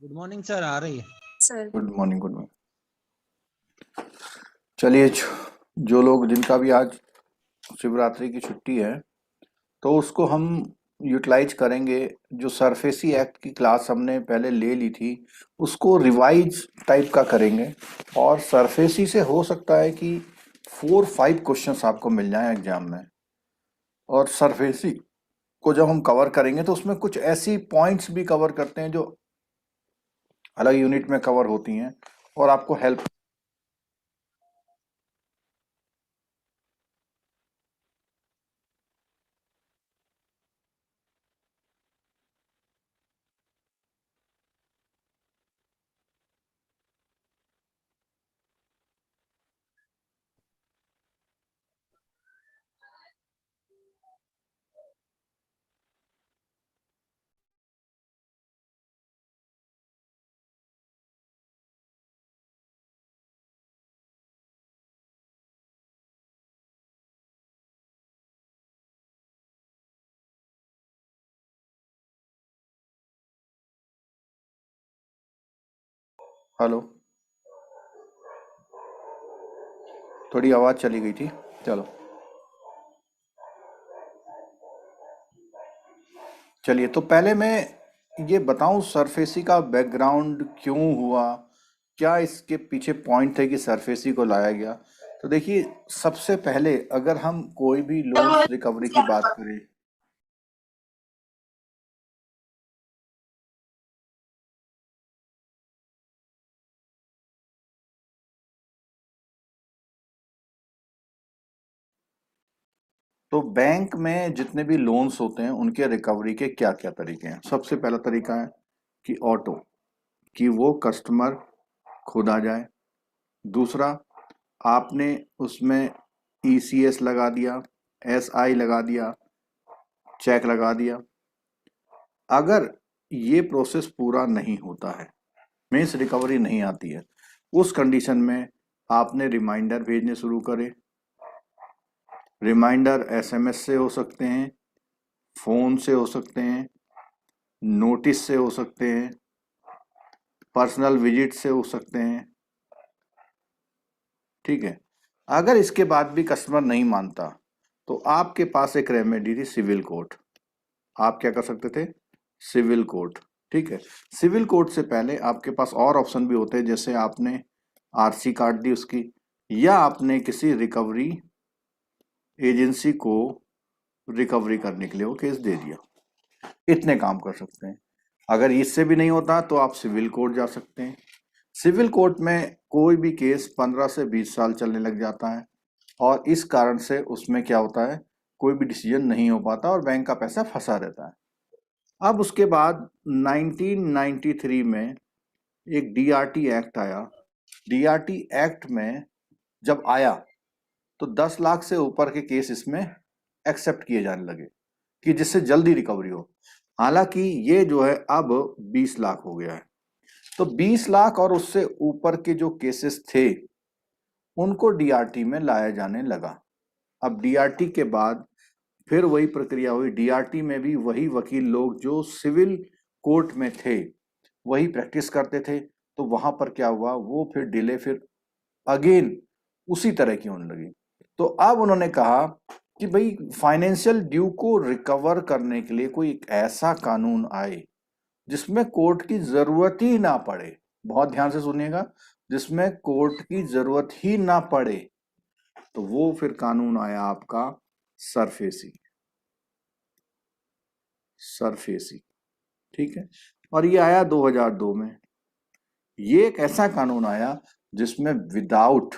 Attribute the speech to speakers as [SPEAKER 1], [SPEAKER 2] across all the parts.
[SPEAKER 1] Good morning sir. आ रही है
[SPEAKER 2] sir.
[SPEAKER 3] Good morning, good morning. चलिए, जो लोग जिनका भी आज शिवरात्रि की छुट्टी है तो उसको हम यूटिलाइज करेंगे। जो सरफेसी एक्ट की क्लास हमने पहले ले ली थी उसको रिवाइज टाइप का करेंगे, और सरफेसी से हो सकता है कि 4-5 क्वेश्चंस आपको मिल जाएं एग्जाम में। और सरफेसी को जब हम कवर करेंगे तो उसमें कुछ ऐसी पॉइंट्स भी कवर करते हैं जो अलग यूनिट में कवर होती हैं और आपको हेल्प। हेलो, थोड़ी आवाज चली गई थी। चलो, चलिए, तो पहले मैं ये बताऊं सरफेसी का बैकग्राउंड क्यों हुआ, क्या इसके पीछे पॉइंट थे कि सरफेसी को लाया गया। तो देखिए, सबसे पहले अगर हम कोई भी लोन्स रिकवरी की बात करें, तो बैंक में जितने भी लोन्स होते हैं उनके रिकवरी के क्या क्या तरीके हैं। सबसे पहला तरीका है कि ऑटो, कि वो कस्टमर खुद आ जाए। दूसरा, आपने उसमें ईसीएस लगा दिया, एसआई लगा दिया, चेक लगा दिया। अगर ये प्रोसेस पूरा नहीं होता है, मीन्स रिकवरी नहीं आती है, उस कंडीशन में आपने रिमाइंडर भेजने शुरू करें। रिमाइंडर एसएमएस से हो सकते हैं, फोन से हो सकते हैं, नोटिस से हो सकते हैं, पर्सनल विजिट से हो सकते हैं। ठीक है। अगर इसके बाद भी कस्टमर नहीं मानता तो आपके पास एक रेमेडी थी, सिविल कोर्ट। आप क्या कर सकते थे? Civil court. ठीक है। सिविल कोर्ट से पहले आपके पास और ऑप्शन भी होते हैं, जैसे आपने आरसी काट दी उसकी, या आपने किसी रिकवरी एजेंसी को रिकवरी करने के लिए वो केस दे दिया। इतने काम कर सकते हैं। अगर इससे भी नहीं होता तो आप सिविल कोर्ट जा सकते हैं। सिविल कोर्ट में कोई भी केस 15 से 20 साल चलने लग जाता है, और इस कारण से उसमें क्या होता है, कोई भी डिसीजन नहीं हो पाता और बैंक का पैसा फंसा रहता है। अब उसके बाद 1993 में एक डीआरटी एक्ट आया। डीआरटी एक्ट में जब आया तो 10 लाख से ऊपर के केस इसमें एक्सेप्ट किए जाने लगे कि जिससे जल्दी रिकवरी हो। हालांकि ये जो है अब 20 लाख हो गया है। तो 20 लाख और उससे ऊपर के जो केसेस थे उनको डीआरटी में लाया जाने लगा। अब डीआरटी के बाद फिर वही प्रक्रिया हुई। डीआरटी में भी वही वकील लोग जो सिविल कोर्ट में थे वही प्रैक्टिस करते थे। तो वहां पर क्या हुआ, वो फिर डिले फिर अगेन उसी तरह की होने लगी। तो अब उन्होंने कहा कि भाई फाइनेंशियल ड्यू को रिकवर करने के लिए कोई एक ऐसा कानून आए जिसमें कोर्ट की जरूरत ही ना पड़े। बहुत ध्यान से सुनिएगा, जिसमें कोर्ट की जरूरत ही ना पड़े। तो वो फिर कानून आया आपका सरफेसी। सरफेसी, ठीक है। और ये आया 2002 में। ये एक ऐसा कानून आया जिसमें विदाउट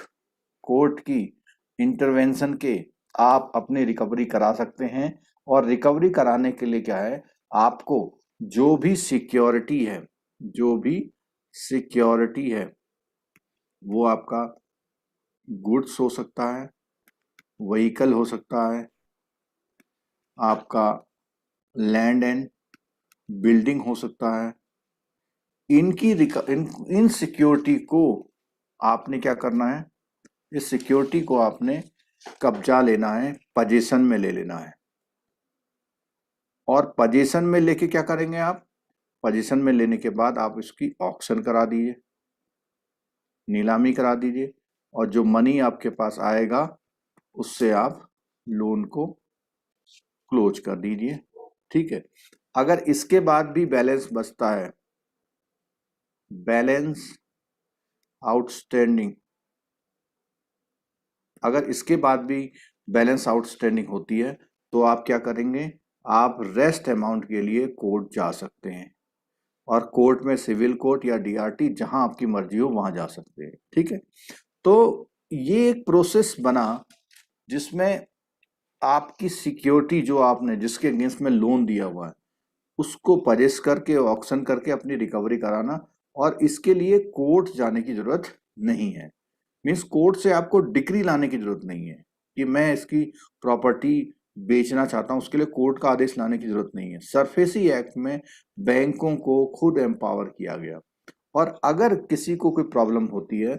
[SPEAKER 3] कोर्ट की इंटरवेंशन के आप अपनी रिकवरी करा सकते हैं। और रिकवरी कराने के लिए क्या है, आपको जो भी सिक्योरिटी है, जो भी सिक्योरिटी है, वो आपका गुड्स हो सकता है, व्हीकल हो सकता है, आपका लैंड एंड बिल्डिंग हो सकता है। इन सिक्योरिटी को आपने क्या करना है, इस सिक्योरिटी को आपने कब्जा लेना है, पोजीशन में ले लेना है। और पोजीशन में लेके क्या करेंगे आप? पोजीशन में लेने के बाद आप इसकी ऑक्शन करा दीजिए, नीलामी करा दीजिए, और जो मनी आपके पास आएगा उससे आप लोन को क्लोज कर दीजिए। ठीक है। अगर इसके बाद भी बैलेंस बचता है, बैलेंस आउटस्टैंडिंग, अगर इसके बाद भी बैलेंस आउटस्टैंडिंग होती है तो आप क्या करेंगे, आप रेस्ट अमाउंट के लिए कोर्ट जा सकते हैं, और कोर्ट में सिविल कोर्ट या डीआरटी जहां आपकी मर्जी हो वहां जा सकते हैं। ठीक है। तो ये एक प्रोसेस बना जिसमें आपकी सिक्योरिटी जो आपने जिसके अगेंस्ट में लोन दिया हुआ है उसको पजेस करके ऑक्शन करके अपनी रिकवरी कराना, और इसके लिए कोर्ट जाने की जरूरत नहीं है। मीन्स कोर्ट से आपको डिक्री लाने की जरूरत नहीं है कि मैं इसकी प्रॉपर्टी बेचना चाहता हूं, उसके लिए कोर्ट का आदेश लाने की जरूरत नहीं है। सरफेसी एक्ट में बैंकों को खुद एम्पावर किया गया, और अगर किसी को कोई प्रॉब्लम होती है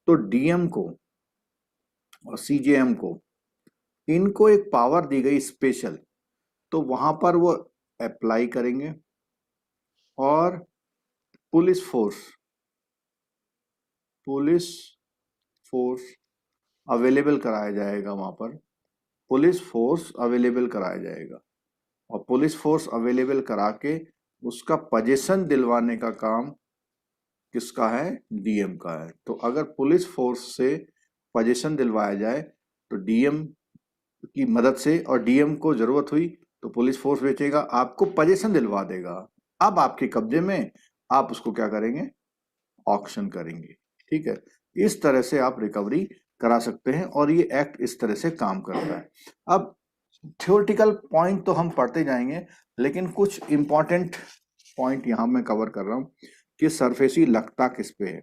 [SPEAKER 3] तो डीएम को और सीजेएम को, इनको एक पावर दी गई स्पेशल, तो वहां पर वो अप्लाई करेंगे, और पुलिस फोर्स अवेलेबल कराया जाएगा, वहां पर पुलिस फोर्स अवेलेबल कराया जाएगा, और पुलिस फोर्स अवेलेबल करा के उसका पोजीशन दिलवाने का काम किसका है, डीएम का है। तो अगर पुलिस फोर्स से पोजीशन दिलवाया जाए तो डीएम की मदद से, और डीएम को जरूरत हुई तो पुलिस फोर्स बेचेगा, आपको पोजीशन दिलवा देगा, अब आपके कब्जे में, आप उसको क्या करेंगे, ऑक्शन करेंगे। ठीक है। इस तरह से आप रिकवरी करा सकते हैं, और ये एक्ट इस तरह से काम करता है। अब थ्योरेटिकल पॉइंट तो हम पढ़ते जाएंगे, लेकिन कुछ इंपॉर्टेंट पॉइंट यहां मैं कवर कर रहा हूं कि सरफेसी लगता किस पे है।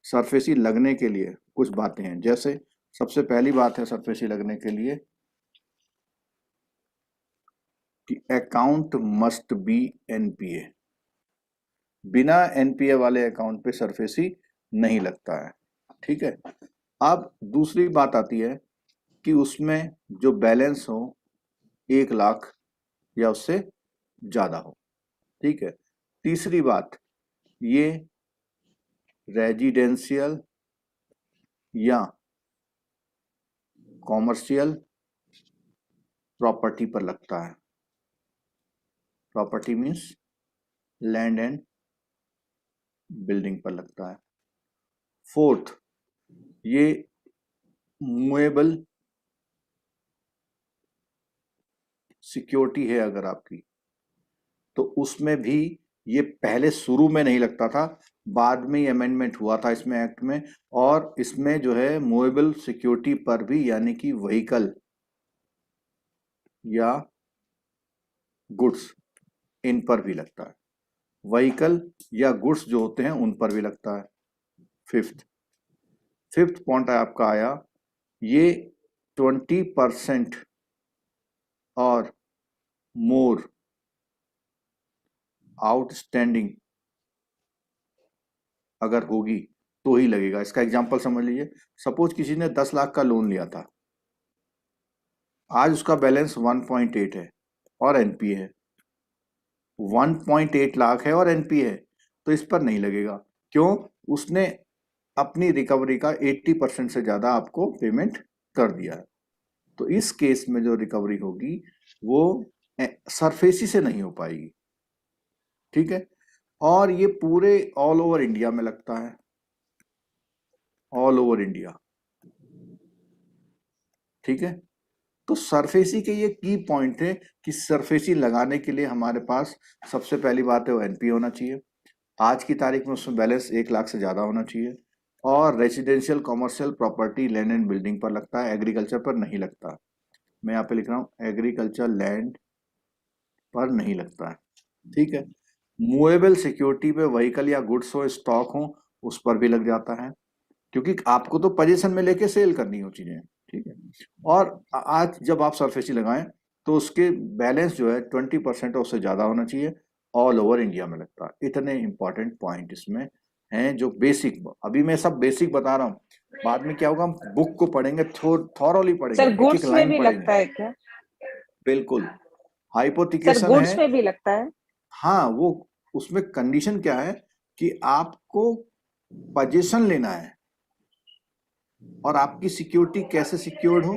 [SPEAKER 3] सरफेसी लगने के लिए कुछ बातें हैं, जैसे सबसे पहली बात है सरफेसी लगने के लिए कि अकाउंट मस्ट बी एनपीए। बिना एनपीए वाले अकाउंट पे सरफेसी नहीं लगता है। ठीक है। अब दूसरी बात आती है कि उसमें जो बैलेंस हो 1 लाख या उससे ज्यादा हो। ठीक है। तीसरी बात, ये रेजिडेंशियल या कॉमर्शियल प्रॉपर्टी पर लगता है। Property means land and building पर लगता है। फोर्थ, ये मूवेबल सिक्योरिटी है अगर आपकी, तो उसमें भी ये पहले शुरू में नहीं लगता था, बाद में ही अमेंडमेंट हुआ था इसमें एक्ट में, और इसमें जो है मूवेबल सिक्योरिटी पर भी, यानी कि व्हीकल या गुड्स, इन पर भी लगता है। व्हीकल या गुड्स जो होते हैं उन पर भी लगता है। फिफ्थ पॉइंट आपका आया, ये 20% और मोर आउटस्टैंडिंग अगर होगी तो ही लगेगा। इसका एग्जांपल समझ लीजिए, सपोज किसी ने 10 लाख का लोन लिया था, आज उसका बैलेंस 1.8 है और एनपीए है। 1.8 लाख है और एनपीए है, तो इस पर नहीं लगेगा। क्यों? उसने अपनी रिकवरी का 80% से ज्यादा आपको पेमेंट कर दिया है। तो इस केस में जो रिकवरी होगी वो सरफेसी से नहीं हो पाएगी। ठीक है। और ये पूरे ऑल ओवर इंडिया में लगता है, ऑल ओवर इंडिया। ठीक है। तो सरफेसी के ये की पॉइंट है कि सरफेसी लगाने के लिए हमारे पास सबसे पहली बात है वो एनपीए होना चाहिए, आज की तारीख में उसमें बैलेंस 1 लाख से ज्यादा होना चाहिए, और residential commercial property land and building पर लगता है, एग्रीकल्चर पर नहीं लगता। मैं यहाँ पे लिख रहा हूँ एग्रीकल्चर लैंड पर नहीं लगता है। ठीक है। मूवेबल सिक्योरिटी पे व्हीकल या गुड्स हो, स्टॉक हो, उस पर भी लग जाता है, क्योंकि आपको तो पोजीशन में लेके सेल करनी हो चीजें। ठीक है। और आज जब आप सरफेसी लगाएं तो उसके बैलेंस जो है 20% उससे ज्यादा होना चाहिए, ऑल ओवर इंडिया में लगता है। इतने इंपॉर्टेंट पॉइंट इसमें हैं जो बेसिक, अभी मैं सब बेसिक बता रहा हूँ, बाद में क्या होगा, हम बुक को पढ़ेंगे, थॉरोली पढ़ेंगे,
[SPEAKER 1] सर
[SPEAKER 3] एक एक
[SPEAKER 1] गुड्स में
[SPEAKER 3] लाइन
[SPEAKER 1] भी
[SPEAKER 3] पढ़ेंगे।
[SPEAKER 1] लगता है क्या?
[SPEAKER 3] बिल्कुल,
[SPEAKER 1] सर
[SPEAKER 3] हाइपोथिकेशन है।
[SPEAKER 1] गुड्स में भी लगता है?
[SPEAKER 3] हाँ, वो उसमें कंडीशन क्या है कि आपको पोजीशन लेना है और आपकी सिक्योरिटी कैसे सिक्योर्ड हो।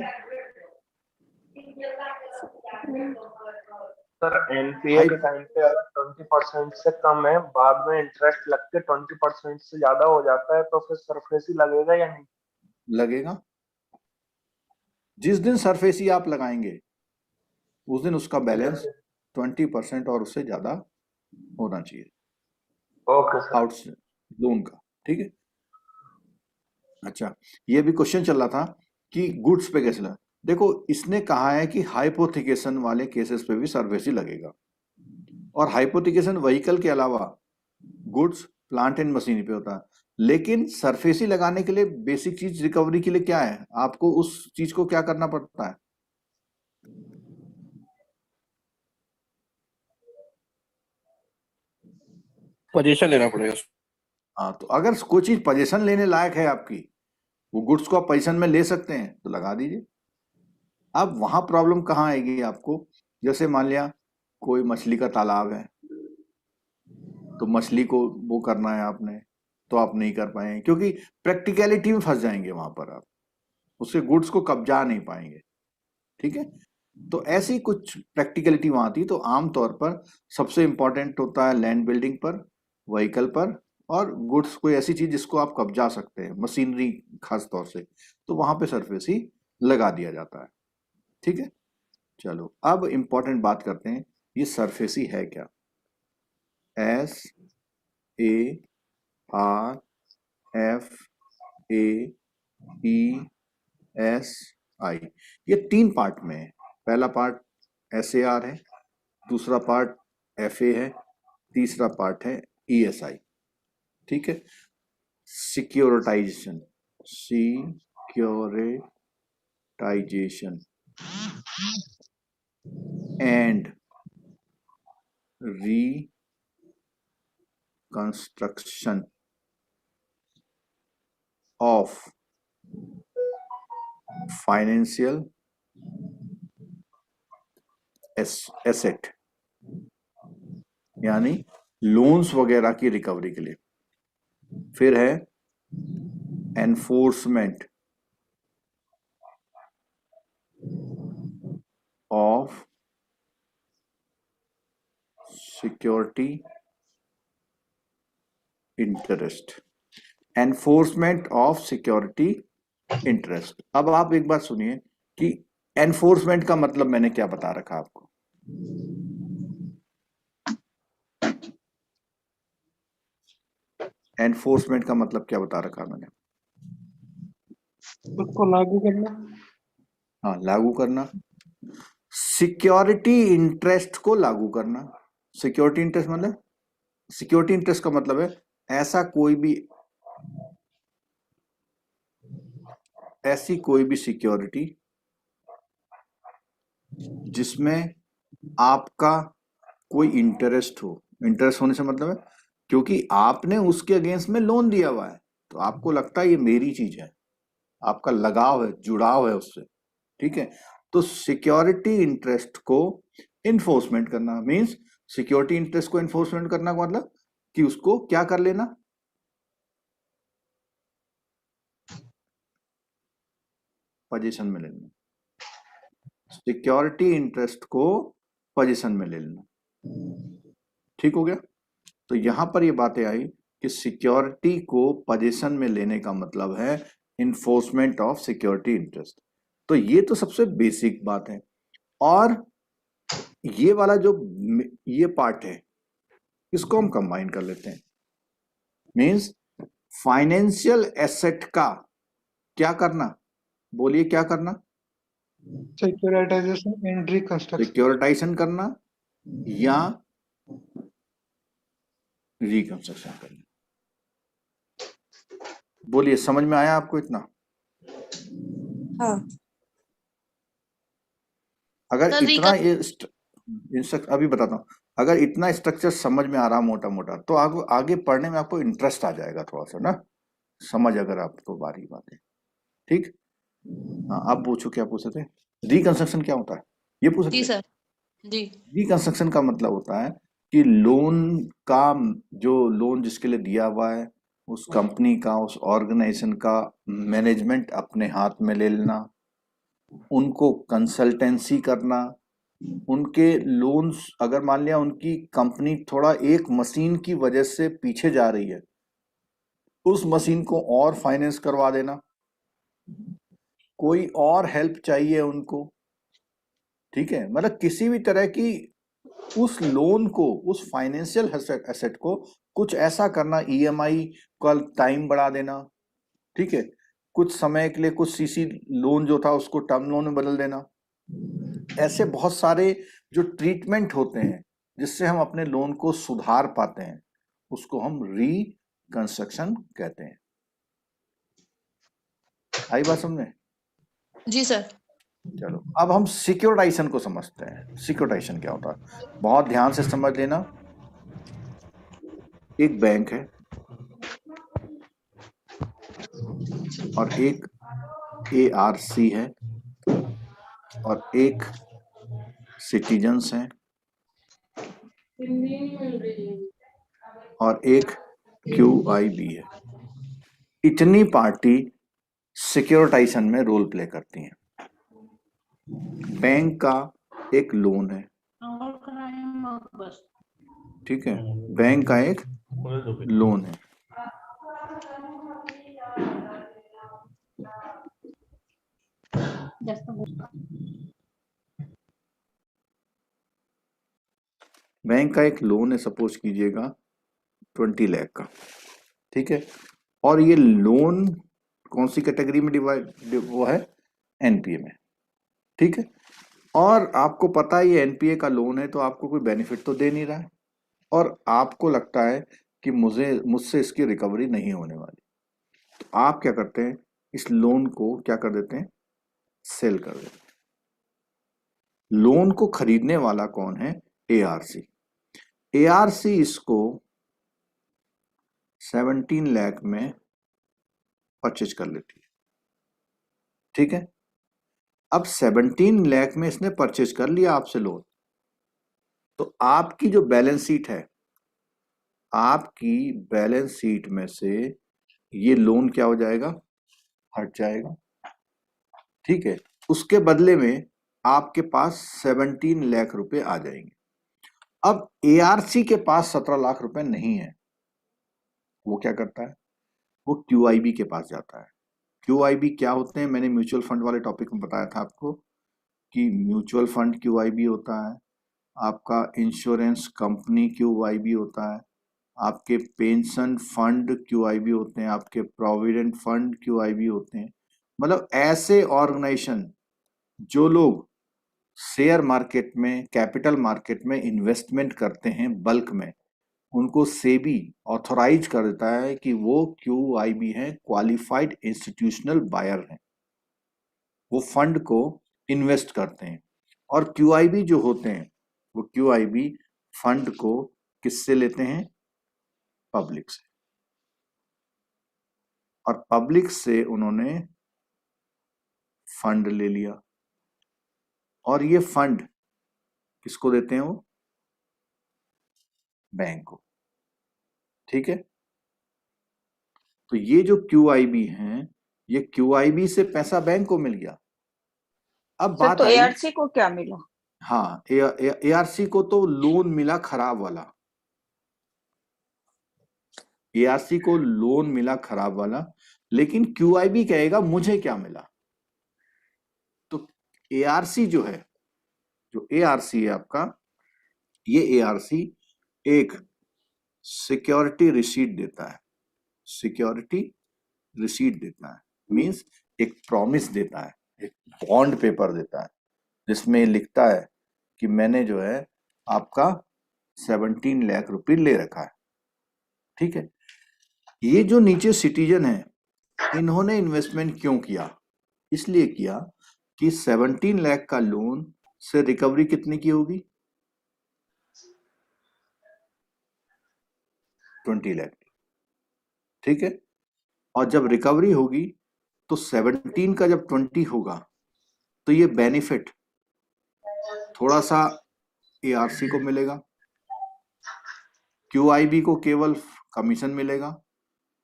[SPEAKER 1] सर एनपीए
[SPEAKER 3] हाई
[SPEAKER 1] के टाइम पे अगर 20% से कम है, बाद में इंटरेस्ट लग के 20% से ज्यादा हो जाता है, तो फिर सरफेसी लगेगा या नहीं?
[SPEAKER 3] लगेगा। जिस दिन सरफेसी आप लगाएंगे उस दिन उसका बैलेंस 20% और उससे ज्यादा होना चाहिए
[SPEAKER 1] ओके सर।
[SPEAKER 3] आउट लोन का। ठीक है। अच्छा, ये भी क्वेश्चन चल रहा था कि गुड्स पे कैसे लगा। देखो, इसने कहा है कि हाइपोथिकेशन वाले केसेस पे भी सर्फेसी लगेगा, और हाइपोथिकेशन व्हीकल के अलावा गुड्स, प्लांट एंड मशीनरी पे होता है। लेकिन सरफेसी लगाने के लिए बेसिक चीज रिकवरी के लिए क्या है, आपको उस चीज को क्या करना पड़ता है।
[SPEAKER 2] पोजीशन लेना पड़ेगा।
[SPEAKER 3] हाँ, तो अगर कोई चीज पोजीशन लेने लायक है आपकी, वो गुड्स को आप पोजीशन में ले सकते हैं तो लगा दीजिए। अब वहां प्रॉब्लम कहाँ आएगी आपको, जैसे मान लिया कोई मछली का तालाब है, तो मछली को वो करना है आपने, तो आप नहीं कर पाएंगे क्योंकि प्रैक्टिकलिटी में फंस जाएंगे वहां पर आप, उसके गुड्स को कब्जा नहीं पाएंगे। ठीक है। तो ऐसी कुछ प्रैक्टिकलिटी वहां आती। तो आमतौर पर सबसे इंपॉर्टेंट होता है लैंड बिल्डिंग पर, व्हीकल पर, और गुड्स कोई ऐसी चीज जिसको आप कब्जा सकते हैं, मशीनरी खास तौर से, तो वहां पे सरफेस ही लगा दिया जाता है। ठीक है। चलो अब इंपॉर्टेंट बात करते हैं, ये सरफेसी है क्या। SARFAESI, ये 3 पार्ट में है। पहला पार्ट SAR है, दूसरा पार्ट FA है, तीसरा पार्ट है ESI। ठीक है। Securitisation, securitisation and reconstruction of financial asset, यानी लोन्स वगैरह की रिकवरी के लिए। फिर है enforcement of security interest, enforcement of security interest. अब आप एक बात सुनिए कि एनफोर्समेंट का मतलब मैंने क्या बता रखा आपको। एनफोर्समेंट का मतलब क्या बता रखा मैंने,
[SPEAKER 1] उसको लागू करना।
[SPEAKER 3] हाँ, लागू करना। सिक्योरिटी इंटरेस्ट को लागू करना। सिक्योरिटी इंटरेस्ट मतलब, सिक्योरिटी इंटरेस्ट का मतलब है ऐसी कोई भी सिक्योरिटी जिसमें आपका कोई इंटरेस्ट हो। इंटरेस्ट होने से मतलब है क्योंकि आपने उसके अगेंस्ट में लोन दिया हुआ है, तो आपको लगता है ये मेरी चीज है, आपका लगाव है, जुड़ाव है उससे। ठीक है। तो सिक्योरिटी इंटरेस्ट को इन्फोर्समेंट करना मींस, सिक्योरिटी इंटरेस्ट को इन्फोर्समेंट करना का मतलब कि उसको क्या कर लेना, पोजीशन में ले लेना। सिक्योरिटी इंटरेस्ट को पोजीशन में ले लेना। ठीक हो गया। तो यहां पर ये बातें आई कि सिक्योरिटी को पोजीशन में लेने का मतलब है इन्फोर्समेंट ऑफ सिक्योरिटी इंटरेस्ट। तो ये तो सबसे बेसिक बात है। और ये वाला जो ये पार्ट है, इसको हम कंबाइन कर लेते हैं। मींस फाइनेंशियल एसेट का क्या करना, बोलिए क्या करना,
[SPEAKER 1] सिक्योरिटाइजेशन एंड रिकंस्ट्रक्शन।
[SPEAKER 3] सिक्योरिटाइजेशन करना या रिकंस्ट्रक्शन करना। बोलिए, समझ में आया आपको इतना।
[SPEAKER 4] हाँ
[SPEAKER 3] अगर
[SPEAKER 4] सर,
[SPEAKER 3] इतना ये अभी बताता हूँ, अगर इतना स्ट्रक्चर समझ में आ रहा मोटा मोटा, तो आगे पढ़ने में आपको इंटरेस्ट आ जाएगा थोड़ा सा ना, समझ अगर आपको बारी बात है। ठीक। हाँ, आप पूछो, क्या पूछ रहे थे। रिकंस्ट्रक्शन क्या होता है ये पूछ रहे
[SPEAKER 4] जी
[SPEAKER 3] थे।
[SPEAKER 4] सर। जी
[SPEAKER 3] रिकंस्ट्रक्शन का मतलब होता है कि लोन का जो लोन जिसके लिए दिया हुआ है उस कंपनी का उस ऑर्गेनाइजेशन का मैनेजमेंट अपने हाथ में ले लेना, उनको कंसल्टेंसी करना, उनके लोन्स अगर मान लिया उनकी कंपनी थोड़ा एक मशीन की वजह से पीछे जा रही है, उस मशीन को और फाइनेंस करवा देना, कोई और हेल्प चाहिए उनको, ठीक है, मतलब किसी भी तरह की उस लोन को, उस फाइनेंशियल एसेट को कुछ ऐसा करना, ईएमआई का टाइम बढ़ा देना, ठीक है, कुछ समय के लिए कुछ सीसी लोन जो था उसको टर्म लोन में बदल देना। ऐसे बहुत सारे जो ट्रीटमेंट होते हैं जिससे हम अपने लोन को सुधार पाते हैं, उसको हम रिकंस्ट्रक्शन कहते हैं। आई बात समझे?
[SPEAKER 4] जी सर।
[SPEAKER 3] चलो अब हम सिक्योरिटाइजेशन को समझते हैं। सिक्योरिटाइजेशन क्या होता है, बहुत ध्यान से समझ लेना। एक बैंक है और एक एआरसी है और एक सिटीजन्स हैं और एक क्यूआईबी है। इतनी पार्टी सिक्योरिटाइजेशन में रोल प्ले करती हैं। बैंक का एक लोन है, ठीक है, बैंक का एक लोन है, बैंक का एक लोन है, सपोज कीजिएगा 20 लाख का, ठीक है, और ये लोन कौन सी कैटेगरी में डिवाइड वो है, एनपीए में, ठीक है, और आपको पता है ये एनपीए का लोन है तो आपको कोई बेनिफिट तो दे नहीं रहा है और आपको लगता है कि मुझसे इसकी रिकवरी नहीं होने वाली, तो आप क्या करते हैं, इस लोन को क्या कर देते हैं, सेल कर देते हैं। लोन को खरीदने वाला कौन है, एआरसी। एआरसी इसको 17 लाख में परचेज कर लेती है, ठीक है। अब 17 लाख में इसने परचेज कर लिया आपसे लोन, तो आपकी जो बैलेंस शीट है, आपकी बैलेंस शीट में से ये लोन क्या हो जाएगा, हट जाएगा, ठीक है। उसके बदले में आपके पास 17 लाख रुपए आ जाएंगे। अब एआरसी के पास 17 लाख रुपए नहीं है, वो क्या करता है, वो क्यूआईबी के पास जाता है। क्यूआईबी क्या होते हैं, मैंने म्यूचुअल फंड वाले टॉपिक में बताया था आपको कि म्यूचुअल फंड क्यूआईबी होता है, आपका इंश्योरेंस कंपनी क्यूआईबी होता है, आपके पेंशन फंड क्यूआईबी होते हैं, आपके प्रोविडेंट फंड क्यूआईबी होते हैं। मतलब ऐसे ऑर्गेनाइजेशन जो लोग शेयर मार्केट में, कैपिटल मार्केट में इन्वेस्टमेंट करते हैं बल्क में, उनको सेबी ऑथोराइज कर देता है कि वो क्यूआईबी हैं, क्वालिफाइड इंस्टीट्यूशनल बायर हैं, वो फंड को इन्वेस्ट करते हैं। और क्यूआईबी जो होते हैं वो क्यूआईबी फंड को किससे लेते हैं, पब्लिक से, और पब्लिक से उन्होंने फंड ले लिया और ये फंड किसको देते हैं, वो बैंक को, ठीक है। तो ये जो क्यूआईबी हैं, ये क्यूआईबी से पैसा बैंक को मिल गया। अब
[SPEAKER 5] सर
[SPEAKER 3] बात
[SPEAKER 5] तो
[SPEAKER 3] आई,
[SPEAKER 5] एआरसी को क्या मिला?
[SPEAKER 3] हाँ, एआरसी को तो लोन मिला खराब वाला, एआरसी को लोन मिला खराब वाला, लेकिन क्यूआईबी कहेगा मुझे क्या मिला। तो एआरसी जो है, जो एआरसी है आपका, ये एआरसी एक सिक्योरिटी रिसीट देता है, सिक्योरिटी रिसीट देता है, मींस एक प्रॉमिस देता है, एक बॉन्ड पेपर देता है जिसमें लिखता है कि मैंने जो है आपका 17 लाख रुपए ले रखा है, ठीक है। ये जो नीचे सिटीजन है, इन्होंने इन्वेस्टमेंट क्यों किया, इसलिए किया कि 17 लाख का लोन से रिकवरी कितने की होगी, 20 लाख, ठीक है। और जब रिकवरी होगी तो 17 का जब 20 होगा तो ये बेनिफिट थोड़ा सा एआरसी को मिलेगा QIB को केवल कमीशन मिलेगा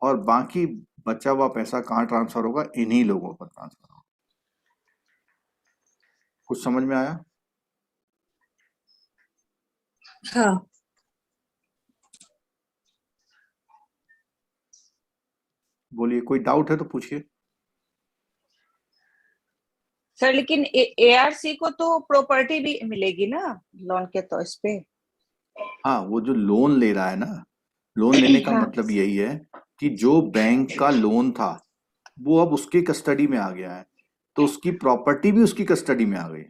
[SPEAKER 3] और बाकी बचा हुआ पैसा कहाँ ट्रांसफर होगा? इन्हीं लोगों पर ट्रांसफर होगा। कुछ समझ में आया?
[SPEAKER 4] हाँ
[SPEAKER 3] बोलिए, कोई डाउट है तो पूछिए।
[SPEAKER 5] सर लेकिन ARC को तो प्रॉपर्टी भी मिलेगी ना लोन के तो इस पे?
[SPEAKER 3] हाँ, वो जो लोन ले रहा है ना, लोन लेने का
[SPEAKER 5] हाँ।
[SPEAKER 3] मतलब यही है कि जो बैंक का लोन था वो अब उसकी कस्टडी में आ गया है, तो उसकी प्रॉपर्टी भी उसकी कस्टडी में आ गई,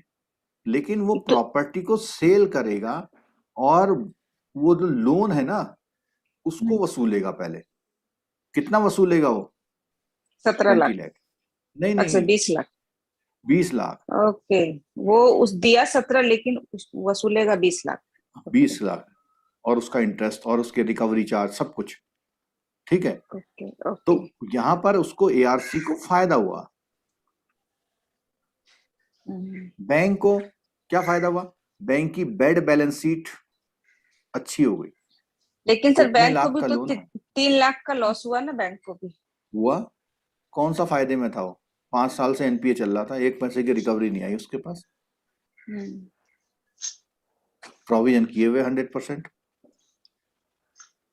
[SPEAKER 3] लेकिन वो प्रॉपर्टी को सेल करेगा और वो जो लोन है ना उसको वसूलेगा। पहले कितना वसूलेगा वो?
[SPEAKER 5] 17 लाख।
[SPEAKER 3] 20 लाख। नहीं
[SPEAKER 5] अच्छा
[SPEAKER 3] नहीं,
[SPEAKER 5] 20 लाख।
[SPEAKER 3] 20 लाख।
[SPEAKER 5] ओके, वो उस दिया 17 लेकिन वसूलेगा 20 लाख।
[SPEAKER 3] 20 लाख और उसका इंटरेस्ट और उसके रिकवरी चार्ज सब कुछ, ठीक है।
[SPEAKER 5] ओके
[SPEAKER 3] तो
[SPEAKER 5] ओके।
[SPEAKER 3] यहां पर उसको ARC को फायदा हुआ। बैंक को क्या फायदा हुआ? बैंक की बेड बैलेंस शीट अच्छी हो गई।
[SPEAKER 5] लेकिन सर
[SPEAKER 3] उतने
[SPEAKER 5] बैंक को
[SPEAKER 3] लाख
[SPEAKER 5] भी
[SPEAKER 3] का
[SPEAKER 5] तो
[SPEAKER 3] लोन
[SPEAKER 5] 3 लाख का लॉस हुआ ना बैंक को भी।
[SPEAKER 3] हुआ। कौन सा फायदे में था वो? 5 साल से NPA चल रहा था, एक पैसे की रिकवरी नहीं आई उसके पास। प्रोविजन किए हुए 100%।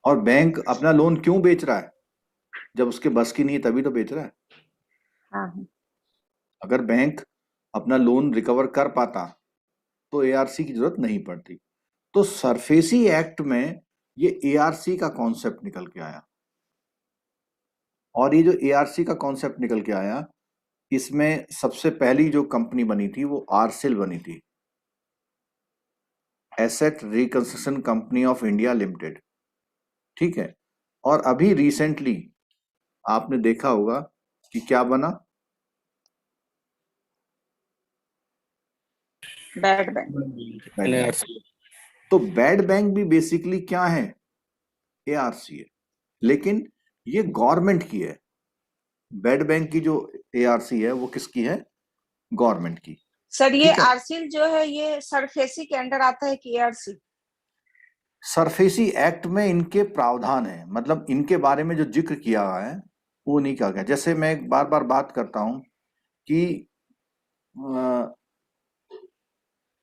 [SPEAKER 3] और बैंक अपना लोन क्यों बेच रहा है? जब उसके बस की नहीं है तभी तो बेच रहा है।
[SPEAKER 5] हाँ।
[SPEAKER 3] अगर बैंक अपना लोन रिकवर कर पाता तो ARC की जरूरत नहीं पड़ती। तो सरफेसी एक्ट में ये ARC का कॉन्सेप्ट निकल के आया, और ये जो ARC का कॉन्सेप्ट निकल के आया, इसमें सबसे पहली जो कंपनी बनी थी वो आरसेल बनी थी, asset reconstruction company of India limited, ठीक है। और अभी रिसेंटली आपने देखा होगा कि क्या बना?
[SPEAKER 5] Bad bank.
[SPEAKER 3] Bad bank. तो बैड बैंक भी बेसिकली क्या है? ARC है, लेकिन ये गवर्नमेंट की है। बैड बैंक की जो ARC है वो किसकी है? गवर्नमेंट की।
[SPEAKER 5] सर ये
[SPEAKER 3] ठीक है।
[SPEAKER 5] आरसील जो है ये सरफेसी के अंडर आता है कि ARC?
[SPEAKER 3] सरफेसी एक्ट में इनके प्रावधान है, मतलब इनके बारे में जो जिक्र किया हुआ है वो नहीं कहा गया। जैसे मैं बार बार बात करता हूं कि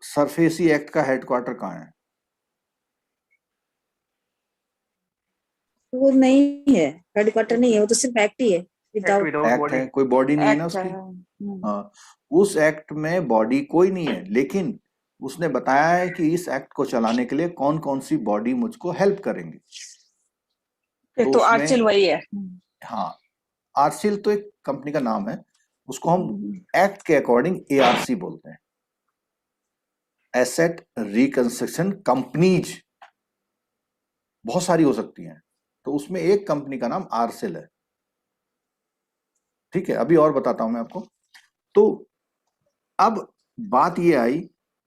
[SPEAKER 3] सरफेसी एक्ट का हेडक्वार्टर कहाँ है?
[SPEAKER 4] वो नहीं है, हेडक्वार्टर नहीं है, वो तो सिर्फ एक्ट ही है, विदाउट
[SPEAKER 3] एक्ट है, कोई बॉडी नहीं है ना
[SPEAKER 5] एक्ट
[SPEAKER 3] उसकी।
[SPEAKER 5] है।
[SPEAKER 3] हाँ, उस एक्ट में बॉडी कोई नहीं है, लेकिन उसने बताया है कि इस एक्ट को चलाने के लिए कौन कौन सी बॉडी मुझको हेल्प करेंगे।
[SPEAKER 5] तो
[SPEAKER 3] उसमें
[SPEAKER 5] आरसील वही है।
[SPEAKER 3] हाँ, आरसील तो एक कंपनी का नाम है, उसको हम एक्ट के अकॉर्डिंग ARC बोलते हैं, एसेट रिकंस्ट्रक्शन कंपनीज। बहुत सारी हो सकती हैं, तो उसमें एक कंपनी का नाम आरसेल है, ठीक है। अभी और बताता हूं मैं आपको। तो अब बात ये आई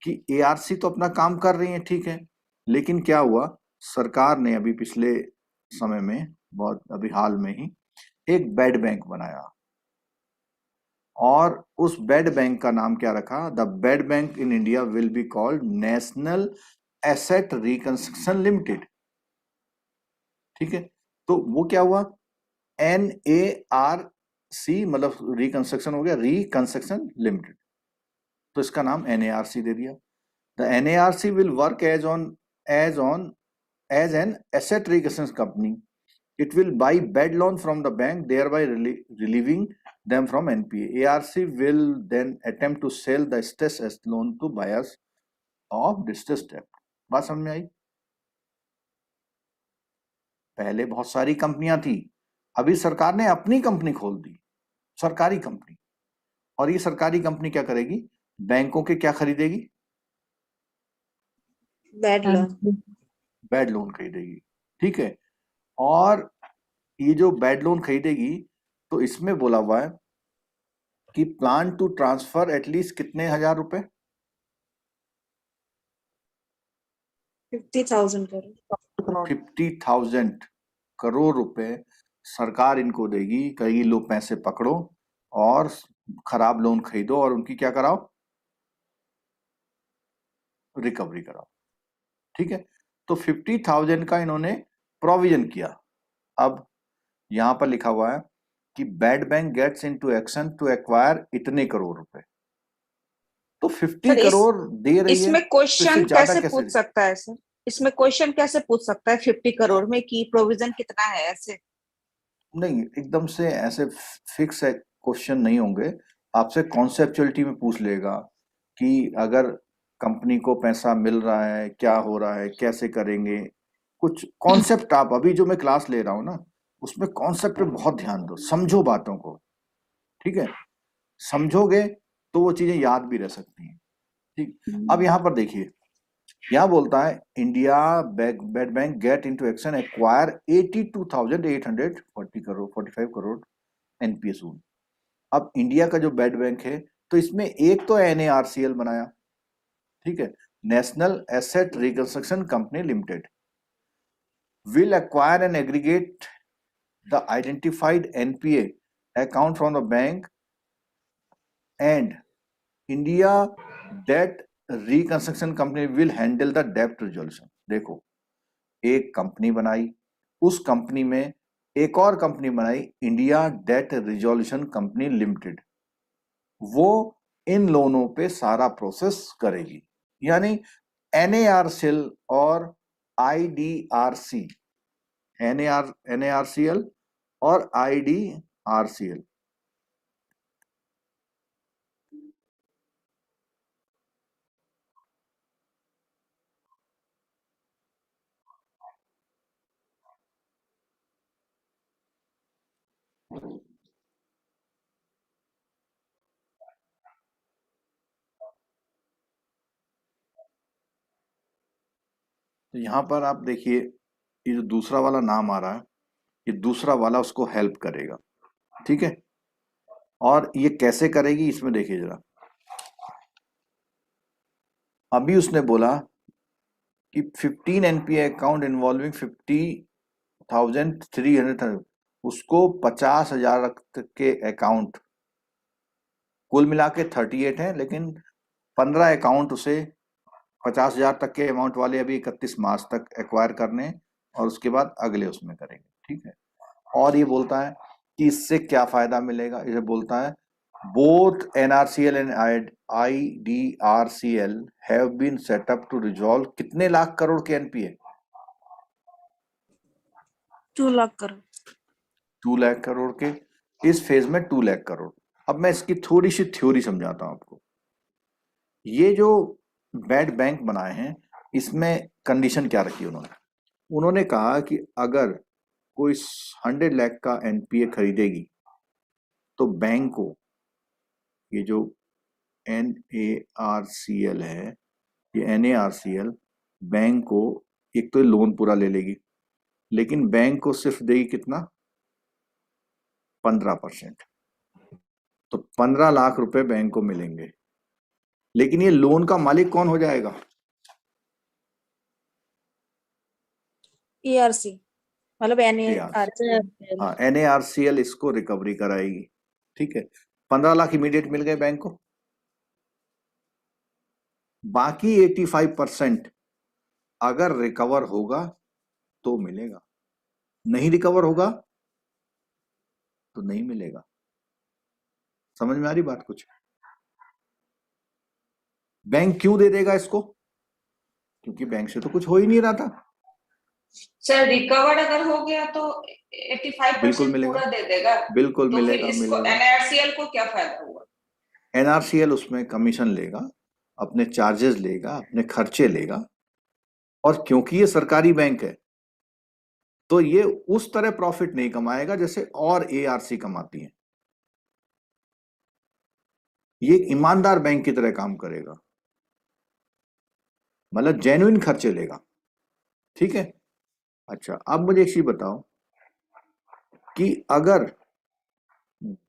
[SPEAKER 3] कि ARC तो अपना काम कर रही है, ठीक है, लेकिन क्या हुआ? सरकार ने अभी पिछले समय में, बहुत अभी हाल में ही, एक बेड बैंक बनाया, और उस बेड बैंक का नाम क्या रखा? The bed bank in India will be called national asset reconstruction limited, ठीक है। तो वो क्या हुआ? NARC, मतलब रिकंस्ट्रक्शन हो गया, रिकंस्ट्रक्शन लिमिटेड, तो इसका नाम NARC दे दिया। The NARC will work as an asset reconstruction company. It will buy bad loan from the bank, thereby relieving them from NPA. ARC will then attempt to sell the stressed loan to buyers of distressed debt. बात समझ में आई? पहले बहुत सारी कंपनियां थी, अभी सरकार ने अपनी कंपनी खोल दी, सरकारी कंपनी। और ये सरकारी कंपनी क्या करेगी? बैंकों के क्या खरीदेगी?
[SPEAKER 4] Bad loan.
[SPEAKER 3] बैड लोन खरीदेगी, ठीक है। और ये जो बैड लोन खरीदेगी, तो इसमें बोला हुआ है कि प्लान टू ट्रांसफर एटलीस्ट कितने हजार रुपए?
[SPEAKER 4] 50,000 करोड़।
[SPEAKER 3] 50,000 करोड़ रुपए सरकार इनको देगी, कहेगी लो पैसे पकड़ो और खराब लोन खरीदो और उनकी क्या कराओ? रिकवरी कराओ, ठीक है। तो 50,000 का इन्होंने प्रोविजन किया। अब यहां पर लिखा हुआ है कि bad bank gets into action to acquire इतने करोड़ रुपए, तो 50
[SPEAKER 5] सर
[SPEAKER 3] करोड़ दे रही है,
[SPEAKER 5] इसमें
[SPEAKER 3] तो इससे
[SPEAKER 5] क्वेश्चन
[SPEAKER 3] ज्यादा
[SPEAKER 5] कैसे
[SPEAKER 3] कैसे
[SPEAKER 5] पूछ सकता है सर? इसमें क्वेश्चन कैसे पूछ सकता है 50 करोड़ में कि प्रोविजन कितना है ऐसे?
[SPEAKER 3] नहीं, एकदम से ऐसे फिक्स है क्वेश्चन नहीं होंगे, आपसे कॉन्सेप्चुअलिटी में पूछ लेगा कि अगर कंपनी को पैसा मिल रहा है, क्या हो रहा है, कैसे करेंगे, कुछ कॉन्सेप्ट। आप अभी जो मैं क्लास ले रहा हूँ ना, उसमें कॉन्सेप्ट पे बहुत ध्यान दो, समझो बातों को, ठीक है? समझोगे तो वो चीजें याद भी रह सकती हैं, ठीक। अब यहाँ पर देखिए, यहाँ बोलता है India bad bank get into action acquire 82,840 crore 45 crore NPA सूद। अब इंडिया का जो बेड बैंक है, तो इसमें एक तो एनएआरसीएल बनाया, ठीक है, national asset reconstruction company limited will acquire and aggregate the identified NPA account from the bank and India Debt Reconstruction Company will handle the debt resolution। देखो, एक कंपनी बनाई, उस कंपनी में एक और कंपनी बनाई, India debt resolution company limited, वो इन लोनों पे सारा प्रोसेस करेगी। यानी एनएआरसीएल और आईडीआरसी, एनएआरसीएल और आईडीआरसीएल, तो यहां पर आप देखिए, ये जो दूसरा वाला नाम आ रहा है, ये दूसरा वाला उसको हेल्प करेगा, ठीक है। और ये कैसे करेगी इसमें देखिए जरा, अभी उसने बोला कि 15 एनपीए अकाउंट इन्वॉल्विंग 50,300, उसको 50,000 तक के अकाउंट, कुल मिला के 38 है, लेकिन 15 अकाउंट उसे 50,000 तक के अमाउंट वाले अभी 31 मार्च तक एक्वायर करने हैं, और उसके बाद अगले उसमें करेंगे, ठीक है। और ये बोलता है कि इससे क्या फायदा मिलेगा, इसे बोलता है both NARCL and IDRCL have been set up to resolve कितने लाख करोड़ के एनपीए,
[SPEAKER 4] 2 लाख करोड़।
[SPEAKER 3] 2 लाख करोड़ के, इस फेज में 2 लाख करोड़। अब मैं इसकी थोड़ी सी थ्योरी समझाता हूं आपको। ये जो बैड बैंक बनाए हैं, इसमें कंडीशन क्या रखी उन्होंने कहा कि अगर कोई 100 लाख का एनपीए खरीदेगी, तो बैंक को, ये जो एनएआरसीएल है, ये एनएआरसीएल बैंक को एक तो लोन पूरा ले लेगी, लेकिन बैंक को सिर्फ देगी कितना, 15%। तो 15 लाख रुपए बैंक को मिलेंगे, लेकिन ये लोन का मालिक कौन हो जाएगा,
[SPEAKER 4] ईआरसी, मतलब एनआरसी।
[SPEAKER 3] हाँ, एनएआरसीएल इसको रिकवरी कराएगी, ठीक है। 15 लाख इमीडिएट मिल गए बैंक को, बाकी 85% अगर रिकवर होगा तो मिलेगा, नहीं रिकवर होगा तो नहीं मिलेगा। समझ में आ रही बात कुछ? बैंक क्यों दे देगा इसको, क्योंकि बैंक से तो कुछ हो ही नहीं रहा था।
[SPEAKER 5] सर रिकवर्ड अगर हो गया तो 85%
[SPEAKER 3] बिल्कुल मिलेगा,
[SPEAKER 5] पूरा दे देगा,
[SPEAKER 3] बिल्कुल
[SPEAKER 5] तो
[SPEAKER 3] मिलेगा,
[SPEAKER 5] फिर इसको
[SPEAKER 3] मिलेगा।
[SPEAKER 5] एनआरसीएल को क्या फायदा हुआ?
[SPEAKER 3] एनआरसीएल उसमें कमीशन लेगा, अपने चार्जेस लेगा, अपने खर्चे लेगा, और क्योंकि ये सरकारी बैंक है, तो ये उस तरह प्रॉफिट नहीं कमाएगा जैसे और एआरसी कमाती है। ये एक ईमानदार बैंक की तरह काम करेगा, मतलब जेन्युइन खर्चे लेगा, ठीक है। अच्छा, अब मुझे एक चीज बताओ कि अगर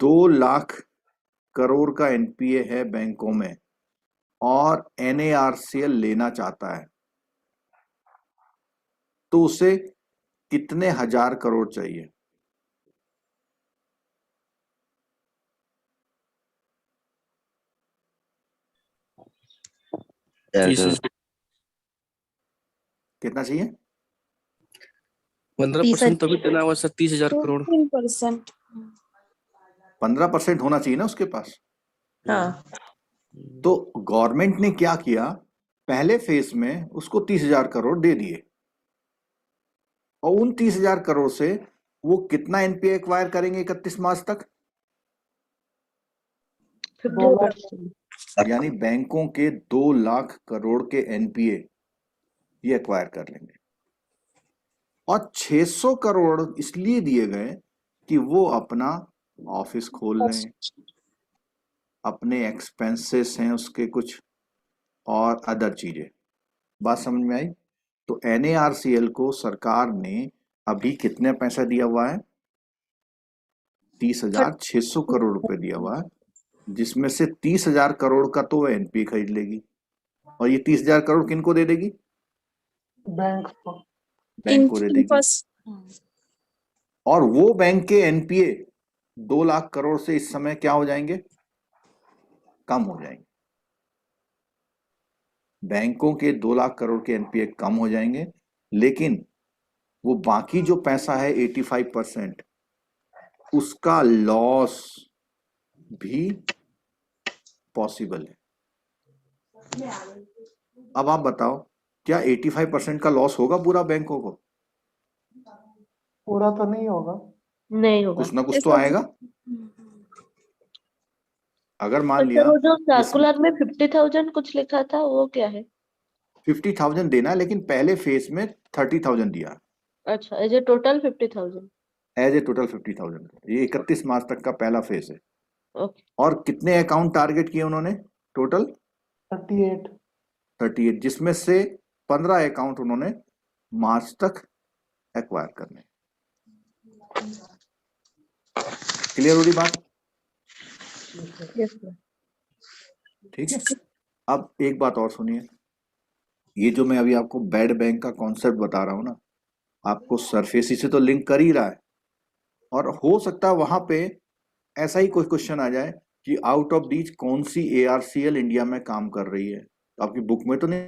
[SPEAKER 3] 2 लाख करोड़ का एनपीए है बैंकों में और एनएआरसीएल लेना चाहता है, तो उसे कितने हजार करोड़ चाहिए?
[SPEAKER 2] तीस
[SPEAKER 3] कितना चाहिए?
[SPEAKER 2] 15% तभी देना हुआ सर, 30,000 करोड़।
[SPEAKER 4] 15%।
[SPEAKER 3] 15% होना चाहिए ना उसके पास।
[SPEAKER 4] हाँ,
[SPEAKER 3] तो गवर्नमेंट ने क्या किया, पहले फेज में उसको 30,000 करोड़ दे दिए, और उन 30,000 करोड़ से वो कितना एनपीए एक्वायर करेंगे 31 मार्च तक?
[SPEAKER 4] 50%।
[SPEAKER 3] यानी बैंकों के 2 लाख करोड़ के एनपीए ये एक्वायर कर लेंगे। और 600 करोड़ इसलिए दिए गए कि वो अपना ऑफिस खोल रहे हैं, अपने एक्सपेंसेस हैं उसके कुछ, और अदर चीजें। बात समझ में आई? तो एनएआरसीएल को सरकार ने अभी कितने पैसा दिया हुआ है? 30,600 करोड़ रुपए दिया हुआ है, जिसमें से 30,000 करोड़ का तो वह एनपीए खरीद लेगी, और ये 30,000 करोड़ किनको दे देगी?
[SPEAKER 1] बैंक को।
[SPEAKER 3] बैंक को दे देगी। और वो बैंक के एनपीए 2 लाख करोड़ से इस समय क्या हो जाएंगे? कम हो जाएंगे। बैंकों के 2 लाख करोड़ के एनपीए कम हो जाएंगे, लेकिन वो बाकी जो पैसा है 85%, उसका लॉस भी पॉसिबल है। अब आप बताओ, क्या 85% का लॉस होगा पूरा बैंकों को?
[SPEAKER 1] पूरा तो नहीं होगा।
[SPEAKER 6] नहीं होगा।
[SPEAKER 3] कुछ ना कुछ तो आएगा। अगर मान लिया
[SPEAKER 6] वो जो सर्कुलर में 50,000 कुछ लिखा था वो क्या है?
[SPEAKER 3] 50,000 देना है, लेकिन पहले फेज में 30,000 दिया,
[SPEAKER 6] अच्छा, as a total 50,000।
[SPEAKER 3] As a total 50,000। ये 31 मार्च तक का पहला फेज है।
[SPEAKER 6] ओके।
[SPEAKER 3] और कितने अकाउंट टारगेट किए उन्होंने टोटल? 38, जिसमें से 15 अकाउंट उन्होंने मार्च तक एक्वायर करने। क्लियर हो रही बात? ठीक है। अब एक बात और सुनिए, ये जो मैं अभी आपको बैड बैंक का कॉन्सेप्ट बता रहा हूं ना, आपको सरफेसी से तो लिंक कर ही रहा है, और हो सकता है वहां पे ऐसा ही कोई क्वेश्चन आ जाए कि आउट ऑफ दीज कौन सी एआरसीएल इंडिया में काम कर रही है। तो आपकी बुक में तो नहीं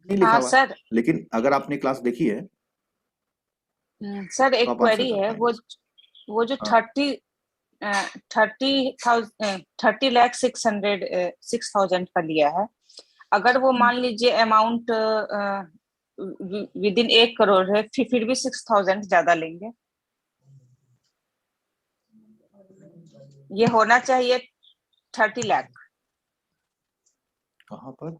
[SPEAKER 3] लिखा
[SPEAKER 5] हाँ
[SPEAKER 3] हुआ,
[SPEAKER 5] सर।
[SPEAKER 3] लेकिन अगर आपने क्लास देखी है
[SPEAKER 5] सर
[SPEAKER 3] तो
[SPEAKER 5] एक
[SPEAKER 3] आप आंसर
[SPEAKER 5] क्वेरी
[SPEAKER 3] कर
[SPEAKER 5] है,
[SPEAKER 3] पाएंगे।
[SPEAKER 5] वो जो
[SPEAKER 3] हाँ।
[SPEAKER 5] 30,600 का लिया है, अगर वो मान लीजिए अमाउंट विद इन 1 करोड़ है, फिर भी 6,000 ज्यादा लेंगे। ये होना चाहिए 30 लाख।
[SPEAKER 3] कहाँ पर?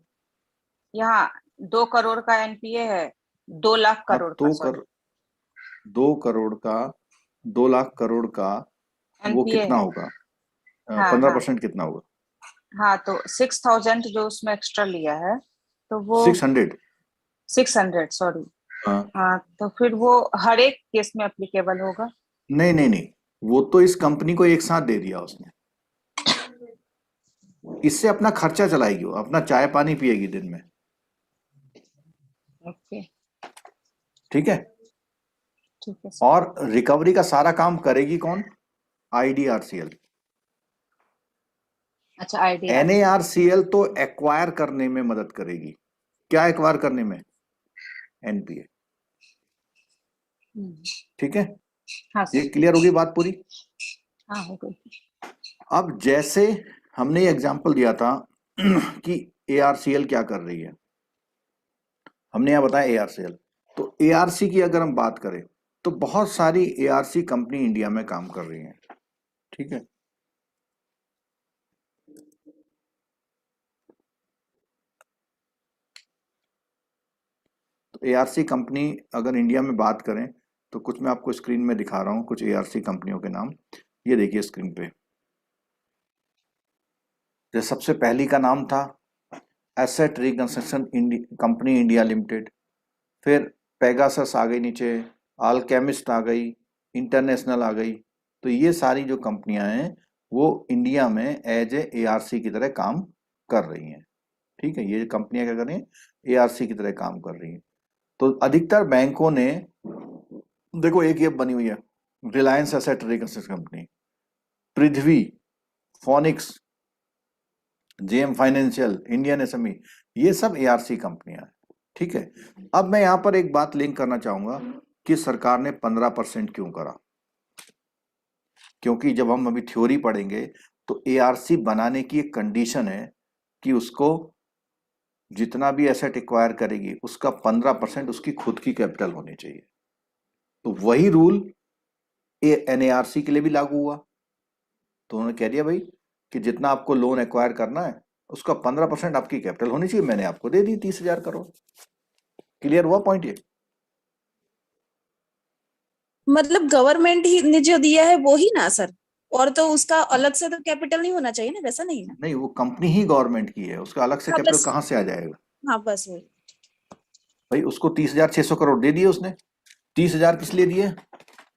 [SPEAKER 5] यहाँ 2 करोड़ का एनपीए है, 2 लाख
[SPEAKER 3] अब
[SPEAKER 5] करोड़ का, सॉरी
[SPEAKER 3] 2 करोड़ का, 2 लाख करोड़ का वो
[SPEAKER 5] एनपीए
[SPEAKER 3] कितना
[SPEAKER 5] है।
[SPEAKER 3] होगा?
[SPEAKER 5] हाँ
[SPEAKER 3] 15% कितना होगा?
[SPEAKER 5] हाँ, तो 6,000 जो उसमें एक्स्ट्रा लिया है, तो वो
[SPEAKER 3] 600।
[SPEAKER 5] सॉरी।
[SPEAKER 3] हाँ।
[SPEAKER 5] हाँ, तो फिर वो हर एक केस में एप्लीकेबल होगा।
[SPEAKER 3] नहीं नहीं नहीं, वो तो इस कंपनी को एक साथ दे दिया उसने, इससे अपना खर्चा चलाएगी, वो अपना चाय पानी पिएगी दिन में।
[SPEAKER 5] ओके,
[SPEAKER 3] ठीक है।
[SPEAKER 5] ठीक है सर।
[SPEAKER 3] और रिकवरी का सारा काम करेगी कौन? आईडीआरसीएल।
[SPEAKER 5] अच्छा, आईडिया।
[SPEAKER 3] एनएआरसीएल तो एक्वायर करने में मदद करेगी। क्या एक्वायर करने में? एनपीए। ठीक है।
[SPEAKER 5] हाँ
[SPEAKER 3] ये
[SPEAKER 5] सर।
[SPEAKER 3] क्लियर होगी बात पूरी?
[SPEAKER 5] हाँ, हो गई।
[SPEAKER 3] अब जैसे हमने एग्जांपल दिया था कि एआरसीएल क्या कर रही है, हमने यहां बताया एआरसीएल। तो एआरसी की अगर हम बात करें तो बहुत सारी एआरसी कंपनी इंडिया में काम कर रही हैं। ठीक है। तो एआरसी कंपनी अगर इंडिया में बात करें तो कुछ मैं आपको स्क्रीन में दिखा रहा हूं, कुछ एआरसी कंपनियों के नाम। ये देखिए स्क्रीन पे। जो सबसे पहली का नाम था asset reconstruction company India limited. फिर पेगासस आ गई नीचे, अल्केमिस्ट आ गई, इंटरनेशनल आ गई। तो ये सारी जो कंपनियां हैं वो इंडिया में एज ए एआरसी की तरह काम कर रही हैं। ठीक है। ये कंपनियां क्या कर रही हैं? एआरसी की तरह काम कर रही हैं। तो अधिकतर बैंकों ने, देखो एक ये बनी हुई है Reliance asset reconstruction company, Prithvi, Phoenix, JM financial, Indian SME, ये सब एआरसी कंपनियां हैं। ठीक है, अब मैं यहां पर एक बात लिंक करना चाहूंगा कि सरकार ने 15% क्यों करा। क्योंकि जब हम अभी थ्योरी पढ़ेंगे तो एआरसी बनाने की एक कंडीशन है कि उसको जितना भी एसेट एक्वायर करेगी उसका 15% उसकी खुद की कैपिटल होनी चाहिए। तो वही रूल एनएआरसी के लिए भी लागू हुआ। तो उन्होंने कह दिया भाई कि जितना आपको लोन एक्वायर करना है उसका 15% आपकी कैपिटल होनी चाहिए। मैंने आपको दे दी 30,000 करोड़। क्लियर हुआ पॉइंट ये?
[SPEAKER 4] मतलब गवर्नमेंट ही ने जो दिया है वो ही ना सर, और तो उसका अलग से तो कैपिटल नहीं होना चाहिए ना, वैसा नहीं ना।
[SPEAKER 3] नहीं, वो कंपनी ही गवर्नमेंट की है, उसका अलग से
[SPEAKER 4] हाँ
[SPEAKER 3] कैपिटल
[SPEAKER 4] बस,
[SPEAKER 3] कहां से आ जाएगा?
[SPEAKER 4] हाँ बस वही।
[SPEAKER 3] भाई उसको 30,600 करोड़ दे दिए उसने। 30,000 किस लिए दिए?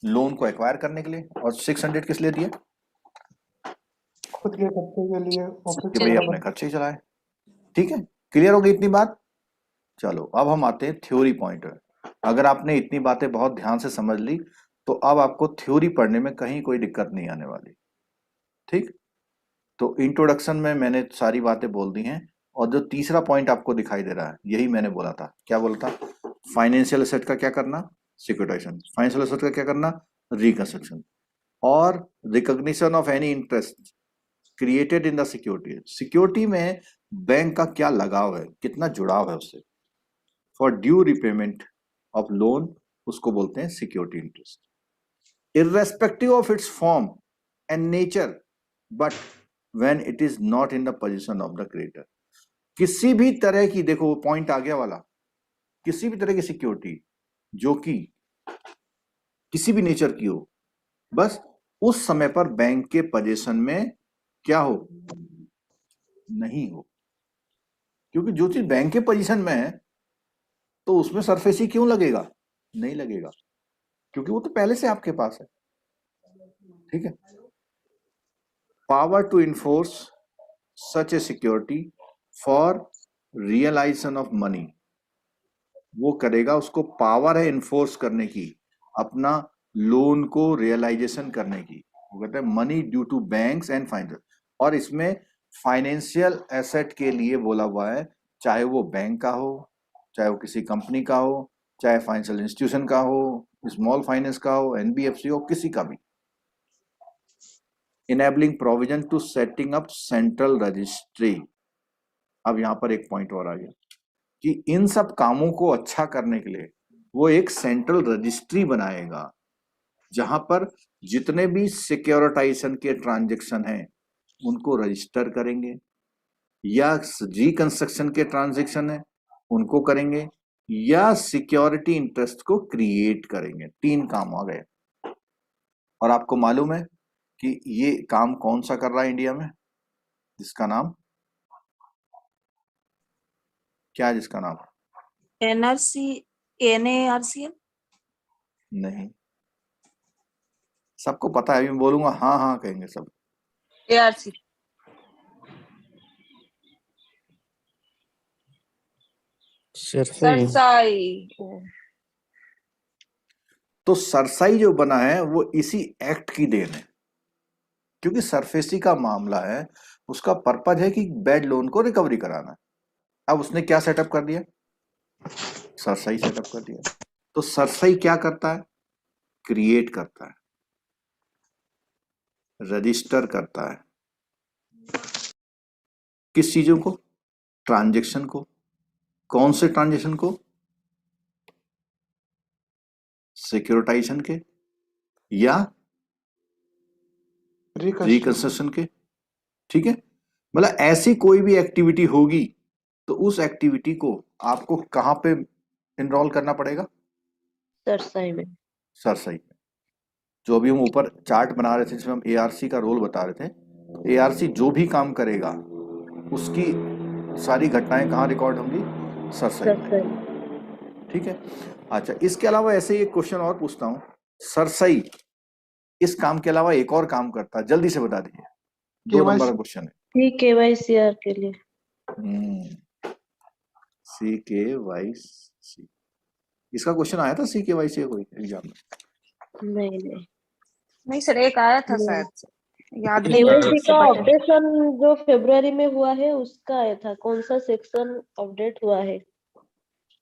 [SPEAKER 3] लोन को एक्वायर करने के लिए। और 600 किस लिए दिए?
[SPEAKER 1] खुद के खर्चे के लिए, ऑफिस
[SPEAKER 3] कि
[SPEAKER 1] के
[SPEAKER 3] भाई
[SPEAKER 1] लिए।
[SPEAKER 3] अपने खर्चे ही चलाए। ठीक है, क्लियर हो गई इतनी बात? चलो अब हम आते हैं थ्योरी पॉइंट में। अगर आपने इतनी बातें बहुत ध्यान से समझ ली तो अब आपको थ्योरी पढ़ने में कहीं कोई दिक्कत नहीं आने वाली। ठीक, तो इंट्रोडक्शन में मैंने सारी बातें बोल दी हैं। और जो तीसरा पॉइंट आपको दिखाई दे रहा है यही मैंने बोला था। क्या बोला था? फाइनेंशियल एसेट का क्या करना? सिक्योरिटाइजेशन। फाइनेंशियल एसेट का क्या करना? रिकंस्ट्रक्शन। और recognition of any interest created in the security. Security में बैंक का क्या लगाव है, कितना जुड़ाव है उससे। For due repayment of loan, उसको बोलते हैं security interest. Irrespective of its form and nature, but when it is not in the position of the creditor. किसी भी तरह की, देखो वो पॉइंट आ गया वाला, किसी भी तरह की सिक्योरिटी जो कि किसी भी नेचर की हो, बस उस समय पर बैंक के पोजीशन में क्या हो, नहीं हो। क्योंकि जो चीज बैंक के पोजीशन में है तो उसमें सरफेसी क्यों लगेगा? नहीं लगेगा, क्योंकि वो तो पहले से आपके पास है। ठीक है, power to enforce such a security for realisation of money, वो करेगा, उसको पावर है इन्फोर्स करने की, अपना लोन को रियलाइजेशन करने की। वो कहते हैं money due to banks and finance. और इसमें फाइनेंशियल एसेट के लिए बोला हुआ है, चाहे वो बैंक का हो, चाहे वो किसी कंपनी का हो, चाहे फाइनेंशियल इंस्टीट्यूशन का हो, स्मॉल फाइनेंस का हो, एनबीएफसी हो, किसी का भी। Enabling provision to setting up central registry. अब यहां पर एक पॉइंट और आ गया कि इन सब कामों को अच्छा करने के लिए वो एक सेंट्रल रजिस्ट्री बनाएगा जहां पर जितने भी सिक्योरिटाइजेशन के ट्रांजैक्शन हैं उनको रजिस्टर करेंगे, या रिकंस्ट्रक्शन के ट्रांजैक्शन है उनको करेंगे, या सिक्योरिटी इंटरेस्ट को क्रिएट करेंगे। 3 काम आ गए। और आपको मालूम है कि ये काम कौन सा कर रहा है इंडिया में, जिसका नाम क्या है? जिसका नाम
[SPEAKER 4] एनआरसी, एनएआरसीएल।
[SPEAKER 3] नहीं, सबको पता है। अभी मैं बोलूंगा हाँ हाँ कहेंगे सब।
[SPEAKER 5] एआरसी।
[SPEAKER 2] सरसई।
[SPEAKER 5] सरसाई।
[SPEAKER 3] तो सरसाई जो बना है वो इसी एक्ट की देन है। क्योंकि सरफेसी का मामला है, उसका पर्पज है कि बैड लोन को रिकवरी कराना है। अब उसने क्या सेटअप कर दिया? सरसाई सेटअप कर दिया। तो सरसाई क्या करता है? क्रिएट करता है, रजिस्टर करता है। किस चीजों को? ट्रांजैक्शन को। कौन से ट्रांजैक्शन को? सिक्योरिटाइजेशन के या रिकंस्ट्रक्शन के। ठीक है, मतलब ऐसी कोई भी एक्टिविटी होगी तो उस एक्टिविटी को आपको कहां पे इनरोल करना पड़ेगा?
[SPEAKER 6] सरसाई में।
[SPEAKER 3] सरसाई में। जो अभी हम ऊपर चार्ट बना रहे थे जिसमें हम एआरसी का रोल बता रहे थे, एआरसी जो भी काम करेगा उसकी सारी घटनाएं कहाँ रिकॉर्ड होंगी? सरसाई में।
[SPEAKER 6] सरसाई।
[SPEAKER 3] ठीक है, अच्छा इसके अलावा ऐसे ही एक क्वेश्चन और पूछता हूं। सरसाई इस काम के अलावा एक और काम करता है, जल्दी से बता दीजिए। 2 नंबर का क्वेश्चन है।
[SPEAKER 6] केवाईसीआर के लिए।
[SPEAKER 3] CKYC, इसका क्वेश्चन आया था CKYC कोई एग्जाम में?
[SPEAKER 6] नहीं।
[SPEAKER 5] नहीं सर, एक आया था
[SPEAKER 6] नहीं।
[SPEAKER 5] शायद से। याद नहीं है
[SPEAKER 6] KYC
[SPEAKER 5] ठीक से
[SPEAKER 6] का
[SPEAKER 5] बट
[SPEAKER 6] अपडेशन जो फरवरी में हुआ है उसका आया था, कौन सा सेक्शन अपडेट हुआ है?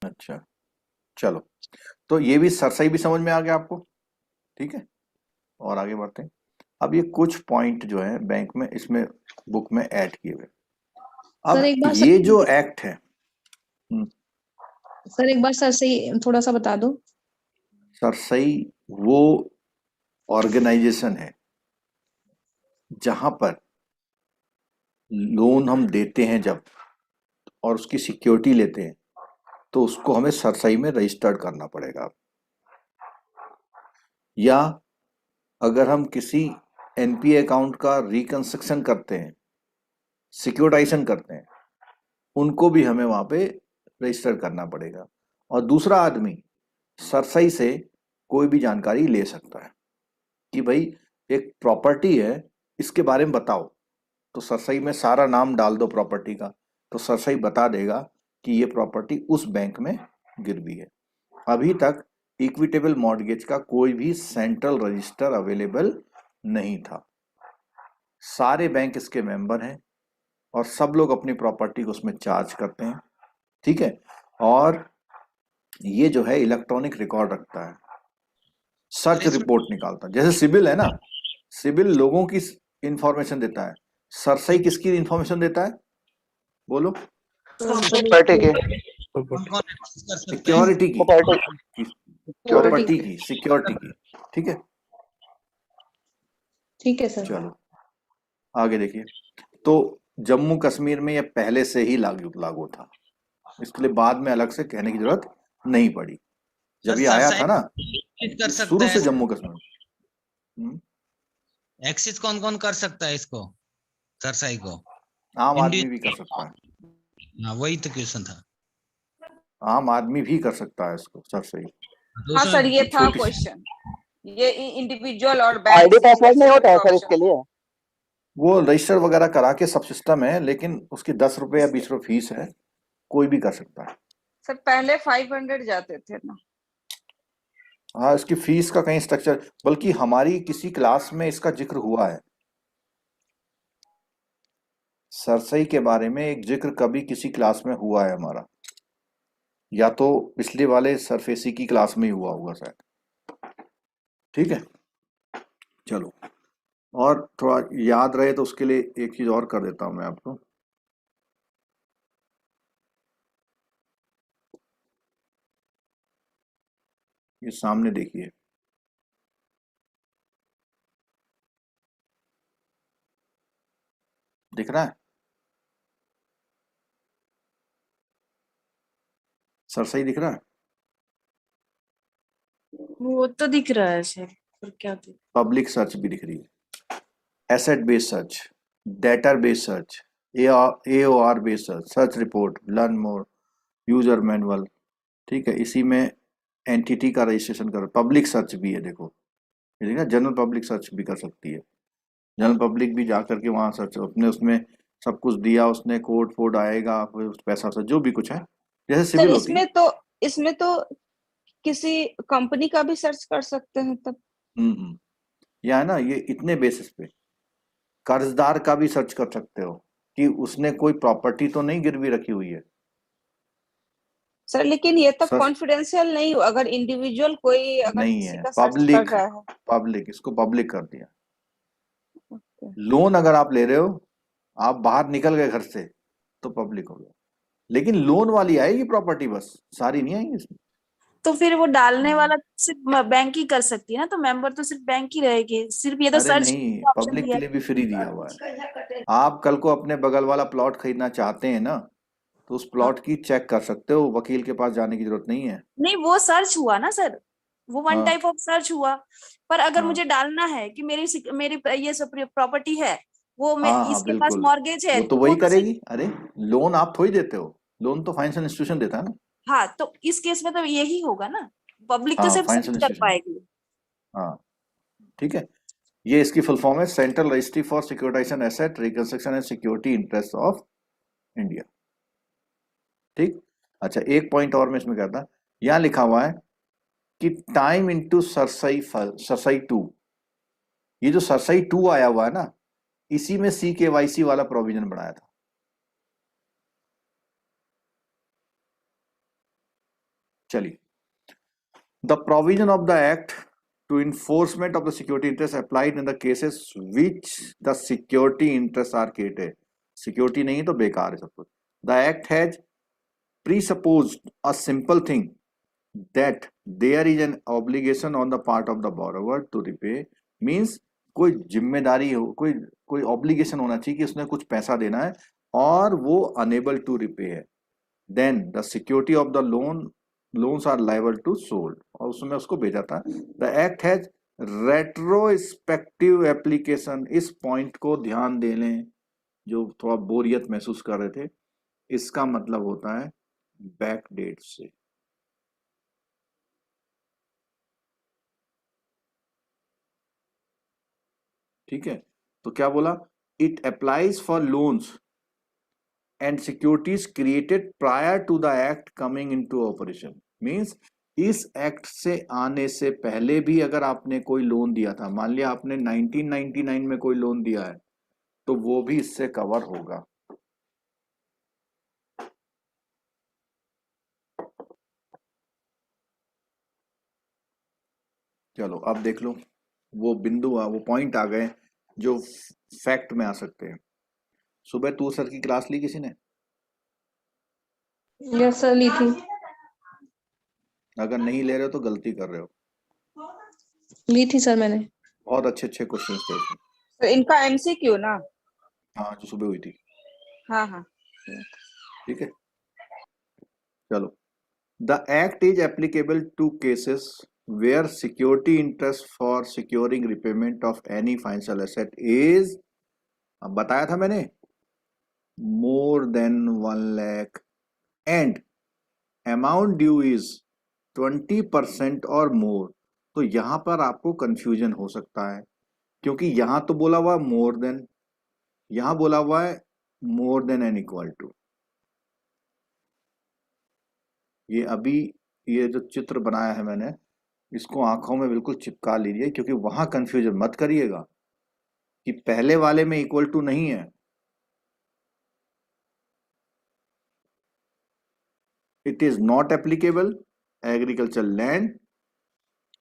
[SPEAKER 3] अच्छा चलो, तो ये भी सरसई भी समझ में आ गया आपको, ठीक है। और आगे बढ़ते हैं। अब ये कुछ पॉइंट जो है बैंक में इसमें बुक में ऐड किए हुए। अब
[SPEAKER 4] सर, एक बार
[SPEAKER 3] ये जो एक्ट है,
[SPEAKER 4] सर एक बार सर से थोड़ा सा बता दो।
[SPEAKER 3] सरसई वो ऑर्गेनाइजेशन है जहां पर लोन हम देते हैं जब और उसकी सिक्योरिटी लेते हैं तो उसको हमें सरसई में रजिस्टर्ड करना पड़ेगा। या अगर हम किसी एनपीए अकाउंट का रिकंस्ट्रक्शन करते हैं, सिक्योरिटाइजेशन करते हैं, उनको भी हमें वहां पे रजिस्टर करना पड़ेगा। और दूसरा आदमी सरसई से कोई भी जानकारी ले सकता है कि भाई एक प्रॉपर्टी है, इसके बारे में बताओ, तो सरसई में सारा नाम डाल दो प्रॉपर्टी का, तो सरसई बता देगा कि ये प्रॉपर्टी उस बैंक में गिरवी है। अभी तक इक्विटेबल मॉर्गेज का कोई भी सेंट्रल रजिस्टर अवेलेबल नहीं था। सारे बैंक इसके मेंबर हैं और सब लोग अपनी प्रॉपर्टी को उसमें चार्ज करते हैं, ठीक है। और ये जो है इलेक्ट्रॉनिक रिकॉर्ड रखता है, सर्च रिपोर्ट निकालता है। जैसे सिबिल है ना, सिबिल लोगों की इंफॉर्मेशन देता है, सरसई किसकी इंफॉर्मेशन देता है, बोलो?
[SPEAKER 1] प्रॉपर्टी के
[SPEAKER 3] सिक्योरिटी की, प्रॉपर्टी की, सिक्योरिटी की, ठीक है।
[SPEAKER 4] ठीक है सर।
[SPEAKER 3] चलो आगे देखिए। तो जम्मू कश्मीर में ये पहले से ही लागू था, इसके लिए बाद में अलग से कहने की जरूरत नहीं पड़ी। जब ये आया था ना शुरू से जम्मू कश्मीर,
[SPEAKER 7] एक्सिस कौन कौन कर सकता है इसको, सरसई को?
[SPEAKER 3] आम आदमी भी कर सकता है।
[SPEAKER 7] हाँ वही तो क्वेश्चन था।
[SPEAKER 3] आम आदमी भी कर सकता है इसको सरसई।
[SPEAKER 5] हाँ सर ये था
[SPEAKER 3] छोटी सी-
[SPEAKER 5] क्वेश्चन, ये इंडिविजुअल और बैंक
[SPEAKER 1] आईडी पासवर्ड नहीं होता है सर इसके लिए?
[SPEAKER 3] वो रजिस्टर वगैरह करा के सब सिस्टम है, लेकिन उसकी 10 रुपए या 20 रुपए फीस है, कोई भी कर सकता है।
[SPEAKER 5] सर पहले 500 जाते थे ना।
[SPEAKER 3] हाँ, इसकी फीस का कहीं स्ट्रक्चर, बल्कि हमारी किसी क्लास में इसका जिक्र हुआ है, सरसई के बारे में एक जिक्र कभी किसी क्लास में हुआ है हमारा, या तो पिछले वाले सरफेसी की क्लास में ही हुआ होगा शायद, ठीक है। चलो, और थोड़ा याद रहे तो उसके लिए एक चीज और कर देता हूं मैं आपको। ये सामने देखिए, दिख रहा है सरसई, दिख रहा है?
[SPEAKER 4] वो तो दिख रहा है सर, पर क्या दिख?
[SPEAKER 3] पब्लिक सर्च भी दिख रही है, asset based search, data based search, AOR based search, search report, learn more, user manual, ठीक है। इसी में एंटिटी का रजिस्ट्रेशन कर, पब्लिक सर्च भी है, देखो ये देखना, जनरल पब्लिक सर्च भी कर सकती है। जनरल पब्लिक भी जा करके वहां सर्च, अपने उसमें सब कुछ दिया उसने, कोड फोड आएगा, पैसा जो भी कुछ है, जैसे
[SPEAKER 5] सर
[SPEAKER 3] सिविल होती है।
[SPEAKER 5] इसमें तो किसी कंपनी का भी सर्च कर सकते हैं तब।
[SPEAKER 3] यह है ना, ये इतने बेसिस पे कर्जदार का भी सर्च कर सकते हो कि उसने कोई प्रॉपर्टी तो नहीं गिरवी रखी हुई है।
[SPEAKER 5] सर लेकिन ये तो
[SPEAKER 3] सर
[SPEAKER 5] कॉन्फिडेंशियल नहीं, अगर इंडिविजुअल कोई अगर
[SPEAKER 3] नहीं
[SPEAKER 5] किसी
[SPEAKER 3] है,
[SPEAKER 5] का सर्च कर रहा है।
[SPEAKER 3] पब्लिक, इसको पब्लिक कर दिया। लोन अगर आप ले रहे हो, आप बाहर निकल गए घर से तो पब्लिक हो गया, लेकिन लोन वाली आएगी प्रॉपर्टी, बस सारी नहीं आएगी इसमें।
[SPEAKER 4] तो फिर वो डालने वाला सिर्फ बैंक ही कर सकती है ना, तो मेंबर तो सिर्फ बैंक ही रहेगी, सिर्फ ये तो
[SPEAKER 3] अरे
[SPEAKER 4] सर्च
[SPEAKER 3] नहीं,
[SPEAKER 4] ऑप्शन
[SPEAKER 3] पब्लिक
[SPEAKER 4] दिया
[SPEAKER 3] के लिए भी फ्री दिया हुआ है। आप कल को अपने बगल वाला प्लॉट खरीदना चाहते हैं ना, तो उस प्लॉट की चेक कर सकते हो, वकील के पास जाने की जरूरत नहीं है।
[SPEAKER 4] नहीं, वो सर्च हुआ ना सर, वो वन
[SPEAKER 3] हाँ।
[SPEAKER 4] टाइप ऑफ सर्च हुआ। पर अगर
[SPEAKER 3] हाँ।
[SPEAKER 4] मुझे डालना है कि मेरी ये सब प्रॉपर्टी है, वो मैं
[SPEAKER 3] हाँ
[SPEAKER 4] इसके पास
[SPEAKER 3] बिल्कुल,
[SPEAKER 4] मॉर्गेज है,
[SPEAKER 3] वो तो वही
[SPEAKER 4] वो तो
[SPEAKER 3] करेगी। अरे लोन आप थोड़ी देते हो, लोन तो फाइनेंशियल इंस्टीट्यूशन देता है ना।
[SPEAKER 4] हाँ, तो इस केस में तो यही होगा ना, पब्लिक तो
[SPEAKER 3] हाँ,
[SPEAKER 4] सिर्फ
[SPEAKER 3] फाइनेंशियल
[SPEAKER 4] सर्च कर
[SPEAKER 3] इंस्टीट्यूशन,
[SPEAKER 4] पाएगी।
[SPEAKER 3] हाँ ठीक है। ये इसकी फुल फॉर्म है, central registry for securitisation asset reconstruction and security interest of India, ठीक। अच्छा, एक पॉइंट और मैं इसमें कहता, यहाँ लिखा हुआ है कि टाइम इनटू सरसई 2, ये जो सरसई 2 आया हुआ है ना, इसी में CKYC वाला प्रोविजन बनाया था। चलिए, the provision of the act to enforcement of the security interest applied in the cases which the security interests are created. Security नहीं तो बेकार है सब कुछ। The act has presupposed a simple thing that there is an obligation on the part of the borrower to repay. Means कोई जिम्मेदारी हो, कोई obligation होना चाहिए कि उसने कुछ पैसा देना है और वो unable to repay है। Then the security of the loans are liable to sold, और उसमें उसको भेजा था। The act has retrospective application. इस पॉइंट को ध्यान दे लें, जो थोड़ा बोरियत महसूस कर रहे थे, इसका मतलब होता है बैक डेट से। ठीक है, तो क्या बोला? It applies for loans and securities created prior to the act coming into operation. Means इस एक्ट से आने से पहले भी अगर आपने कोई लोन दिया था, मान लिया आपने 1999 में कोई लोन दिया है, तो वो भी इससे कवर होगा। चलो अब देख लो, वो बिंदु वो पॉइंट आ गए जो फैक्ट में आ सकते हैं। सुबह तू सर की क्लास ली किसी ने?
[SPEAKER 6] यस सर, ली थी।
[SPEAKER 3] अगर नहीं ले रहे हो तो गलती कर रहे हो।
[SPEAKER 6] ली थी सर मैंने।
[SPEAKER 3] बहुत अच्छे अच्छे क्वेश्चन थे उसमें।
[SPEAKER 5] तो इनका MCQ ना?
[SPEAKER 3] हाँ, जो सुबह हुई थी।
[SPEAKER 5] हाँ हाँ,
[SPEAKER 3] ठीक है, चलो। The act is applicable to cases where security interest for securing repayment of any financial asset is, अब बताया था मैंने, more than 1 lakh and amount due is 20% और मोर। तो यहां पर आपको कंफ्यूजन हो सकता है, क्योंकि यहां तो बोला हुआ मोर देन, यहां बोला हुआ है more than and equal to. ये अभी ये जो चित्र बनाया है मैंने, इसको आंखों में बिल्कुल चिपका लीजिए, क्योंकि वहां कंफ्यूजन मत करिएगा कि पहले वाले में इक्वल टू नहीं है। It is not applicable agriculture land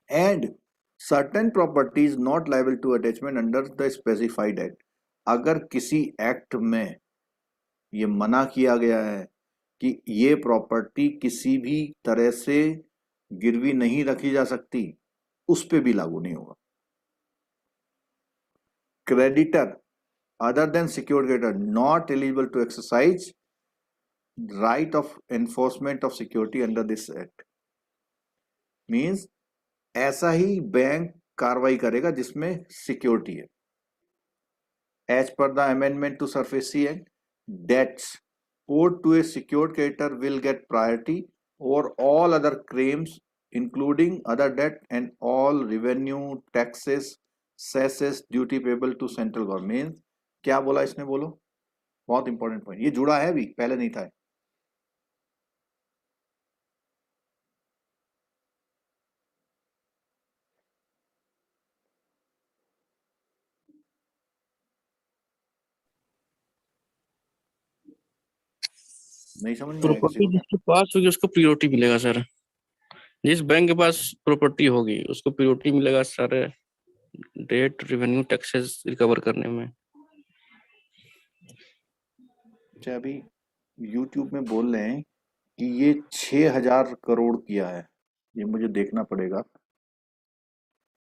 [SPEAKER 3] and certain property is not liable to attachment under the specified act. अगर किसी एक्ट में ये मना किया गया है कि ये प्रॉपर्टी किसी भी तरह से गिरवी नहीं रखी जा सकती, उस पे भी लागू नहीं होगा। Creditor other than secured creditor not eligible to exercise right of enforcement of security under this act. Means ऐसा ही बैंक कार्रवाई करेगा जिसमें सिक्योरिटी है। As per the amendment to SARFAESI act, debts owed to a secured creditor will get priority over all other claims including other debt and all revenue, taxes, cesses, duty payable to central government। क्या बोला इसने? बोलो, बहुत important point, ये जुड़ा है, भी पहले नहीं था। नहीं समझ में आया किसी
[SPEAKER 2] प्रॉपर्टी
[SPEAKER 3] को?
[SPEAKER 2] जिसके पास होगी उसको प्रियोरिटी मिलेगा सर। जिस बैंक के पास प्रॉपर्टी होगी उसको प्रियोरिटी मिलेगा सारे डेट, रेवेन्यू, टैक्सेस रिकवर करने में।
[SPEAKER 3] अच्छा, अभी YouTube में बोल रहे हैं कि ये 6000 करोड़ किया है, ये मुझे देखना पड़ेगा,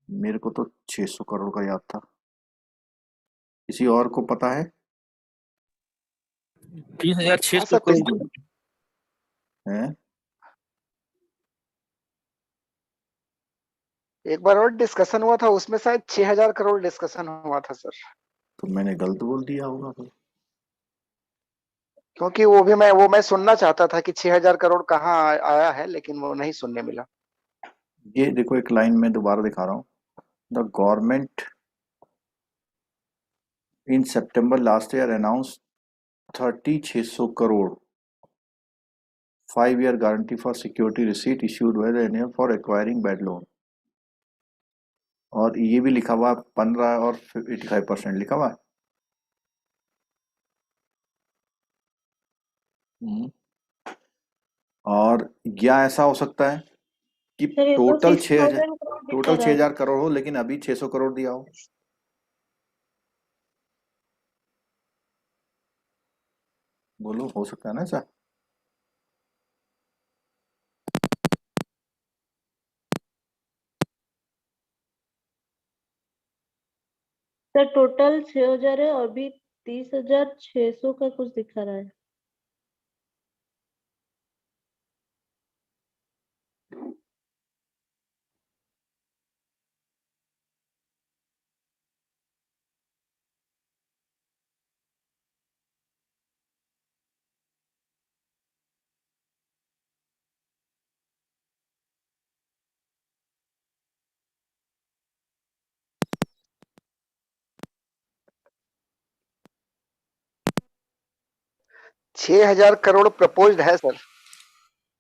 [SPEAKER 3] मेरे को तो 600 करोड़ का याद था। किसी और को पता है?
[SPEAKER 2] 30,600 करोड़
[SPEAKER 3] हैं?
[SPEAKER 8] एक बार और डिस्कशन हुआ था, उसमें शायद 6000 करोड़ डिस्कशन हुआ था सर।
[SPEAKER 3] तो मैंने गलत बोल दिया होगा फिर,
[SPEAKER 8] क्योंकि वो मैं सुनना चाहता था कि 6000 करोड़ कहाँ आया है, लेकिन वो नहीं सुनने मिला।
[SPEAKER 3] ये देखो, एक लाइन में दोबारा दिखा रहा हूँ। The government in September last year announce 3600 crore 5-year guarantee for security receipt issued by the NF for acquiring bad loan. और ये भी लिखा हुआ 15 और 85% लिखा हुआ है। हम्म। और या ऐसा हो सकता है कि
[SPEAKER 6] सर ये तो
[SPEAKER 3] टोटल
[SPEAKER 6] 6000 करोड़ दिखा
[SPEAKER 3] टोटल
[SPEAKER 6] रहा
[SPEAKER 3] छह
[SPEAKER 6] है।
[SPEAKER 3] हजार करोड़ हो लेकिन अभी 600 करोड़ दिया हो। बोलो, हो सकता है ना ऐसा?
[SPEAKER 6] सर टोटल 6000 है और अभी 30,600 का कुछ दिखा रहा है।
[SPEAKER 8] छह हजार करोड़ प्रपोज्ड है सर।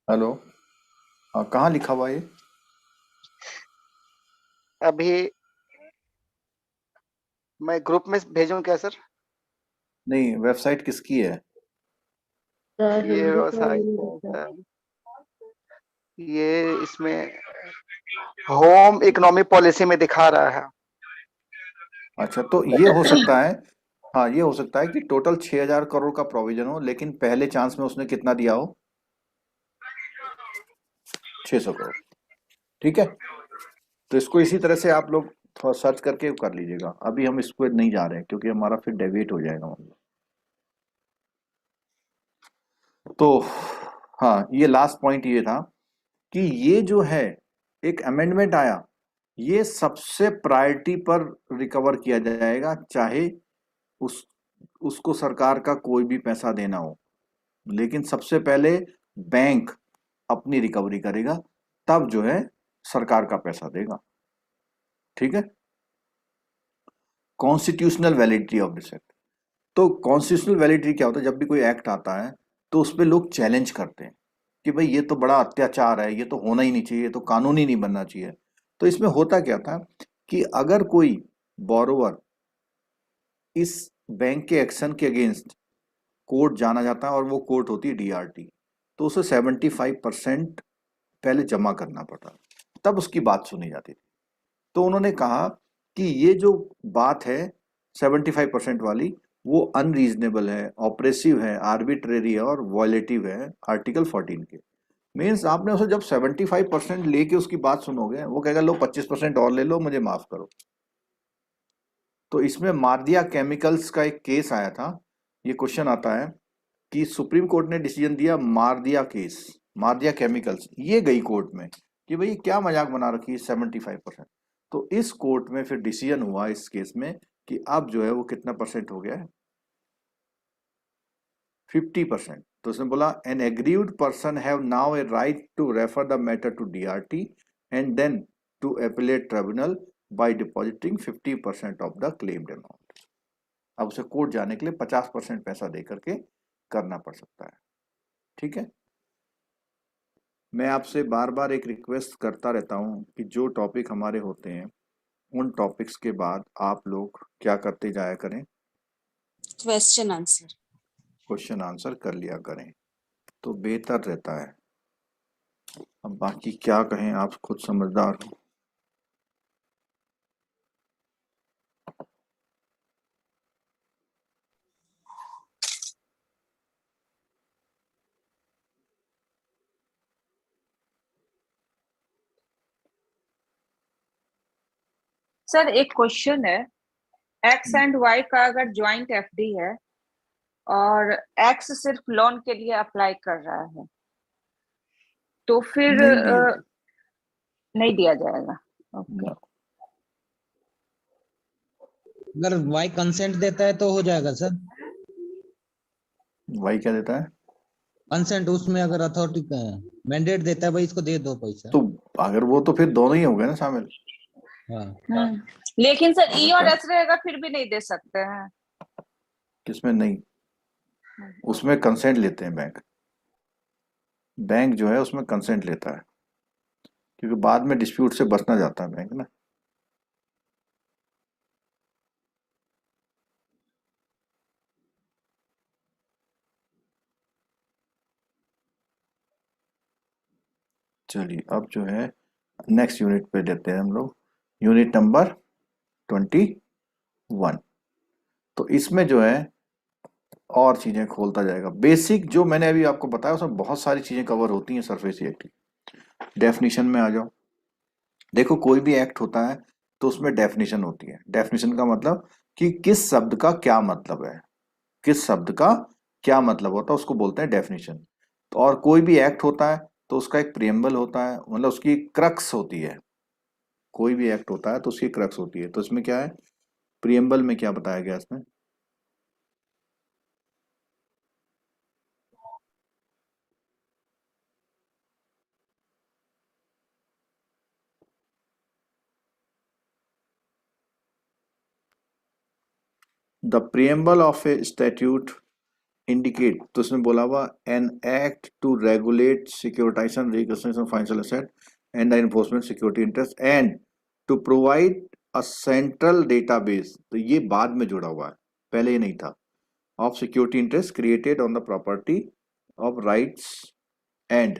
[SPEAKER 3] हेलो, हाँ, कहाँ लिखा हुआ ये?
[SPEAKER 8] अभी मैं ग्रुप में भेजूं क्या सर?
[SPEAKER 3] नहीं, वेबसाइट किसकी है?
[SPEAKER 8] ये
[SPEAKER 6] हिंदी का
[SPEAKER 8] व्यवसाय
[SPEAKER 6] ये नहीं दिख रहा।
[SPEAKER 8] ये इसमें होम इकोनॉमी पॉलिसी में दिखा रहा है।
[SPEAKER 3] अच्छा, तो ये हो सकता है, हाँ, ये हो सकता है कि टोटल 6000 करोड़ का प्रोविजन हो लेकिन पहले चांस में उसने कितना दिया हो? 600 करोड़। ठीक है, तो इसको इसी तरह से आप लोग थोड़ा सर्च करके कर लीजिएगा। अभी हम इस पर नहीं जा रहे हैं क्योंकि हमारा फिर डेविएट हो जाएगा मतलब। तो हाँ, ये लास्ट पॉइंट ये था कि ये जो है एक अमेंडमेंट आया, ये सबसे प्रायोरिटी पर रिकवर किया जाएगा, चाहे उस उसको सरकार का कोई भी पैसा देना हो, लेकिन सबसे पहले बैंक अपनी रिकवरी करेगा, तब जो है सरकार का पैसा देगा। ठीक है, constitutional validity of this act. तो कॉन्स्टिट्यूशनल वैलिडिटी क्या होता है? जब भी कोई एक्ट आता है तो उस पर लोग चैलेंज करते हैं कि भाई ये तो बड़ा अत्याचार है, ये तो होना ही नहीं चाहिए, ये तो कानूनी नहीं बनना चाहिए। तो इसमें होता क्या था कि अगर कोई बोरोवर इस बैंक के एक्शन के अगेंस्ट कोर्ट जाना जाता है और वो कोर्ट होती है डीआरटी, तो उसे 75% पहले जमा करना पड़ता, तब उसकी बात सुनी जाती थी। तो उन्होंने कहा कि ये जो बात है 75% वाली, वो अनरीजनेबल है, ऑपरेसिव है, आर्बिट्रेरी है और वॉयलेटिव है आर्टिकल 14 के। मीन्स आपने उसे जब 75% लेके उसकी बात सुनोगे, वो कहेगा लो 25% और ले लो, मुझे माफ करो। तो इसमें मारदिया केमिकल्स का एक केस आया था। ये क्वेश्चन आता है कि सुप्रीम कोर्ट ने डिसीजन दिया मारदिया केस, मारदिया केमिकल्स, ये गई कोर्ट में कि भाई क्या मजाक बना रखी है 75%। तो इस कोर्ट में फिर डिसीजन हुआ इस केस में कि अब जो है वो कितना परसेंट हो गया है, 50%। तो उसने बोला an aggrieved person have now a right to refer the matter to DRT and then to appellate tribunal by depositing 50% of the claimed amount. अब उसे कोर्ट जाने के लिए 50% पैसा दे करके करना पड़ सकता है। ठीक है, मैं आपसे बार बार एक रिक्वेस्ट करता रहता हूं कि जो टॉपिक हमारे होते हैं उन टॉपिक्स के बाद आप लोग क्या करते जाया करें,
[SPEAKER 4] क्वेश्चन आंसर।
[SPEAKER 3] क्वेश्चन आंसर कर लिया करें, तो बेहतर रहता है। अब बाकी क्या कहें, आप खुद समझदार हो।
[SPEAKER 5] सर एक क्वेश्चन है, एक्स एंड वाई का अगर ज्वाइंट एफडी है और एक्स सिर्फ लोन के लिए अप्लाई कर रहा है, तो फिर
[SPEAKER 3] नहीं दिए,
[SPEAKER 5] नहीं दिया जाएगा। ओके।
[SPEAKER 7] अगर वाई कंसेंट देता है तो हो जाएगा सर।
[SPEAKER 3] वही क्या देता है?
[SPEAKER 7] कंसेंट उसमें अगर अथॉरिटी मैंडेट देता है भाई इसको दे दो पैसा।
[SPEAKER 3] तो अगर वो तो फिर दोनों ही हो गए ना शामिल।
[SPEAKER 7] हाँ,
[SPEAKER 5] लेकिन सर ई और
[SPEAKER 3] क्या?
[SPEAKER 5] एस रहेगा फिर भी नहीं दे सकते हैं।
[SPEAKER 3] किसमें नहीं? उसमें कंसेंट लेते हैं बैंक, बैंक जो है उसमें कंसेंट लेता है, क्योंकि बाद में डिस्प्यूट से बचना जाता है बैंक ना। चलिए अब जो है नेक्स्ट यूनिट पे लेते हैं हम लोग, यूनिट नंबर 21। तो इसमें जो है और चीजें खोलता जाएगा। बेसिक जो मैंने अभी आपको बताया उसमें बहुत सारी चीजें कवर होती हैं सरफेस एक्ट की। डेफिनेशन में आ जाओ। देखो कोई भी एक्ट होता है तो उसमें डेफिनेशन होती है। डेफिनेशन का मतलब कि किस शब्द का क्या मतलब है, किस शब्द का क्या मतलब होता है उसको बोलते हैं डेफिनेशन। तो और कोई भी एक्ट होता है तो उसका एक प्रिएम्बल होता है, मतलब उसकी क्रक्स होती है। कोई भी एक्ट होता है तो उसकी क्रक्स होती है। तो इसमें क्या है, प्रिएम्बल में क्या बताया गया इसमें, the preamble of a statute indicate, तो इसमें बोला हुआ an act to regulate securitisation, reconstruction of financial asset and the enforcement security interest and to provide a central database. तो ये बाद में जुड़ा हुआ है, पहले ये नहीं था। Of security interest created on the property of rights and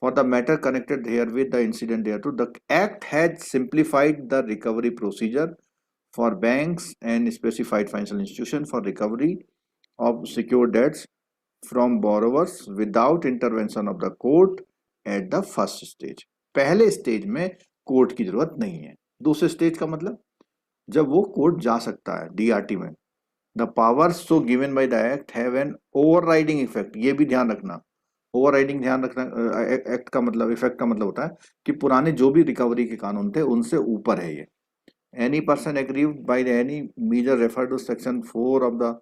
[SPEAKER 3] for the matter connected herewith the incident thereto. The act had simplified the recovery procedure for banks and specified financial institutions for recovery of secured debts from borrowers without intervention of the court at the first stage. पहले stage में court की जरूरत नहीं है। दूसरे stage का मतलब जब वो कोर्ट जा सकता है डीआरटी में। The powers so given by the act have an overriding effect. ये भी ध्यान रखना, ओवरराइडिंग ध्यान रखना, एक्ट का मतलब, इफेक्ट का मतलब होता है कि पुराने जो भी रिकवरी के कानून थे उनसे ऊपर है ये। Any person aggrieved by any measure refer to section 4 of the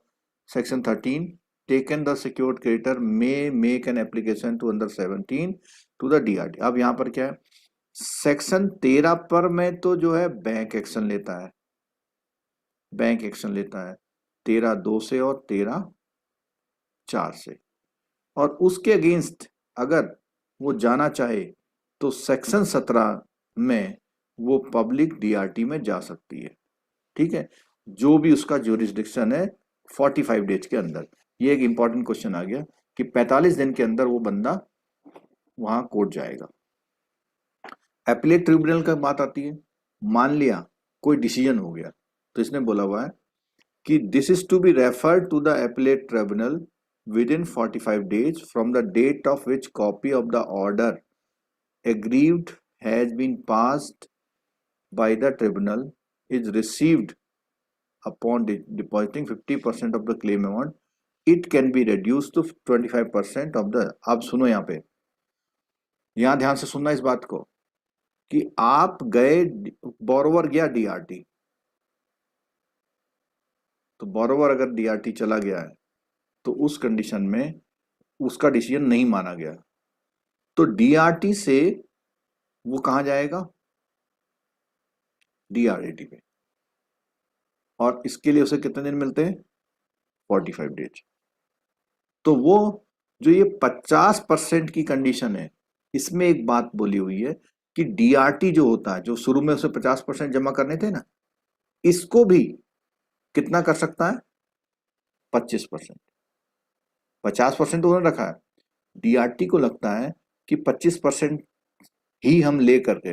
[SPEAKER 3] section 13 taken the secured creditor may make an application to under 17 to the DRT. अब यहाँ पर क्या है, सेक्शन 13 पर में तो जो है बैंक एक्शन लेता है, बैंक एक्शन लेता है 13(2) से और 13(4) से। और उसके अगेंस्ट अगर वो जाना चाहे तो सेक्शन 17 में वो पब्लिक डीआरटी में जा सकती है। ठीक है, जो भी उसका ज्यूरिसडिक्शन है 45 डेज के अंदर। ये एक इंपॉर्टेंट क्वेश्चन आ गया कि 45 दिन के अंदर वो बंदा वहां कोर्ट जाएगा। एपीलेट ट्रिब्यूनल का बात आती है। मान लिया कोई डिसीजन हो गया तो इसने बोला हुआ है कि this is to be referred to the appellate tribunal within 45 days from the date of which copy of the order aggrieved has been passed by the tribunal is received. Upon depositing 50% of the claim amount, it can be reduced to 25% of the। अब सुनो यहाँ पे, यहाँ ध्यान से सुनना इस बात को कि आप गए, बोरोवर गया डीआरटी, तो बोरोवर अगर डीआरटी चला गया है तो उस कंडीशन में उसका डिसीजन नहीं माना गया तो डीआरटी से वो कहां जाएगा, डीआरएटी पे। और इसके लिए उसे कितने दिन मिलते हैं, 45 डेज। तो वो जो ये 50% की कंडीशन है, इसमें एक बात बोली हुई है कि डीआरटी जो होता है, जो शुरू में उसे 50% जमा करने थे ना, इसको भी कितना कर सकता है, 25%। 50% उन्होंने रखा है, डीआरटी को लगता है कि 25% ही हम ले करके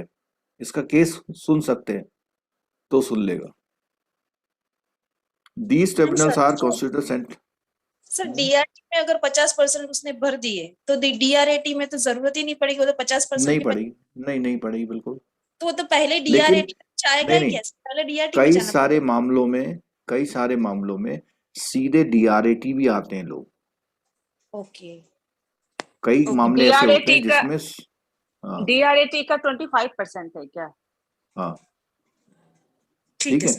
[SPEAKER 3] इसका केस सुन सकते हैं तो सुन लेगा। These tribunals are considered
[SPEAKER 4] sir DRT में अगर 50% उसने भर दिए तो डीआरएटी में तो जरूरत ही नहीं पड़ेगी, वो तो 50%
[SPEAKER 3] नहीं पड़ेगी, नहीं पड़ेगी बिल्कुल।
[SPEAKER 4] तो वो तो पहले डीआरएटी चाहेगा ही कैसे, पहले डीआरटी
[SPEAKER 3] कई सारे मामलों में सीधे डीआरएटी भी आते हैं लोग।
[SPEAKER 4] ओके,
[SPEAKER 3] कई मामले ऐसे होते हैं जिसमें
[SPEAKER 5] डीआरएटी का 25% है क्या?
[SPEAKER 3] हाँ
[SPEAKER 4] ठीक है,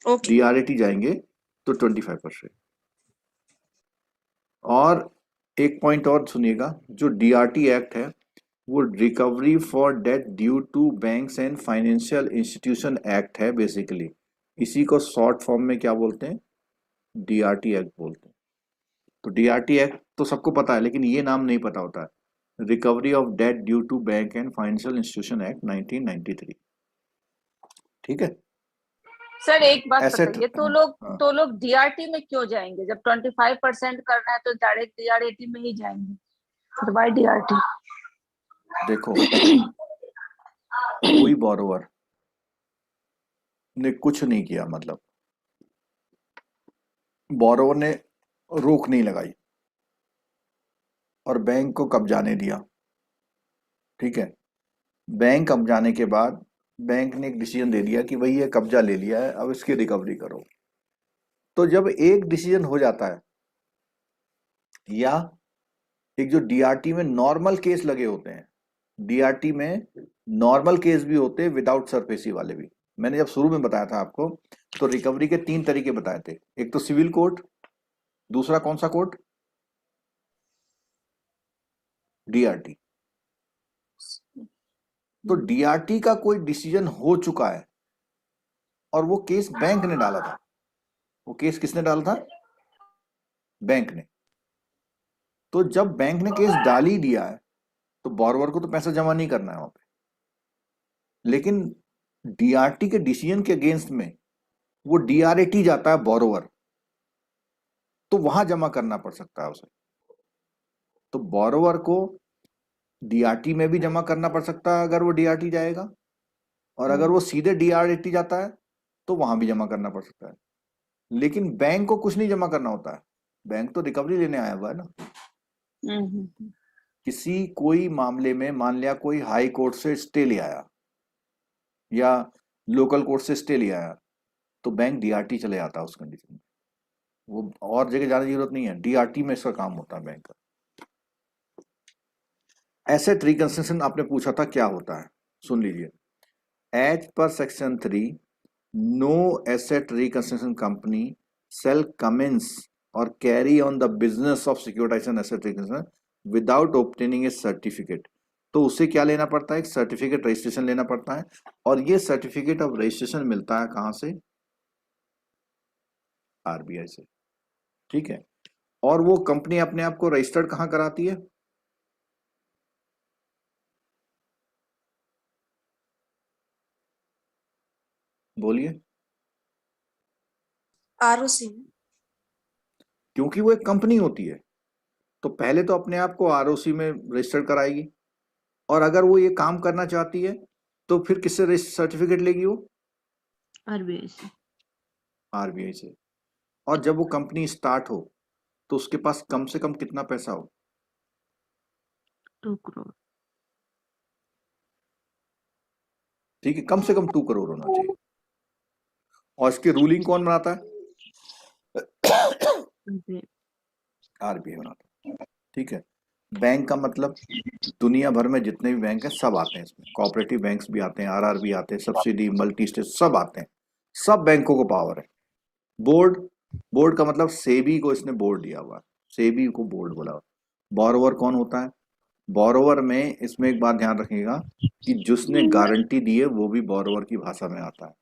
[SPEAKER 4] ओके।
[SPEAKER 3] डीआरएटी जाएंगे तो 25%। और एक पॉइंट और सुनिएगा, जो डीआरटी एक्ट है वो recovery for debt due to banks and financial institution act है बेसिकली। इसी को शॉर्ट फॉर्म में क्या बोलते हैं, डीआरटी एक्ट बोलते हैं। तो डीआरटी एक्ट तो सबको पता है, लेकिन ये नाम नहीं पता होता है, recovery of debt due to bank and financial institution act 1993। ठीक है
[SPEAKER 5] सर, एक बात बताइए, तो लोग डीआरटी में क्यों जाएंगे? जब 25% करना है तो डायरेक्ट डीआरएटी में ही जाएंगे, फिर बाय डीआरटी।
[SPEAKER 3] देखो, कोई बोरोवर ने कुछ नहीं किया, मतलब बोरोवर ने रोक नहीं लगाई और बैंक को कब्जाने दिया, ठीक है। बैंक कब्जाने के बाद बैंक ने एक डिसीजन दे दिया कि भाई ये कब्जा ले लिया है, अब इसकी रिकवरी करो। तो जब एक डिसीजन हो जाता है, या एक जो डीआरटी में नॉर्मल केस लगे होते हैं, डीआरटी में नॉर्मल केस भी होते हैं विदाउट सरफेसी वाले भी। मैंने जब शुरू में बताया था आपको, तो रिकवरी के 3 तरीके बताए थे। एक तो सिविल कोर्ट, दूसरा कौन सा कोर्ट? डीआरटी। तो डीआरटी का कोई डिसीजन हो चुका है और वो केस बैंक ने डाला था। वो केस किसने डाला था? बैंक ने। तो जब बैंक ने केस डाल ही दिया है तो बोरोवर को तो पैसा जमा नहीं करना है वहां पे, लेकिन डीआरटी के डिसीजन के अगेंस्ट में वो डीआरएटी जाता है बोरोवर, तो वहां जमा करना पड़ सकता है उसे। तो बोरोवर को डीआरटी में भी जमा करना पड़ सकता है अगर वो डीआरटी जाएगा, और अगर वो सीधे डीआरएटी जाता है तो वहां भी जमा करना पड़ सकता है। लेकिन बैंक को कुछ नहीं जमा करना होता है, बैंक तो रिकवरी लेने आया हुआ है ना। किसी कोई मामले में मान लिया कोई हाई कोर्ट से स्टे ले आया या लोकल कोर्ट से स्टे ले आया, तो बैंक डीआरटी चले जाता है उस कंडीशन में। वो और जगह जाने की जरूरत नहीं है, डीआरटी में इसका काम होता है बैंक का। एसेट रिकंस्ट्रक्शन आपने पूछा था क्या होता है, सुन लीजिए। As per section 3, no asset reconstruction company shall commence or carry on the business of securitization asset reconstruction without obtaining a certificate। तो उसे क्या लेना पड़ता है? एक सर्टिफिकेट रजिस्ट्रेशन लेना पड़ता है, और ये सर्टिफिकेट ऑफ रजिस्ट्रेशन मिलता है कहां से? आरबीआई से, ठीक है। और वो कंपनी अपने आप को रजिस्टर्ड कहां कराती है? बोलिए।
[SPEAKER 4] आरओसी में।
[SPEAKER 3] क्योंकि वो एक कंपनी होती है, तो पहले तो अपने आप को आरओसी में रजिस्टर कराएगी, और अगर वो ये काम करना चाहती है तो फिर किससे सर्टिफिकेट लेगी? वो
[SPEAKER 6] आरबीआई से।
[SPEAKER 3] आरबीआई से। और जब वो कंपनी स्टार्ट हो तो उसके पास कम से कम कितना पैसा हो?
[SPEAKER 6] 2 करोड़।
[SPEAKER 3] ठीक है, कम से कम 2 करोड़ होना चाहिए। और इसकी रूलिंग कौन बनाता है? आरबीआई बनाता है, ठीक है। बैंक का मतलब दुनिया भर में जितने भी बैंक हैं सब आते हैं इसमें। कोऑपरेटिव बैंक्स भी आते हैं, आरआरबी आते हैं, सब्सिडी, मल्टी स्टेट सब आते हैं। सब बैंकों को पावर है। बोर्ड का मतलब सेबी को इसने बोर्ड दिया हुआ है, सेबी को बोर्ड बोला हुआ। बोरोवर कौन होता है? बोरोवर में इसमें एक बात ध्यान रखिएगा कि जिसने गारंटी दी है वो भी बोरोवर की भाषा में आता है।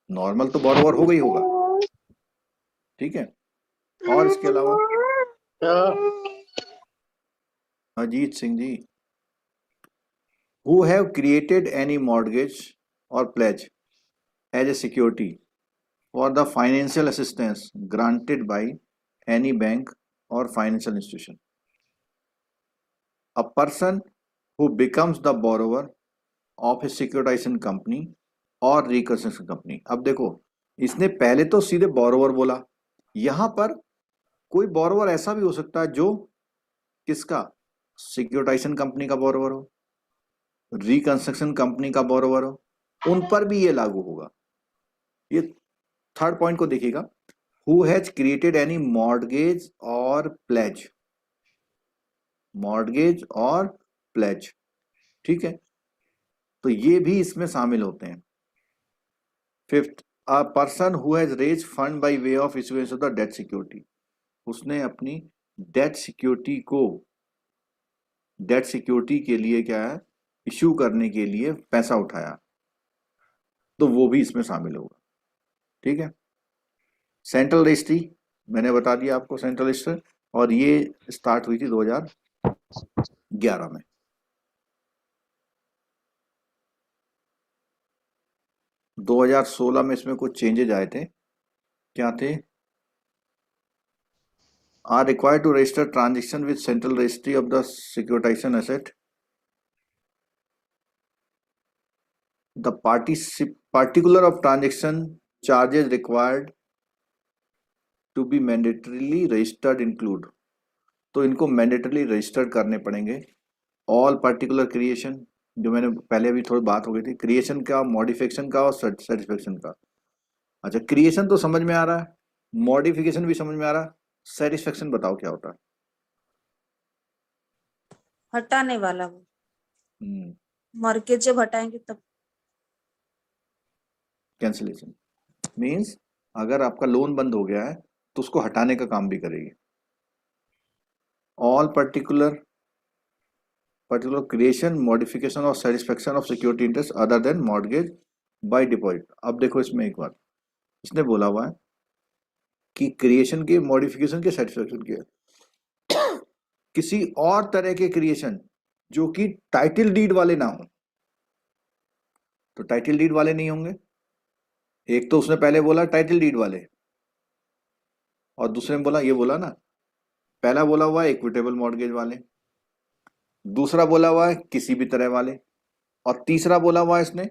[SPEAKER 3] नॉर्मल तो बोरोवर हो गई होगा, ठीक है। और इसके अलावा Ajit Singh ji, who have created any mortgage or pledge as a security for the financial assistance granted by any bank or financial institution, a person who becomes the borrower of a securitization company or reconstruction company। अब देखो, इसने पहले तो सीधे borrower बोला, यहां पर कोई बोरोवर ऐसा भी हो सकता है जो किसका? सिक्योरिटाइजेशन कंपनी का बोरोवर हो, रिकंस्ट्रक्शन कंपनी का बोरोवर हो, उन पर भी ये लागू होगा। ये थर्ड पॉइंट को देखिएगा, who has created any mortgage और प्लेज, मॉर्गेज और प्लेज, ठीक है। तो ये भी इसमें शामिल होते हैं। Fifth, a person who has raise fund by way of issuance of the debt security, उसने अपनी डेट सिक्योरिटी के लिए क्या है? इश्यू करने के लिए पैसा उठाया, तो वो भी इसमें शामिल होगा, ठीक है। सेंट्रल रजिस्ट्री मैंने बता दिया आपको, सेंट्रल रजिस्टर, और ये स्टार्ट हुई थी 2011 में। दो 2016 में इसमें कुछ चेंजेज आए थे। क्या थे? Are required to register transaction with central registry of the securitisation asset the particular of transaction charges required to be mandatorily registered include, तो इनको मैंडेटरी रजिस्टर्ड करने पड़ेंगे। ऑल पर्टिकुलर क्रिएशन, जो मैंने पहले अभी थोड़ी बात हो गई थी, क्रिएशन का, मॉडिफिकेशन का और सेटिस्फेक्शन का। अच्छा, क्रिएशन तो समझ में आ रहा है, मॉडिफिकेशन भी समझ में आ रहा है, सेटिस्फेक्शन बताओ क्या होता है?
[SPEAKER 4] हटाने वाला वो, मॉर्गेज जब हटाएंगे तब।
[SPEAKER 3] कैंसिलेशन मीन्स अगर आपका लोन बंद हो गया है तो उसको हटाने का काम भी करेगी। ऑल पर्टिकुलर क्रिएशन, मॉडिफिकेशन और satisfaction of security interest other than mortgage bye deposit. अब देखो इसमें एक बात इसने बोला हुआ है कि क्रिएशन के, मॉडिफिकेशन के, सेटिस्फेक्शन के, किसी और तरह के क्रिएशन जो कि टाइटल डीड वाले ना हो, तो टाइटल डीड वाले नहीं होंगे। एक तो उसने पहले बोला टाइटल डीड वाले, और दूसरे में बोला, ये बोला ना, पहला बोला हुआ है इक्विटेबल मॉर्गेज वाले, दूसरा बोला हुआ है किसी भी तरह वाले, और तीसरा बोला हुआ है इसने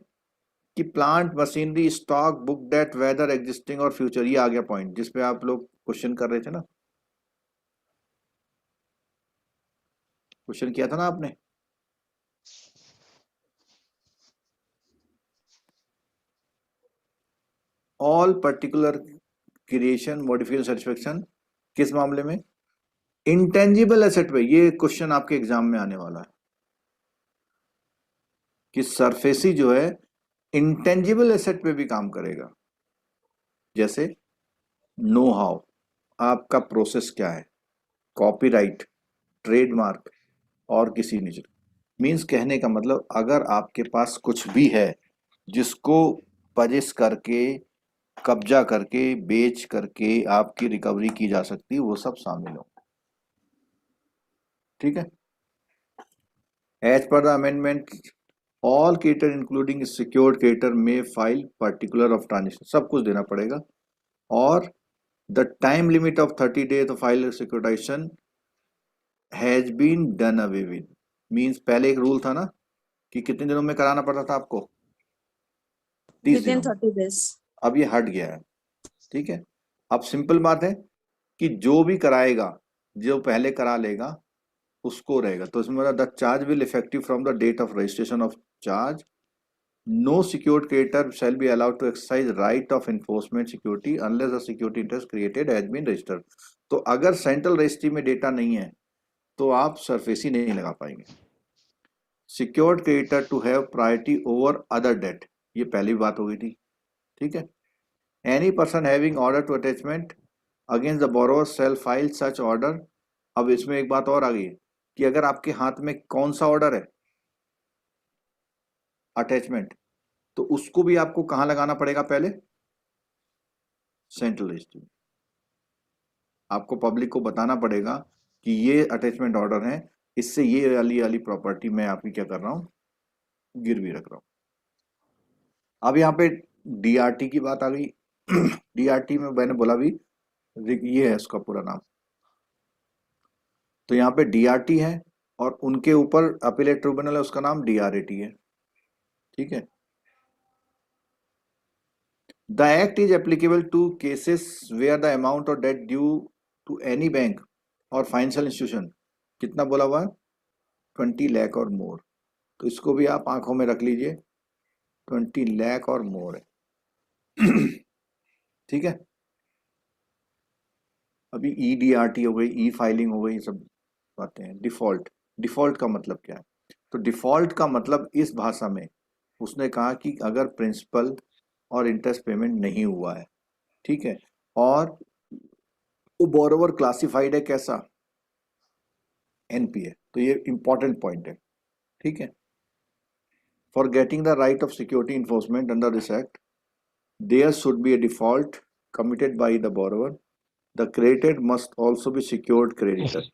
[SPEAKER 3] कि plant, machinery, stock, book debt, whether existing और फ्यूचर। ये आ गया पॉइंट जिसपे आप लोग क्वेश्चन कर रहे थे ना, क्वेश्चन किया था ना आपने। All particular creation, modification, satisfaction किस मामले में? इंटेंजिबल एसेट पे। ये क्वेश्चन आपके एग्जाम में आने वाला है कि सरफेसी जो है इंटेंजिबल एसेट पे भी काम करेगा। जैसे नो हाउ, आपका प्रोसेस क्या है, कॉपीराइट, ट्रेडमार्क और किसी ने, मीन्स कहने का मतलब अगर आपके पास कुछ भी है जिसको पजेस करके, कब्जा करके, बेच करके आपकी रिकवरी की जा सकती है, वो सब शामिल हो। ठीक है। As per the amendment all creditor including secured creditor में फाइल पर्टिकुलर ऑफ ट्रांजेक्शन, सब कुछ देना पड़ेगा। और the time limit of 30 days to file securitisation has been done away with, means पहले एक रूल था ना कि कितने दिनों में कराना पड़ता था आपको, 30
[SPEAKER 4] विदिन
[SPEAKER 3] दिनों में।
[SPEAKER 4] 30 days।
[SPEAKER 3] अब ये हट गया है। ठीक है। अब सिंपल बात है कि जो भी कराएगा, जो पहले करा लेगा उसको रहेगा। तो इसमें the charge will effective from the date of registration of charge. No secured creditor shall be allowed to exercise right of enforcement security unless the security interest created has been registered. तो अगर central registry में data नहीं है तो आप सरफेसी नहीं लगा पाएंगे। Secured creditor to have priority over other debt, ये पहली बात हो गई थी। ठीक है। Any person having order to attachment against the borrower shall file such order. अब इसमें एक बात और आ गई कि अगर आपके हाथ में कौन सा ऑर्डर है, अटैचमेंट, तो उसको भी आपको कहां लगाना पड़ेगा? पहले सेंट्रल रजिस्ट्री। आपको पब्लिक को बताना पड़ेगा कि ये अटैचमेंट ऑर्डर है, इससे ये वाली प्रॉपर्टी मैं आपकी क्या कर रहा हूं, गिरवी रख रहा हूं। अब यहाँ पे डीआरटी की बात आ गई। डीआरटी में मैंने बोला भी ये है उसका पूरा नाम। तो यहाँ पे डीआरटी है और उनके ऊपर अपीलेट ट्रिब्यूनल है, उसका नाम डीआरएटी है। ठीक है। The act is applicable to cases where the amount of debt due to any bank और फाइनेंशियल इंस्टीट्यूशन, कितना बोला हुआ है? 20 लाख और मोर। तो इसको भी आप आंखों में रख लीजिए, 20 लाख और मोर है। ठीक है। अभी ईडीआरटी हो गई, ई फाइलिंग हो गई, सब बातें हैं। डिफॉल्ट का मतलब क्या है? तो डिफॉल्ट का मतलब इस भाषा में उसने कहा कि अगर प्रिंसिपल और इंटरेस्ट पेमेंट नहीं हुआ है, ठीक है, और वो बोरोवर क्लासिफाइड है कैसा? एनपीए। तो ये इंपॉर्टेंट पॉइंट है। ठीक है। For getting the right of security enforcement under this act there should be a default committed by the borrower. The credited must also be secured creditor.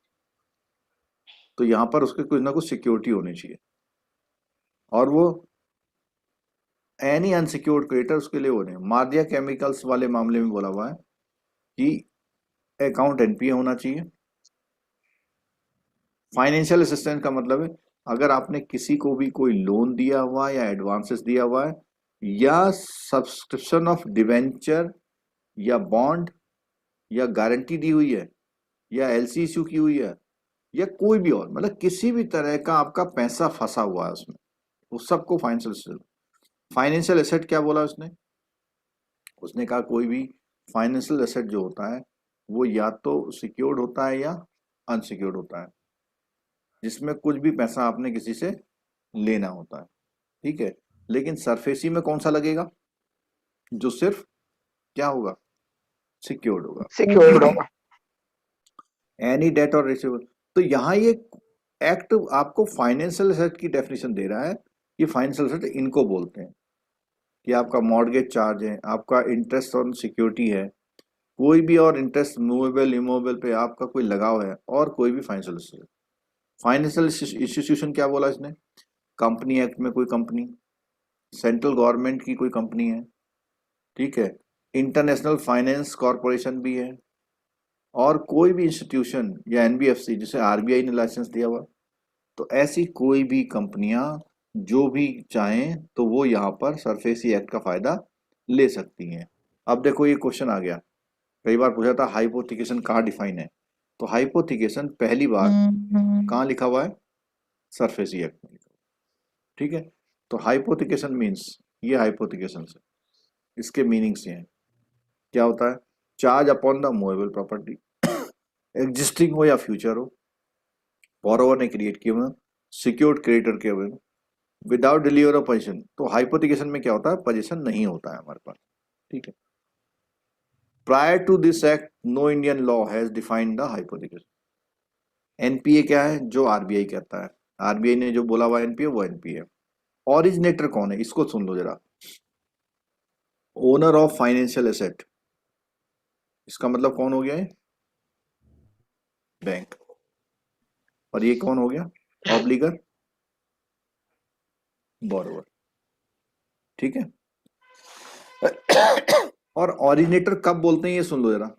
[SPEAKER 3] तो यहां पर उसके कुछ ना कुछ सिक्योरिटी होनी चाहिए, और वो एनी अनसिक्योर्ड क्रेडिटर उसके लिए हो रहे हैं। मार्दिया केमिकल्स वाले मामले में बोला हुआ है कि अकाउंट एनपीए होना चाहिए। फाइनेंशियल असिस्टेंस का मतलब है अगर आपने किसी को भी कोई लोन दिया हुआ है या एडवांसेस दिया हुआ है या सब्सक्रिप्शन ऑफ डिवेंचर या बॉन्ड या गारंटी दी हुई है या एलसी इश्यू की हुई है या कोई भी और, मतलब किसी भी तरह का आपका पैसा फंसा हुआ है उसमें, उस सबको फाइनेंशियल एसेट क्या बोला उसने कहा कोई भी फाइनेंशियल एसेट जो होता है वो या तो सिक्योर्ड होता है या अनसिक्योर्ड होता है, जिसमें कुछ भी पैसा आपने किसी से लेना होता है, ठीक है। लेकिन सरफेसी में कौन सा लगेगा, जो सिर्फ क्या होगा, सिक्योर्ड होगा,
[SPEAKER 8] सिक्योर्ड होगा।
[SPEAKER 3] एनी डेट और रिसीवेबल। तो यहाँ ये एक्ट आपको फाइनेंशियल एसेट की डेफिनेशन दे रहा है। ये फाइनेंशियल एसेट इनको बोलते हैं कि आपका मॉर्गेज चार्ज है, आपका इंटरेस्ट ऑन सिक्योरिटी है, कोई भी और इंटरेस्ट मूवेबल इमूवेबल पे आपका कोई लगाव है, और कोई भी फाइनेंशियल एसेट। फाइनेंशियल इंस्टीट्यूशन क्या बोला इसने, कंपनी एक्ट में कोई कंपनी, सेंट्रल गवर्नमेंट की कोई कंपनी है, ठीक है, इंटरनेशनल फाइनेंस कॉरपोरेशन भी है, और कोई भी इंस्टीट्यूशन या एनबीएफसी जिसे आरबीआई ने लाइसेंस दिया हुआ। तो ऐसी कोई भी कंपनियां जो भी चाहें तो वो यहाँ पर सरफेसी एक्ट का फायदा ले सकती हैं। अब देखो ये क्वेश्चन आ गया, कई बार पूछा था हाइपोथिकेशन कहाँ डिफाइन है, तो हाइपोथिकेशन पहली बार कहाँ लिखा हुआ है, सरफेसी एक्ट में लिखा हुआ, ठीक है। तो हाइपोथिकेशन मीन्स, ये हाइपोथिकेशन से इसके मीनिंग्स ये हैं, क्या होता है, charge upon the movable property, existing हो या फ्यूचर हो, बोरोवर ने क्रिएट किया हुआ, सिक्योर्ड क्रेडिटर के हुए, विदाउट डिलीवर ऑफ पोजीशन। तो हाइपोथिकेशन में क्या होता है, पोजीशन नहीं होता है हमारे पास, ठीक है। Prior to this act no Indian law has defined the hypothecation. NPA क्या है, जो आरबीआई कहता है, आरबीआई ने जो बोला हुआ एनपीए वो एनपीए। ओरिजिनेटर कौन है, इसको सुन लो जरा, ओनर ऑफ फाइनेंशियल एसेट, इसका मतलब कौन हो गया है, बैंक। और ये कौन हो गया, ऑब्लिगर, बोरोवर, ठीक है। और ओरिजिनेटर कब बोलते हैं ये सुन लो जरा,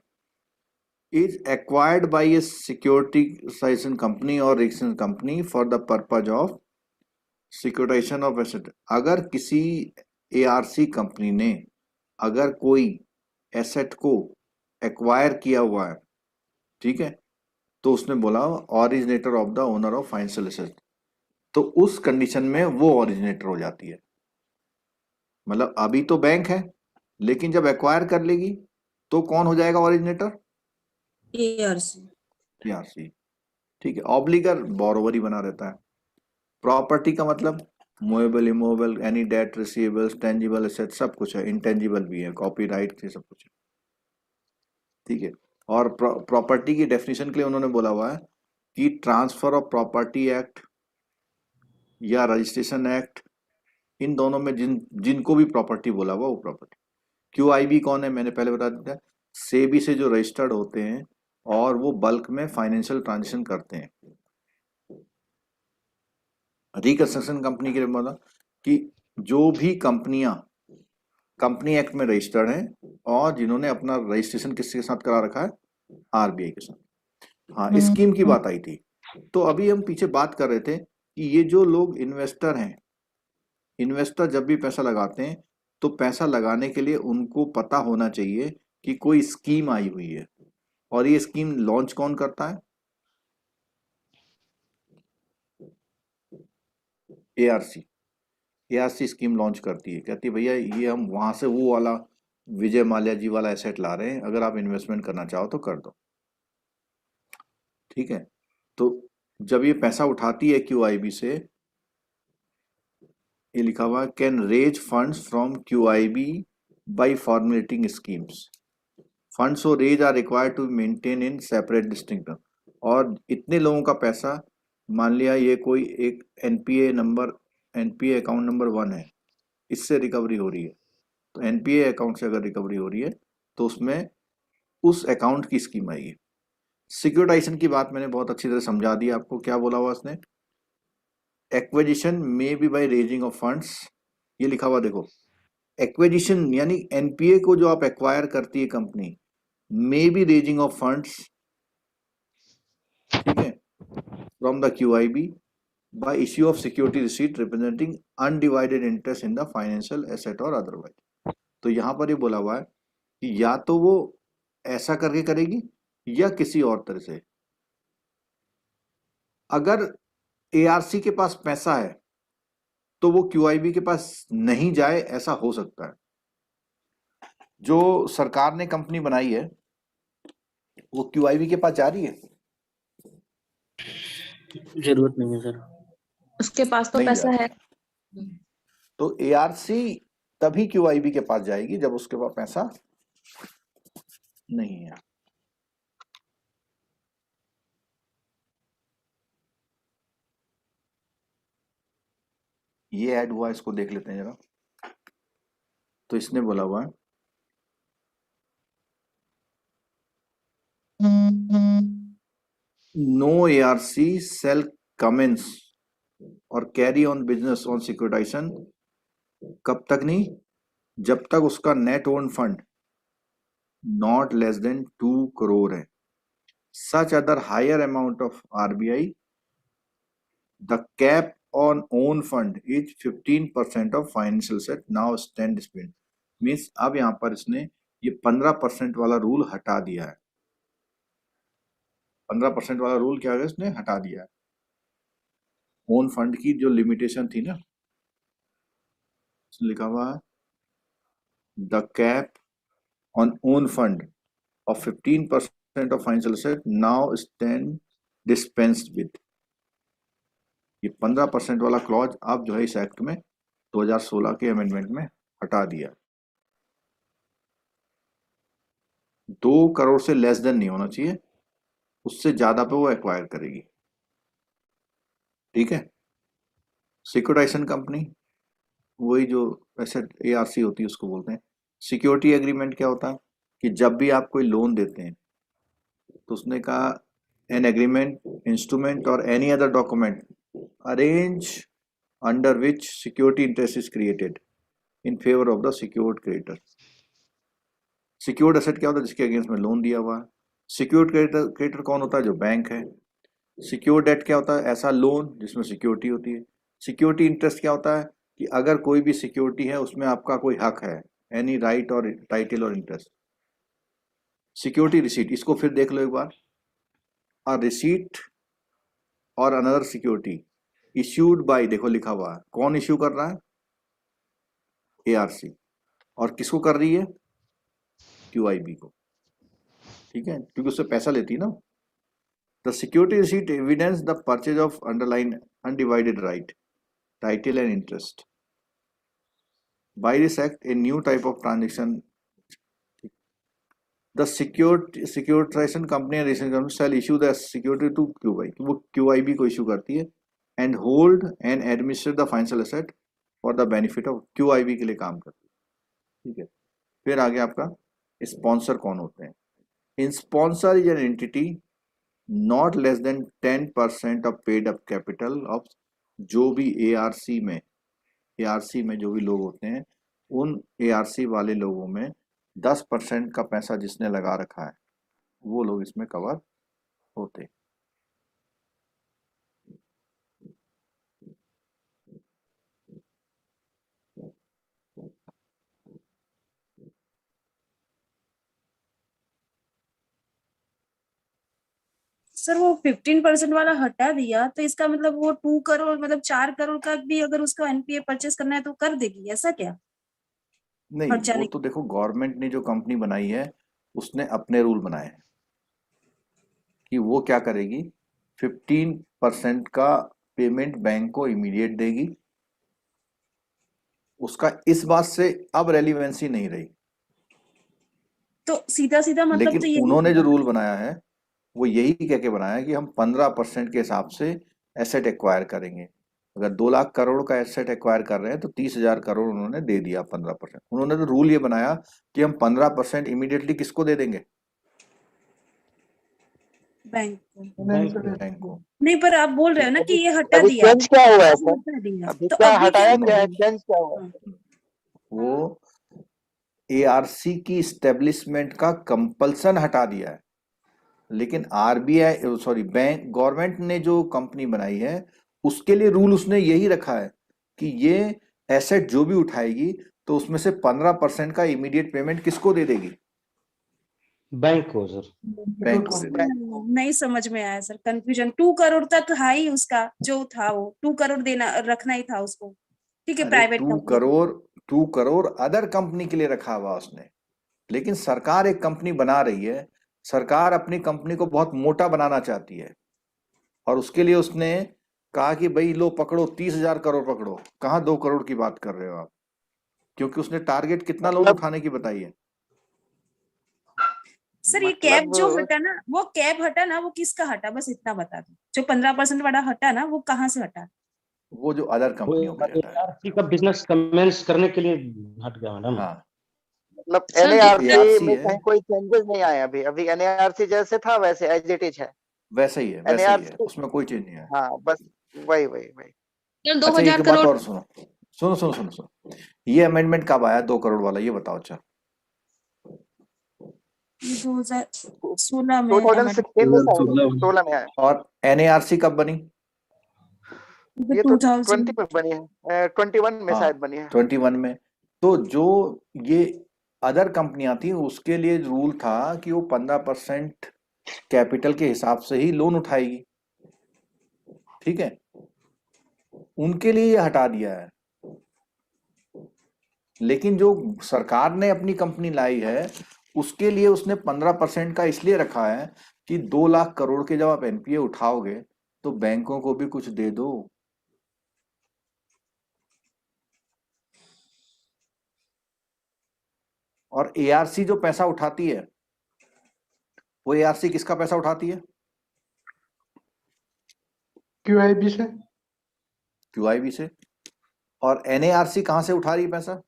[SPEAKER 3] is acquired by a securitisation company और registration company for the purpose of securitisation of asset. अगर किसी एआरसी कंपनी ने अगर कोई एसेट को एक्वायर किया हुआ है, ठीक है, तो उसने बोला originator of the owner of financial asset, तो उस कंडीशन में वो ओरिजिनेटर हो जाती है। मतलब अभी तो बैंक है, लेकिन जब एक्वायर कर लेगी तो कौन हो जाएगा ओरिजिनेटर, एआरसी, ठीक है। ऑब्लिगर बोरोवर ही बना रहता है। प्रॉपर्टी का मतलब movable immovable, any debt receivables, tangible asset, सब कुछ है, इंटेंजिबल भी है, कॉपीराइट से सब कुछ है, ठीक है। और प्रॉपर्टी की डेफिनेशन के लिए उन्होंने बोला हुआ है कि ट्रांसफर ऑफ प्रॉपर्टी एक्ट या रजिस्ट्रेशन एक्ट, इन दोनों में जिनको भी प्रॉपर्टी बोला हुआ वो प्रॉपर्टी। क्यूआईबी कौन है, मैंने पहले बता दिया, सेबी से जो रजिस्टर्ड होते हैं और वो बल्क में फाइनेंशियल ट्रांजेक्शन करते हैं। रिकंस्ट्रक्शन कंपनी के लिए बोला कि जो भी कंपनियां कंपनी एक्ट में रजिस्टर्ड हैं और जिन्होंने अपना रजिस्ट्रेशन किसके साथ करा रखा है, आरबीआई के साथ। हाँ, स्कीम की बात आई थी। तो अभी हम पीछे बात कर रहे थे कि ये जो लोग इन्वेस्टर हैं, इन्वेस्टर जब भी पैसा लगाते हैं तो पैसा लगाने के लिए उनको पता होना चाहिए कि कोई स्कीम आई हुई है, और ये स्कीम लॉन्च कौन करता है, एआरसी। एआरसी स्कीम लॉन्च करती है, कहती है भैया ये हम वहां से वो वाला विजय माल्या जी वाला एसेट ला रहे हैं, अगर आप इन्वेस्टमेंट करना चाहो तो कर दो, ठीक है। तो जब ये पैसा उठाती है क्यूआईबी से, ये लिखा हुआ can raise funds from QIB by formulating schemes, funds और raise are required to maintain in separate distinct. और इतने लोगों का पैसा, मान लिया ये कोई एक एनपीए अकाउंट नंबर 1 है, इससे रिकवरी हो रही है, तो एनपीए अकाउंट से अगर रिकवरी हो रही है तो उसमें उस अकाउंट की स्कीम आएगी। सिक्योरिटाइजेशन की बात मैंने बहुत अच्छी तरह समझा दी आपको, क्या बोला हुआ उसने, acquisition may be by raising of funds, ये लिखा हुआ देखो, एक्विजिशन यानी एनपीए को जो आप एक्वायर करती है company, may be raising of funds, ठीक है, from the QIB by issue of security receipt representing undivided interest in the financial asset or otherwise। तो यहाँ पर ये बोला हुआ है कि या तो वो ऐसा करके करेगी या किसी और तरह से। अगर एआरसी के पास पैसा है तो वो क्यूआईबी के पास नहीं जाए, ऐसा हो सकता है। जो सरकार ने कंपनी बनाई है वो क्यूआईबी के पास जा रही है?
[SPEAKER 2] जरूरत नहीं है सर।
[SPEAKER 4] उसके पास तो
[SPEAKER 3] नहीं
[SPEAKER 4] पैसा
[SPEAKER 3] जा
[SPEAKER 4] है।
[SPEAKER 3] तो एआरसी तभी क्यूआईबी के पास जाएगी जब उसके पास पैसा नहीं है। ये ऐड हुआ, इसको देख लेते हैं जरा। तो इसने बोला हुआ है नो एआरसी सेल कमेंस और carry on business on securitisation. कब तक नहीं? जब तक उसका net own fund not less than 2 crore है। Such other higher amount of RBI the cap on own fund is 15% of financial asset now stand spent। Means अब यहाँ पर इसने ये 15% वाला रूल हटा दिया है। 15% वाला रूल क्या है, इसने हटा दिया है। ओन फंड की जो लिमिटेशन थी ना, इसमें लिखा हुआ है the cap on own fund of 15% of financial asset now stand dispensed with. ये 15% वाला क्लॉज अब जो है इस एक्ट में 2016 के अमेंडमेंट में हटा दिया। 2 करोड़ से लेस देन नहीं होना चाहिए, उससे ज्यादा पे वो एक्वायर करेगी। ठीक है। सिक्योरिटाइजेशन कंपनी वही जो एसेट एआरसी होती है उसको बोलते हैं। सिक्योरिटी एग्रीमेंट क्या होता है कि जब भी आप कोई लोन देते हैं तो उसने कहा एन एग्रीमेंट, इंस्ट्रूमेंट और any other document arrange under which security interest is created in favour of the secured creditor. Secured asset क्या होता है? जिसके अगेंस्ट में लोन दिया हुआ है। सिक्योर्ड क्रेडिटर कौन होता है? जो बैंक है। सिक्योर्ड डेट क्या होता है? ऐसा लोन जिसमें सिक्योरिटी होती है। सिक्योरिटी इंटरेस्ट क्या होता है कि अगर कोई भी सिक्योरिटी है उसमें आपका कोई हक है, एनी राइट और टाइटल और इंटरेस्ट। सिक्योरिटी रिसीट, इसको फिर देख लो एक बार। अ रिसीट और अनदर सिक्योरिटी इश्यूड बाय, देखो लिखा हुआ है कौन इश्यू कर रहा है? एआरसी। और किसको कर रही है? क्यूआईबी को। ठीक है, क्योंकि उससे पैसा लेती है ना। The security receipt evidence the purchase of underline undivided right, title and interest. By this act a new type of transaction the securitisation company and registration company shall issue the security to QIB. वो QIB को issue करती है and hold and administer the financial asset for the benefit of QIB के लिए काम करती है। ठीक है। फिर आगे आपका स्पॉन्सर कौन होते हैं? इन sponsor is an entity not less than 10% of paid up capital of, जो भी एआरसी में जो भी लोग होते हैं उन एआरसी वाले लोगों में 10% का पैसा जिसने लगा रखा है वो लोग इसमें कवर होते।
[SPEAKER 4] सर वो 15% वाला हटा दिया तो इसका मतलब वो 2 करोड़ मतलब 4 करोड़ का भी अगर उसका एनपीए परचेस करना है तो कर देगी, ऐसा क्या?
[SPEAKER 3] नहीं, वो तो देखो गवर्नमेंट ने जो कंपनी बनाई है उसने अपने रूल बनाए हैं कि वो क्या करेगी, 15% का पेमेंट बैंक को इमीडिएट देगी। उसका इस बात से अब रेलिवेंसी नहीं रही।
[SPEAKER 4] तो सीधा सीधा मतलब
[SPEAKER 3] लेकिन
[SPEAKER 4] तो यही
[SPEAKER 3] उन्होंने जो रूल बनाया है वो यही कह के बनाया है कि हम 15% के हिसाब से एसेट एक्वायर करेंगे। अगर 2 लाख करोड़ का एसेट एक्वायर कर रहे हैं तो 30,000 करोड़ उन्होंने दे दिया 15%। उन्होंने तो रूल ये बनाया कि हम 15% इमीडिएटली किसको दे देंगे?
[SPEAKER 4] बैंक
[SPEAKER 3] को।
[SPEAKER 4] नहीं, पर आप बोल रहे हो ना कि ये हटा
[SPEAKER 8] अभी
[SPEAKER 4] दिया,
[SPEAKER 8] चेंज क्या हुआ है सर?
[SPEAKER 4] हटा दिया
[SPEAKER 8] अभी
[SPEAKER 4] तो
[SPEAKER 8] क्या
[SPEAKER 4] अभी
[SPEAKER 8] हटाया
[SPEAKER 4] क्या
[SPEAKER 8] क्या है?
[SPEAKER 4] होगा?
[SPEAKER 8] चेंज क्या हुआ है?
[SPEAKER 3] वो एआरसी की स्टेब्लिशमेंट का कंपल्सन हटा दिया है। लेकिन आरबीआई बैंक गवर्नमेंट ने जो कंपनी बनाई है उसके लिए रूल उसने यही रखा है कि ये एसेट जो भी उठाएगी तो उसमें से 15% का इमीडिएट पेमेंट किसको दे देगी?
[SPEAKER 9] बैंक को सर।
[SPEAKER 3] बैंक को दे देगी।
[SPEAKER 4] नहीं समझ में आया सर, कंफ्यूजन। 2 करोड़ तक है ही उसका जो था, वो 2 करोड़ देना रखना ही था उसको। ठीक है,
[SPEAKER 3] अरे
[SPEAKER 4] प्राइवेट
[SPEAKER 3] 2 करोड़ अदर कंपनी के लिए रखा हुआ उसने, लेकिन सरकार एक कंपनी बना रही है, सरकार अपनी कंपनी को बहुत मोटा बनाना चाहती है और उसके लिए उसने कहा कि भाई लो पकड़ो 30,000 करोड़ पकड़ो। कहाँ 2 करोड़ की बात कर रहे हो आप? क्योंकि उसने टारगेट कितना लोन उठाने की बताई है?
[SPEAKER 4] सर ये कैप जो हटा ना, वो कैप हटा ना, वो किसका हटा, बस इतना बता दो। जो 15% वाला हटा ना, वो कहाँ से हटा?
[SPEAKER 3] वो जो अदर कंपनियों में रहता है।
[SPEAKER 9] ARC का बिजनेस कमेंस करने के लिए हट गया मैडम।
[SPEAKER 3] हाँ,
[SPEAKER 8] मतलब
[SPEAKER 4] सर,
[SPEAKER 8] NARC में
[SPEAKER 3] है।
[SPEAKER 8] कहीं कोई चेंजेस नहीं आए अभी। अभी NARC जैसे था वैसे एज इट इज है।
[SPEAKER 3] वैसे ही है, वैसे ही है,
[SPEAKER 8] NARC
[SPEAKER 3] उसमें कोई चेंज नहीं है।
[SPEAKER 8] हाँ बस वही वही वही।
[SPEAKER 4] सर
[SPEAKER 3] अच्छा,
[SPEAKER 4] 2000
[SPEAKER 3] एक बात
[SPEAKER 4] करोड़
[SPEAKER 3] और सुनो सुनो सुनो सुनो सुनो, ये अमेंडमेंट कब आया 2 करोड़ वाला, ये बताओ। अच्छा
[SPEAKER 4] 2016 में
[SPEAKER 8] 2016 में शायद 16 में आया।
[SPEAKER 3] और NARC कब बनी?
[SPEAKER 8] ये तो
[SPEAKER 4] 2000
[SPEAKER 8] 20 में बनी है, 21 में
[SPEAKER 3] हाँ,
[SPEAKER 8] शायद बनी है।
[SPEAKER 3] 21 में। तो जो ये अदर कंपनियां थी उसके लिए रूल था कि वो 15% कैपिटल के हिसाब से ही लोन उठाएगी। ठीक है, उनके लिए ये हटा दिया है। लेकिन जो सरकार ने अपनी कंपनी लाई है उसके लिए उसने 15% का इसलिए रखा है कि 2 लाख करोड़ के जब आप NPA उठाओगे तो बैंकों को भी कुछ दे दो। और ARC जो पैसा उठाती है, वो ARC किसका पैसा उठाती है?
[SPEAKER 1] QIB से।
[SPEAKER 3] QIB से। और NARC कहां से उठा रही है पैसा?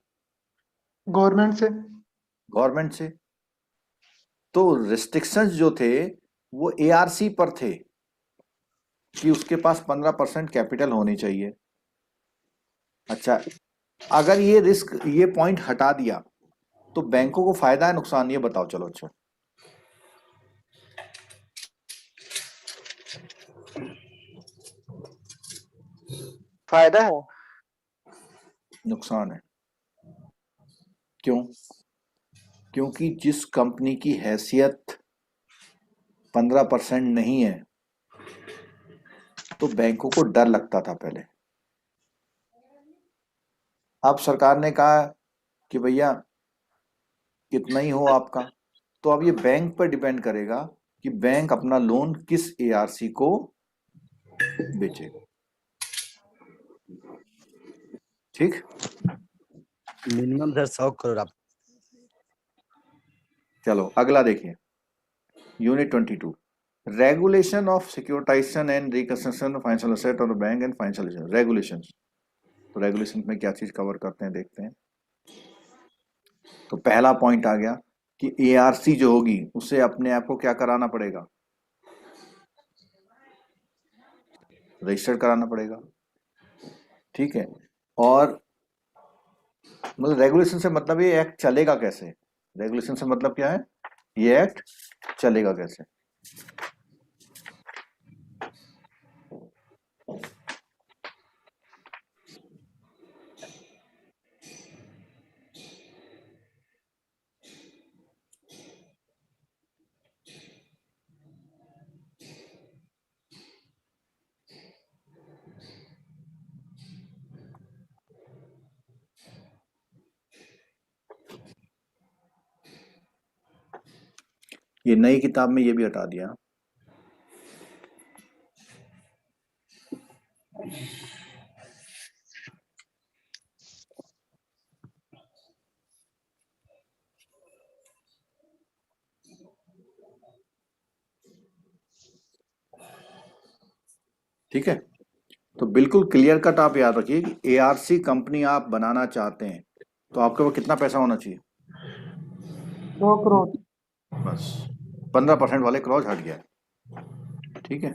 [SPEAKER 1] गवर्नमेंट से।
[SPEAKER 3] गवर्नमेंट से। तो रिस्ट्रिक्शंस जो थे वो ARC पर थे कि उसके पास 15% कैपिटल होनी चाहिए। अच्छा, अगर ये रिस्क, ये पॉइंट हटा दिया तो बैंकों को फायदा है नुकसान, ये बताओ। चलो अच्छा,
[SPEAKER 8] फायदा है,
[SPEAKER 3] नुकसान है। क्यों? क्योंकि जिस कंपनी की हैसियत 15% नहीं है तो बैंकों को डर लगता था पहले। अब सरकार ने कहा कि भैया कितना ही हो आपका, तो अब ये बैंक पर डिपेंड करेगा कि बैंक अपना लोन किस ARC को बेचेगा। ठीक,
[SPEAKER 10] मिनिमम सर 100 करोड़ आप।
[SPEAKER 3] चलो अगला देखिए, unit 22, regulation of securitisation and reconstruction of financial asset of the bank and financial regulations. तो रेगुलेशन में क्या चीज कवर करते हैं देखते हैं। तो पहला पॉइंट आ गया कि ARC जो होगी उसे अपने आप को क्या कराना पड़ेगा? रजिस्टर कराना पड़ेगा। ठीक है, और मतलब रेगुलेशन से मतलब ये एक्ट चलेगा कैसे? रेगुलेशन से मतलब क्या है? ये एक्ट चलेगा कैसे? ये नई किताब में ये भी हटा दिया। ठीक है, तो बिल्कुल क्लियर कट आप याद रखिए कि ARC कंपनी आप बनाना चाहते हैं तो आपके पास कितना पैसा होना चाहिए?
[SPEAKER 1] 2 करोड़।
[SPEAKER 3] बस 15% वाले क्लॉज हट गया। ठीक है,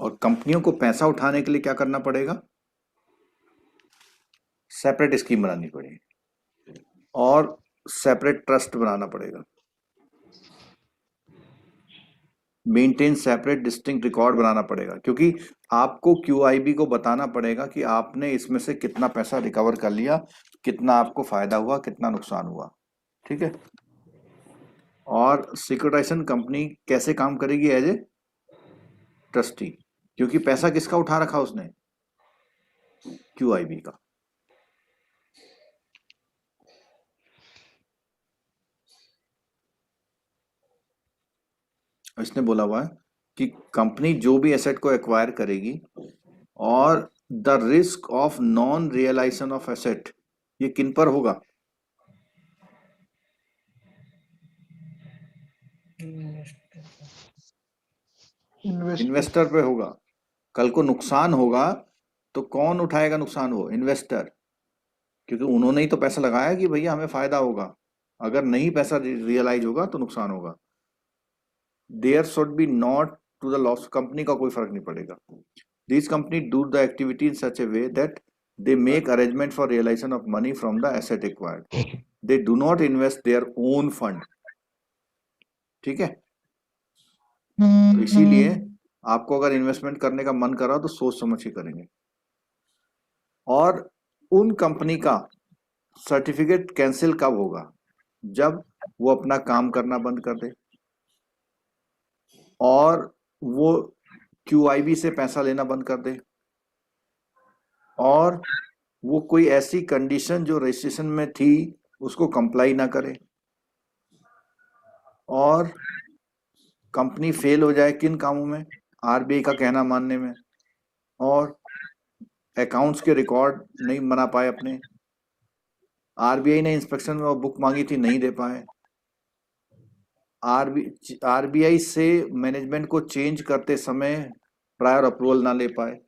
[SPEAKER 3] और कंपनियों को पैसा उठाने के लिए क्या करना पड़ेगा? सेपरेट स्कीम बनानी पड़ेगी। और सेपरेट ट्रस्ट बनाना पड़ेगा, मेंटेन सेपरेट डिस्टिंक्ट रिकॉर्ड बनाना पड़ेगा, क्योंकि आपको QIB को बताना पड़ेगा कि आपने इसमें से कितना पैसा रिकवर कर लिया, कितना आपको फायदा हुआ, कितना नुकसान हुआ। ठीक है। और सिक्योरिटाइजेशन कंपनी कैसे काम करेगी? एज ए ट्रस्टी, क्योंकि पैसा किसका उठा रखा उसने? QIB का। इसने बोला हुआ है कि कंपनी जो भी एसेट को एक्वायर करेगी और the risk of non realisation of asset, ये किन पर होगा? इन्वेस्टर पे होगा। कल को नुकसान होगा तो कौन उठाएगा नुकसान? वो इन्वेस्टर, क्योंकि उन्होंने ही तो पैसा लगाया कि भैया हमें फायदा होगा। अगर नहीं पैसा रियलाइज होगा तो नुकसान होगा। There should be not to the loss, company का कोई फर्क नहीं पड़ेगा। This company do the activity in such a way that they make arrangement for realisation of money from the asset acquired, they do not invest their own fund. ठीक है। तो इसीलिए आपको अगर इन्वेस्टमेंट करने का मन करा तो सोच समझ के करेंगे। और उन कंपनी का सर्टिफिकेट कैंसिल कब होगा? जब वो अपना काम करना बंद कर दे और वो QIB से पैसा लेना बंद कर दे और वो कोई ऐसी कंडीशन जो रजिस्ट्रेशन में थी उसको कंप्लाई ना करे और कंपनी फेल हो जाए। किन कामों में? RBI का कहना मानने में, और अकाउंट्स के रिकॉर्ड नहीं बना पाए अपने, RBI ने इंस्पेक्शन में वो बुक मांगी थी नहीं दे पाए, RBI से मैनेजमेंट को चेंज करते समय प्रायर अप्रूवल ना ले पाए।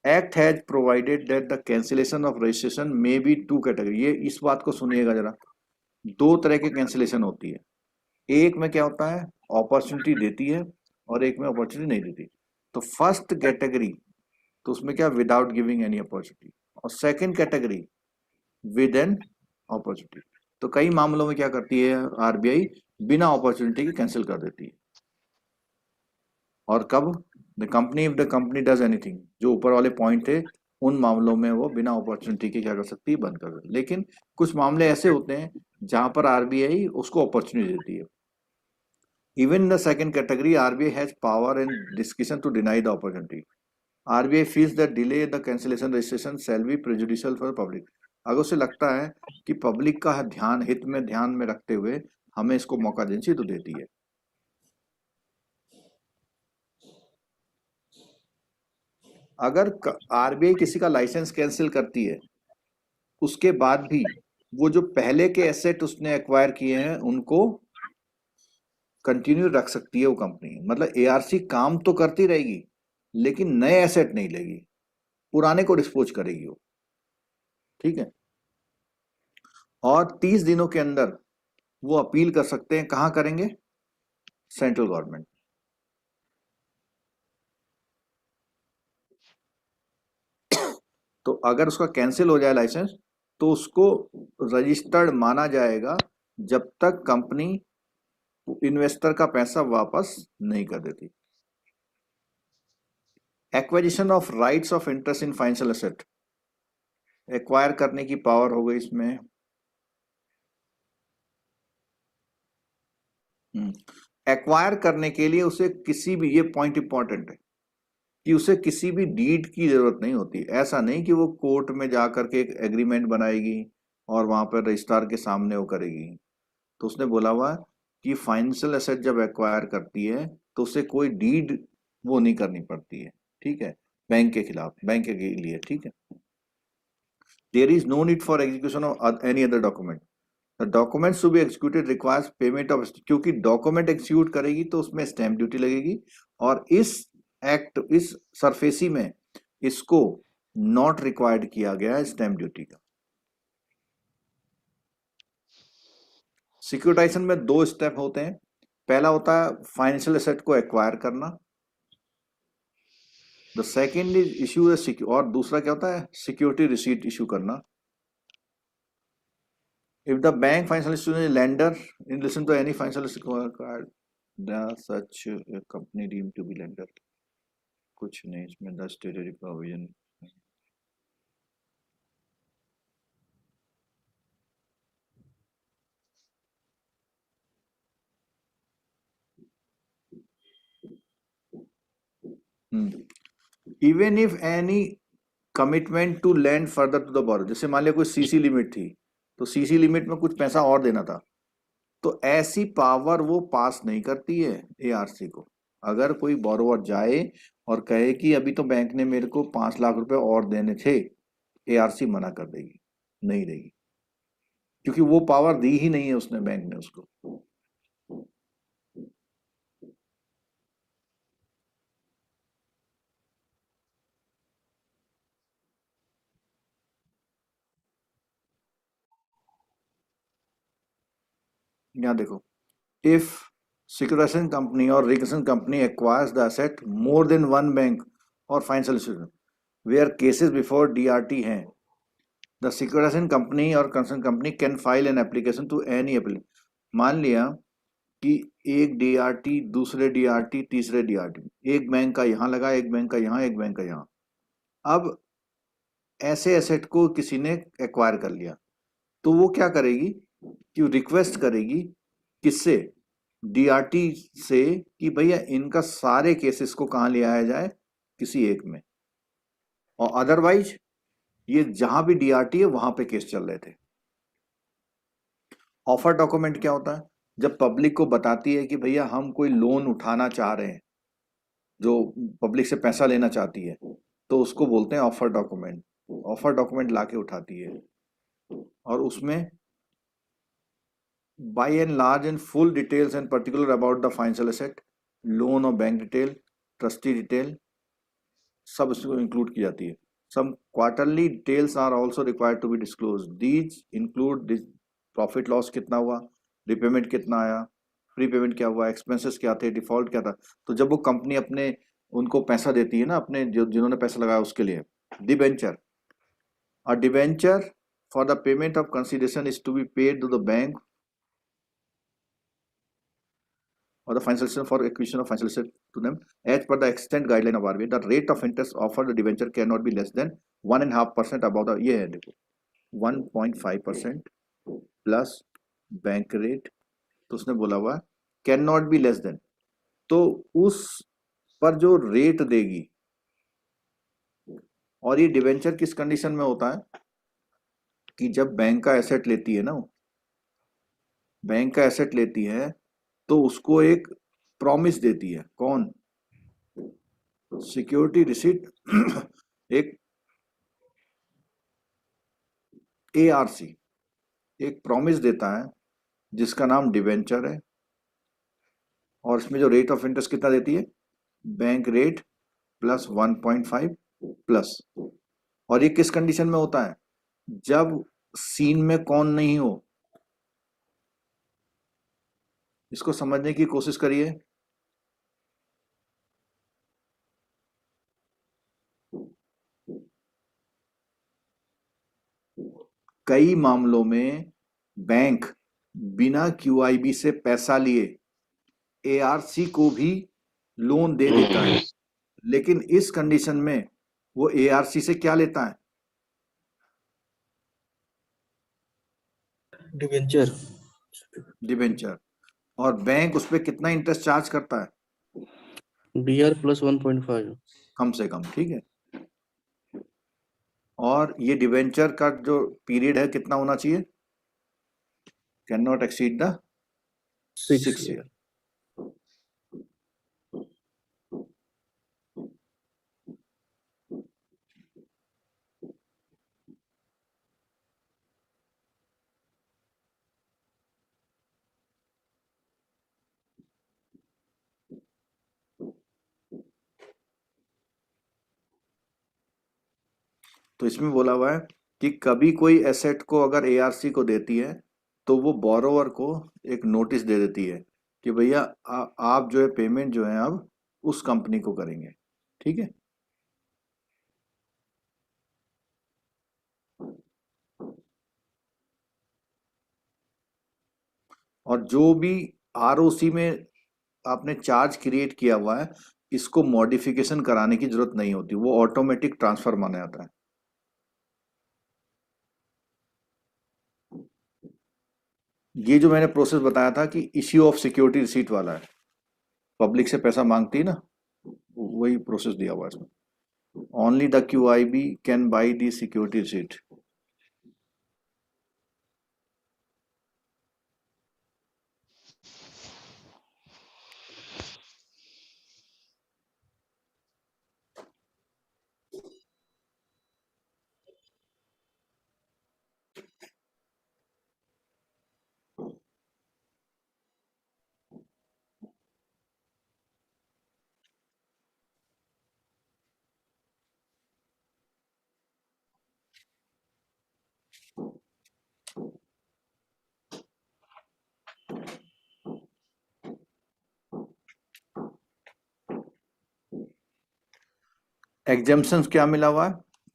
[SPEAKER 3] Act has provided that the cancellation of registration may be two category. ये इस बात को सुनिएगा जरा, दो तरह के कैंसिलेशन होती है। एक में क्या होता है? अपॉर्चुनिटी देती है और एक में अपॉर्चुनिटी नहीं देती। तो फर्स्ट कैटेगरी तो उसमें क्या? Without giving any opportunity. और second category with an opportunity. तो कई मामलों में क्या करती है RBI? बिना अपॉर्चुनिटी के कैंसिल कर देती है। और कब? The company, if the company does anything, जो ऊपर वाले पॉइंट थे उन मामलों में वो बिना अपॉर्चुनिटी के क्या कर सकती है? बंद कर सकती है। लेकिन कुछ मामले ऐसे होते हैं जहां पर RBI उसको अपॉर्चुनिटी देती है। Even in the second category RBI has power and discretion to deny the opportunity. RBI feels that delay the cancellation registration shall be prejudicial for the public। अगर उसे लगता है कि पब्लिक का हित में ध्यान में रखते हुए हमें इसको मौका देनी चाहिए तो देती है। अगर RBI किसी का लाइसेंस कैंसिल करती है उसके बाद भी वो जो पहले के एसेट उसने एक्वायर किए हैं उनको कंटिन्यू रख सकती है वो कंपनी। मतलब ARC काम तो करती रहेगी लेकिन नए एसेट नहीं लेगी, पुराने को डिस्पोज करेगी वो। ठीक है। और 30 दिनों के अंदर वो अपील कर सकते हैं। कहां करेंगे? Central government. तो अगर उसका कैंसिल हो जाए लाइसेंस तो उसको रजिस्टर्ड माना जाएगा जब तक कंपनी इन्वेस्टर का पैसा वापस नहीं कर देती। Acquisition of rights of interest in financial asset, acquire करने की पावर हो गई इसमें। एक्वायर करने के लिए उसे किसी भी, ये पॉइंट इंपॉर्टेंट है कि उसे किसी भी डीड की जरूरत नहीं होती। ऐसा नहीं कि वो कोर्ट में जाकर के एक एग्रीमेंट बनाएगी और वहां पर रजिस्ट्रार के सामने वो करेगी। तो उसने बोला हुआ कि फाइनेंशियल एसेट जब एक्वायर करती है तो उसे कोई डीड वो नहीं करनी पड़ती है। ठीक है। बैंक के खिलाफ, बैंक के लिए। ठीक है। There is no need for execution of any other document. The documents to be executed requires payment of, क्योंकि डॉक्यूमेंट एक्सिक्यूट करेगी तो उसमें स्टैंप ड्यूटी लगेगी और इस एक्ट, इस सरफेसी में इसको नॉट रिक्वायर्ड किया गया है स्टैंप ड्यूटी का। सिक्योरिटाइजेशन में दो स्टेप होते हैं। पहला होता है फाइनेंशियल एसेट को एक्वायर करना द सेकेंड इज इशू और दूसरा क्या होता है, सिक्योरिटी रिसीट इशू करना। If the bank financial institution is lender in relation to any financial institution, the such a company deemed to be lender, कुछ नहीं इसमें, the statutory provision। Even if any commitment to lend further to the borrower, जैसे मान लिया कोई CC limit थी, तो CC limit में कुछ पैसा और देना था, तो ऐसी पावर वो पास नहीं करती है एआरसी को। अगर कोई बोरोवर जाए और कहे कि अभी तो बैंक ने मेरे को 5 लाख रुपए और देने थे, एआरसी मना कर देगी, नहीं देगी, क्योंकि वो पावर दी ही नहीं है उसने, बैंक ने उसको। यहाँ देखो, if securitization company or reconstruction company acquires the asset more than one bank or financial institution where cases before DRT हैं, the securitization company or concerned company can file an application to any applicant। मान लिया कि एक DRT, दूसरे DRT, तीसरे DRT, एक bank का यहाँ लगा, एक बैंक का यहाँ, एक बैंक का यहाँ। अब ऐसे एसेट को किसी ने एक्वायर कर लिया, तो वो क्या करेगी कि रिक्वेस्ट करेगी किससे, डीआरटी से, कि भैया इनका सारे केसेस को कहाँ ले आया जाए, किसी एक में। और अदरवाइज ये जहां भी डीआरटी है वहां पे केस चल रहे थे। ऑफर डॉक्यूमेंट क्या होता है, जब पब्लिक को बताती है कि भैया हम कोई लोन उठाना चाह रहे हैं, जो पब्लिक से पैसा लेना चाहती है, तो उसको बोलते हैं ऑफर डॉक्यूमेंट। ऑफर डॉक्यूमेंट लाके उठाती है, और उसमें by and large and full details and particular about the financial asset, loan or bank detail, trustee detail, सब इसको इंक्लूड की जाती है। Some quarterly details are also required to be disclosed. These include profit loss कितना हुआ, repayment कितना आया, prepayment क्या हुआ, एक्सपेंसेस क्या थे, डिफॉल्ट क्या था। तो जब वो कंपनी अपने उनको पैसा देती है ना, अपने जिन्होंने पैसा लगाया उसके लिए, debenture, a debenture for the payment of consideration is to be paid to the bank or the financial institution for acquisition of financial asset to them as per the extent guideline of RBI. The rate of interest offered the debenture cannot be less than 1.5% above the, ये है देखो 1.5% plus bank rate, तो उसने बोला हुआ cannot be less than, तो उस पर जो रेट देगी। और ये डिवेंचर किस कंडीशन में होता है कि जब बैंक का एसेट लेती है ना, बैंक का एसेट लेती है तो उसको एक प्रॉमिस देती है, कौन, सिक्योरिटी रिसीट, एक एआरसी एक प्रॉमिस देता है जिसका नाम डिवेंचर है, और इसमें जो रेट ऑफ इंटरेस्ट कितना देती है, बैंक रेट प्लस 1.5 प्लस। और ये किस कंडीशन में होता है, जब सीन में कौन नहीं हो। इसको समझने की कोशिश करिए। कई मामलों में बैंक बिना क्यूआईबी से पैसा लिए एआरसी को भी लोन दे देता है, लेकिन इस कंडीशन में वो एआरसी से क्या लेता है, डिबेंचर, और बैंक उस पर कितना इंटरेस्ट चार्ज करता है,
[SPEAKER 2] डीआर प्लस 1.5
[SPEAKER 3] कम से कम, ठीक है। और ये डिवेंचर का जो पीरियड है कितना होना चाहिए, can not exceed the 6 year. तो इसमें बोला हुआ है कि कभी कोई एसेट को अगर एआरसी को देती है तो वो बोरोवर को एक नोटिस दे देती है कि भैया आप जो है पेमेंट जो है अब उस कंपनी को करेंगे, ठीक है। और जो भी आरओसी में आपने चार्ज क्रिएट किया हुआ है इसको मॉडिफिकेशन कराने की जरूरत नहीं होती, वो ऑटोमेटिक ट्रांसफर माना जाता है। ये जो मैंने प्रोसेस बताया था कि इश्यू ऑफ सिक्योरिटी रिसीट वाला है, पब्लिक से पैसा मांगती है ना, वही प्रोसेस दिया हुआ है इसमें। Only the QIB can by the security receipt. Exemptions क्या मिला हुआ है,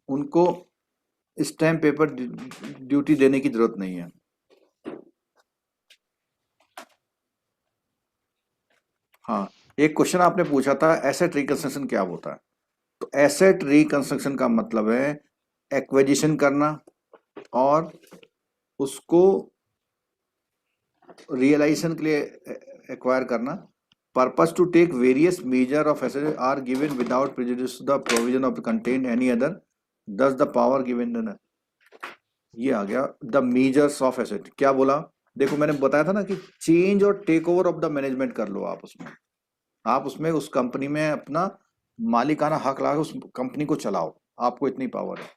[SPEAKER 3] उनको स्टैम्प पेपर ड्यूटी देने की जरूरत नहीं है। हाँ, एक क्वेश्चन आपने पूछा था एसेट रिकंस्ट्रक्शन क्या होता है, तो एसेट रिकंस्ट्रक्शन का मतलब है एक्विजिशन करना और उसको रियलाइजेशन के लिए एक्वायर करना। Purpose to take various measure of asset are given without prejudice the provision of contain any other thus the power given. ये आ गया द मेजर्स ऑफ एसेट। क्या बोला, देखो मैंने बताया था ना कि चेंज और take over of the management कर लो आप उसमें उस कंपनी में अपना मालिकाना हक ला उस कंपनी को चलाओ, आपको इतनी पावर है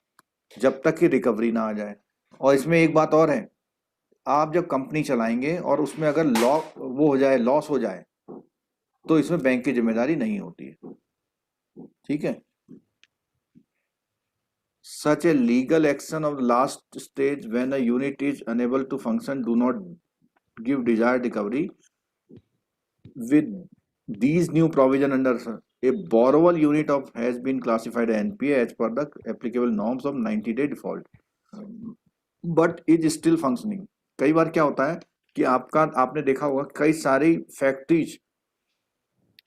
[SPEAKER 3] जब तक कि रिकवरी ना आ जाए। और इसमें एक बात और है, आप जब कंपनी चलाएंगे और उसमें अगर लॉस हो जाए तो इसमें बैंक की जिम्मेदारी नहीं होती है, ठीक है। Such a legal action of the last stage when a unit is unable to function do not give desired recovery. With these new provision under a borrower unit of has been classified NPA as per the applicable norms of 90-day default, but is still functioning. कई बार क्या होता है कि आपने देखा होगा कई सारी फैक्ट्रीज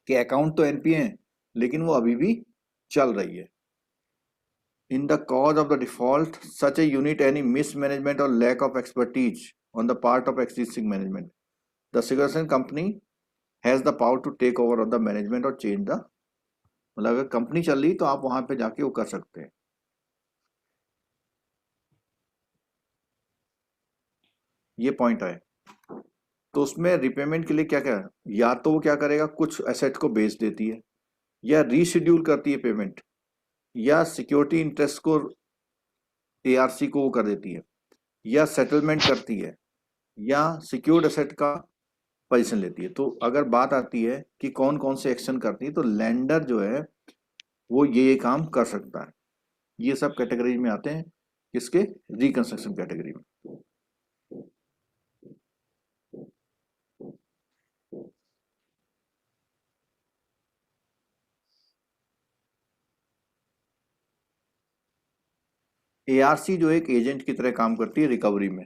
[SPEAKER 3] के अकाउंट तो एनपीए हैं लेकिन वो अभी भी चल रही है। In the cause of the default, such a unit any mismanagement or lack of expertise on the part of existing management, the securitization company has the power to take over of the management or change the, मतलब अगर company चल रही तो आप वहां पे जाके वो कर सकते हैं। ये पॉइंट है। तो उसमें रिपेमेंट के लिए क्या क्या, या तो वो क्या करेगा, कुछ एसेट को बेच देती है, या रीशेड्यूल करती है पेमेंट, या सिक्योरिटी इंटरेस्ट को एआरसी को वो कर देती है, या सेटलमेंट करती है, या सिक्योर्ड एसेट का पोजीशन लेती है। तो अगर बात आती है कि कौन कौन से एक्शन करती है, तो लेंडर जो है वो ये काम कर सकता है। ये सब कैटेगरी में आते हैं, किसके, रिकंस्ट्रक्शन कैटेगरी में। एआरसी जो एक एजेंट की तरह काम करती है रिकवरी में।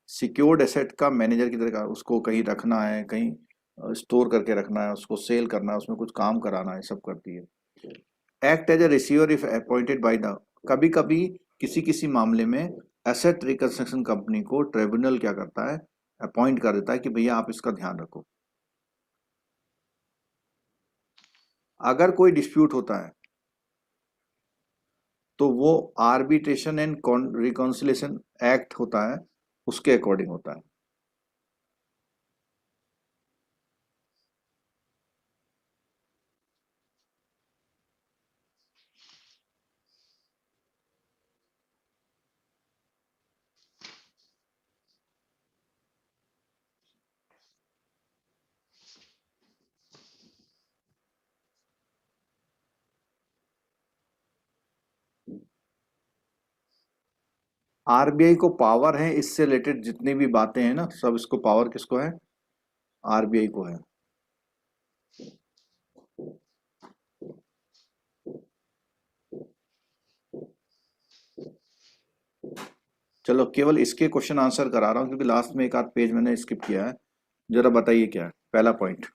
[SPEAKER 3] सिक्योर्ड एसेट का मैनेजर की तरह का, उसको कहीं रखना है, कहीं स्टोर करके रखना है, उसको सेल करना है, उसमें कुछ काम कराना है, सब करती है। Act as a receiver if appointed by the, कभी कभी किसी किसी मामले में एसेट रिकंस्ट्रक्शन कंपनी को ट्रिब्यूनल क्या करता है, अपॉइंट कर देता है कि भैया आप इसका ध्यान रखो। अगर कोई डिस्प्यूट होता है तो वो आर्बिट्रेशन एंड रिकॉन्सिलेशन एक्ट होता है, उसके अकॉर्डिंग होता है। आरबीआई को पावर है, इससे रिलेटेड जितनी भी बातें हैं ना, सब इसको पावर किसको है, आरबीआई को है। चलो केवल इसके क्वेश्चन आंसर करा रहा हूँ क्योंकि लास्ट में एक आध पेज मैंने स्किप किया है। जरा बताइए क्या है पहला पॉइंट।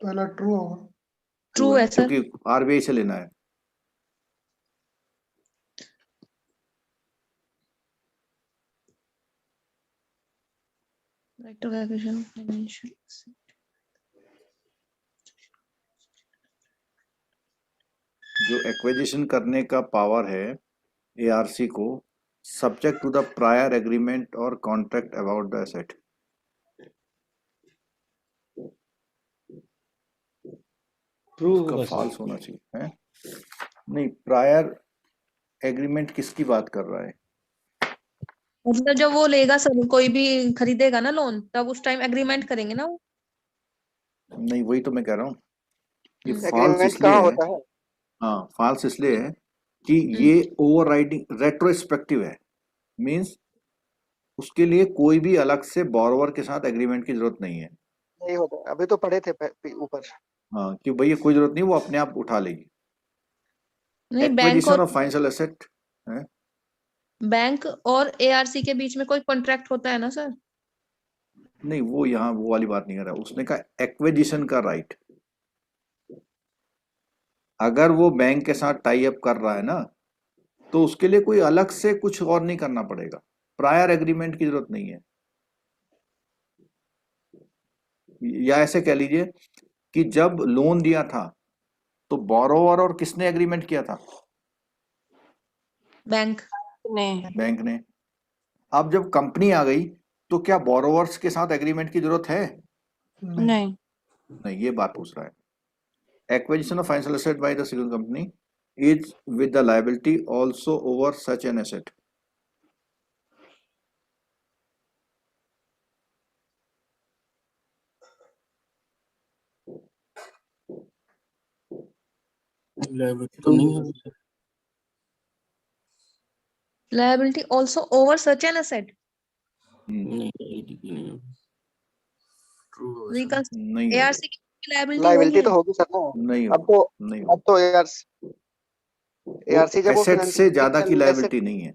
[SPEAKER 11] पहला ट्रू होगा।
[SPEAKER 6] ट्रू है सर।
[SPEAKER 3] क्योंकि आरबीआई से लेना है।
[SPEAKER 6] राइट ऑफ एक्विजिशन फाइनेंशियल
[SPEAKER 3] जो एक्विजिशन करने का पावर है एआरसी को, subject to the prior agreement और contract about the asset.
[SPEAKER 9] True
[SPEAKER 3] उसका
[SPEAKER 9] होगा सर।
[SPEAKER 3] फॉल्स होना चाहिए है। नहीं, प्रायर एग्रीमेंट किसकी बात कर रहा है?
[SPEAKER 6] मतलब जब वो लेगा सर, कोई भी खरीदेगा ना लोन, तब उस टाइम एग्रीमेंट करेंगे ना वो।
[SPEAKER 3] नहीं, वही तो मैं कह रहा हूँ। ये फॉल्स
[SPEAKER 8] एग्रीमेंट
[SPEAKER 3] इसलिए
[SPEAKER 8] कहाँ
[SPEAKER 3] है,
[SPEAKER 8] होता है?
[SPEAKER 3] हाँ फॉल्स इसलिए है कि ये ओवरराइडिंग रेट्रोस्पेक्टिव है। मींस उसके लिए कोई भी अलग से बोरोवर के साथ एग्रीमेंट की जरूरत नहीं है।
[SPEAKER 8] नहीं होता है। अभी तो पढ़े थे ऊपर।
[SPEAKER 3] हाँ कि भैया कोई जरूरत नहीं, वो अपने आप उठा लेगी।
[SPEAKER 6] नहीं,
[SPEAKER 3] एक्विजिशन ऑफ फाइनेंशियल एसेट है।
[SPEAKER 6] बैंक और एआरसी के बीच में कोई कॉन्ट्रैक्ट होता है ना सर।
[SPEAKER 3] नहीं, वो यहाँ वो वाली बात नहीं कर रहा। उसने कहा एक्विजिशन का राइट। अगर वो बैंक के साथ टाई अप कर रहा है ना, तो उसके लिए कोई अलग से कुछ और नहीं करना पड़ेगा। प्रायर एग्रीमेंट की जरूरत नहीं है। या ऐसे कह लीजिए कि जब लोन दिया था तो बोरोवर और किसने एग्रीमेंट किया था?
[SPEAKER 6] बैंक
[SPEAKER 3] बैंक ने। अब जब कंपनी आ गई तो क्या बोरोवर्स के साथ एग्रीमेंट की जरूरत है?
[SPEAKER 6] नहीं।
[SPEAKER 3] नहीं, ये बात पूछ रहा है। Acquisition of financial asset by the second company is with the liability also over such an asset.
[SPEAKER 2] Liability तो नहीं है।
[SPEAKER 6] Liability also over such an asset.
[SPEAKER 2] नहीं है। ट्रू होगा सर।
[SPEAKER 3] नहीं होगा।
[SPEAKER 6] एआरसी की
[SPEAKER 8] लायबिलिटी
[SPEAKER 6] लायबिलिटी
[SPEAKER 8] तो होगी सर ना।
[SPEAKER 3] नहीं
[SPEAKER 8] अब तो
[SPEAKER 3] होगा। नहीं
[SPEAKER 8] अब तो एआरसी जब वो
[SPEAKER 3] एसेट से ज्यादा की
[SPEAKER 8] फाइनेंशियल
[SPEAKER 3] लायबिलिटी नहीं है।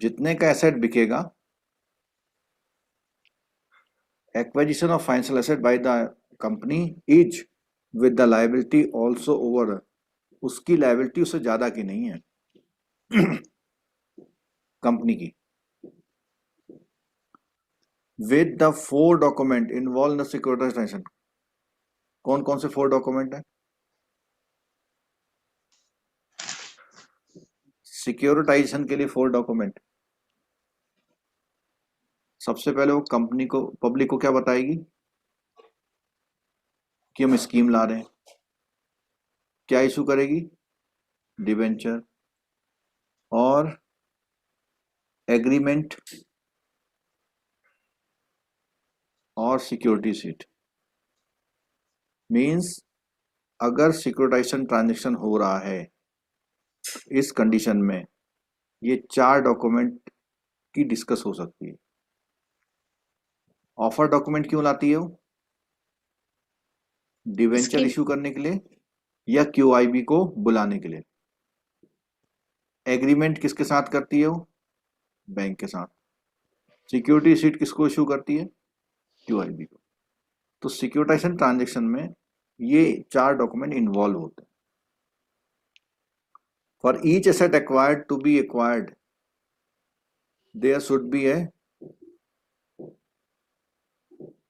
[SPEAKER 3] जितने का एसेट बिकेगा, acquisition of financial asset by the company is with the liability also over, उसकी लायबिलिटी उससे ज्यादा की नहीं है कंपनी की। With the 4 document involve in the securitization. कौन कौन से 4 डॉक्यूमेंट है? सिक्योरिटाइजेशन के लिए 4 डॉक्यूमेंट। सबसे पहले वो कंपनी को, पब्लिक को क्या बताएगी कि हम स्कीम ला रहे हैं। क्या इशू करेगी? डिबेंचर और एग्रीमेंट और सिक्योरिटी सीट। मींस अगर सिक्योरिटाइजेशन ट्रांजैक्शन हो रहा है इस कंडीशन में, ये 4 डॉक्यूमेंट की डिस्कस हो सकती है। ऑफर डॉक्यूमेंट क्यों लाती है वो? डिवेंचर इशू करने के लिए या क्यूआईबी को बुलाने के लिए। एग्रीमेंट किसके साथ करती है वो? बैंक के साथ। सिक्योरिटी सीट किसको इशू करती है? क्यूआईबी को। तो सिक्योरिटाइजेशन ट्रांजैक्शन में ये 4 डॉक्यूमेंट इन्वॉल्व होते हैं। For each asset acquired to be acquired there should be a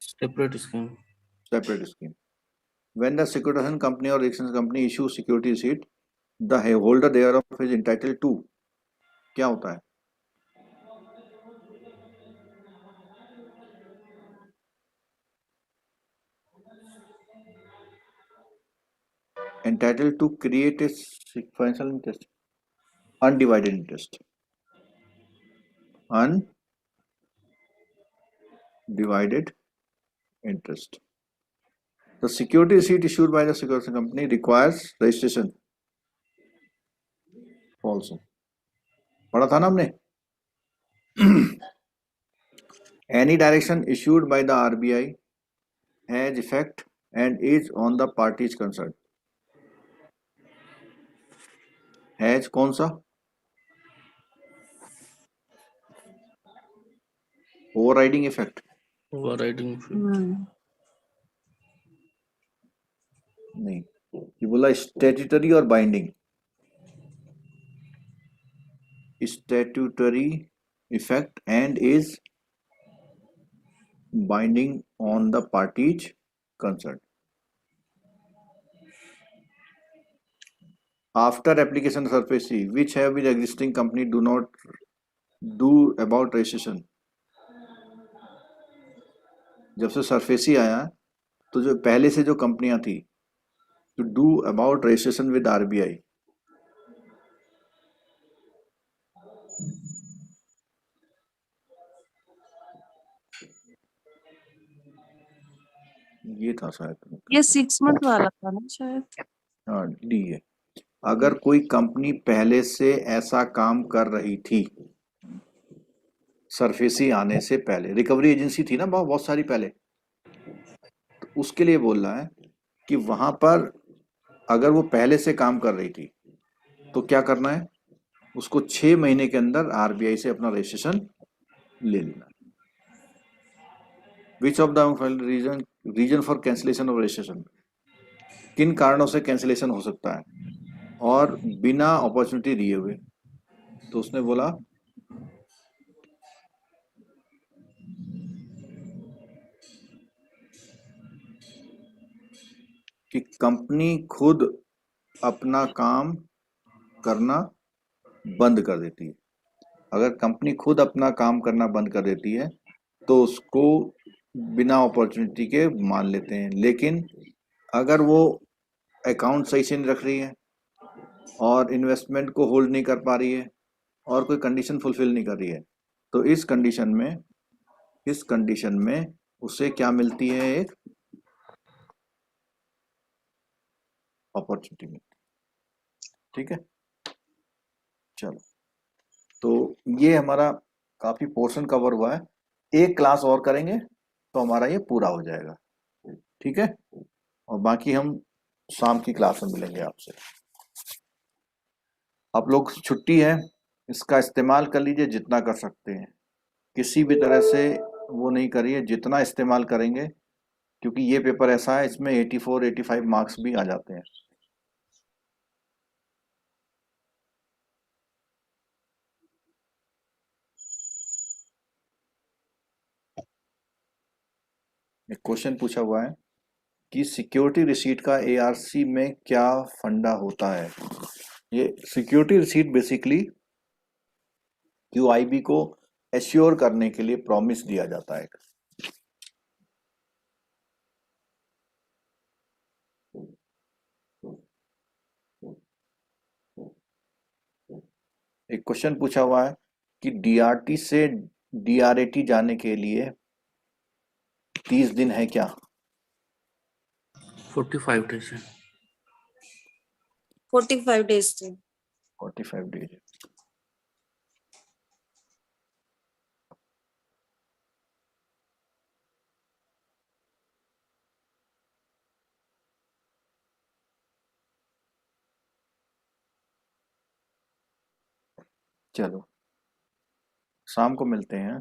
[SPEAKER 2] separate scheme.
[SPEAKER 3] separate scheme. When the securitization company or exchange company issue security receipt, the holder thereof is entitled to, क्या होता है? Entitled to create a financial interest, undivided interest, undivided interest. The security receipt issued by the security company requires registration. Also, पढ़ा था ना हमने? Any direction issued by the RBI has effect and is on the parties concerned. Has कौन सा? Overriding effect
[SPEAKER 2] overriding
[SPEAKER 3] नहीं, ये बोला statutory और binding. Statutory effect and is binding on the parties concern. After application surface C, which have with existing company do not do about registration। जब से surface ही आया तो जो पहले से जो कंपनियां थी to do about registration with RBI। ये था शायद,
[SPEAKER 4] ये 6 मंथ वाला था ना शायद।
[SPEAKER 3] हाँ डी है। अगर कोई कंपनी पहले से ऐसा काम कर रही थी सरफेसी आने से पहले, रिकवरी एजेंसी थी ना बहुत सारी पहले, तो उसके लिए बोल रहा है कि वहां पर अगर वो पहले से काम कर रही थी तो क्या करना है, उसको 6 महीने के अंदर आरबीआई से अपना रजिस्ट्रेशन ले लेना। Which of the reason for cancellation of registration, किन कारणों से कैंसिलेशन हो सकता है और बिना अपॉर्चुनिटी दिए हुए। तो उसने बोला कि कंपनी खुद अपना काम करना बंद कर देती है। अगर कंपनी खुद अपना काम करना बंद कर देती है तो उसको बिना अपॉर्चुनिटी के मान लेते हैं, लेकिन अगर वो अकाउंट सही से नहीं रख रही है और इन्वेस्टमेंट को होल्ड नहीं कर पा रही है और कोई कंडीशन फुलफिल नहीं कर रही है, तो इस कंडीशन में उसे क्या मिलती है, एक अपॉर्चुनिटी मिलती है। ठीक है, चलो तो ये हमारा काफी पोर्शन कवर हुआ है। एक क्लास और करेंगे तो हमारा ये पूरा हो जाएगा। ठीक है, और बाकी हम शाम की क्लास में मिलेंगे आपसे। आप लोग छुट्टी है, इसका इस्तेमाल कर लीजिए जितना कर सकते हैं, किसी भी तरह से वो नहीं करिए, जितना इस्तेमाल करेंगे, क्योंकि ये पेपर ऐसा है इसमें 84-85 मार्क्स भी आ जाते हैं। एक क्वेश्चन पूछा हुआ है कि सिक्योरिटी रिसीट का एआरसी में क्या फंडा होता है। ये सिक्योरिटी रिसीट बेसिकली क्यूआईबी को एश्योर करने के लिए प्रॉमिस दिया जाता है। एक क्वेश्चन पूछा हुआ है कि डीआरटी से डीआरएटी जाने के लिए 30 दिन है क्या?
[SPEAKER 2] 45 डेज है।
[SPEAKER 4] 45 डेज थे।
[SPEAKER 3] 45 डेज। चलो शाम को मिलते हैं।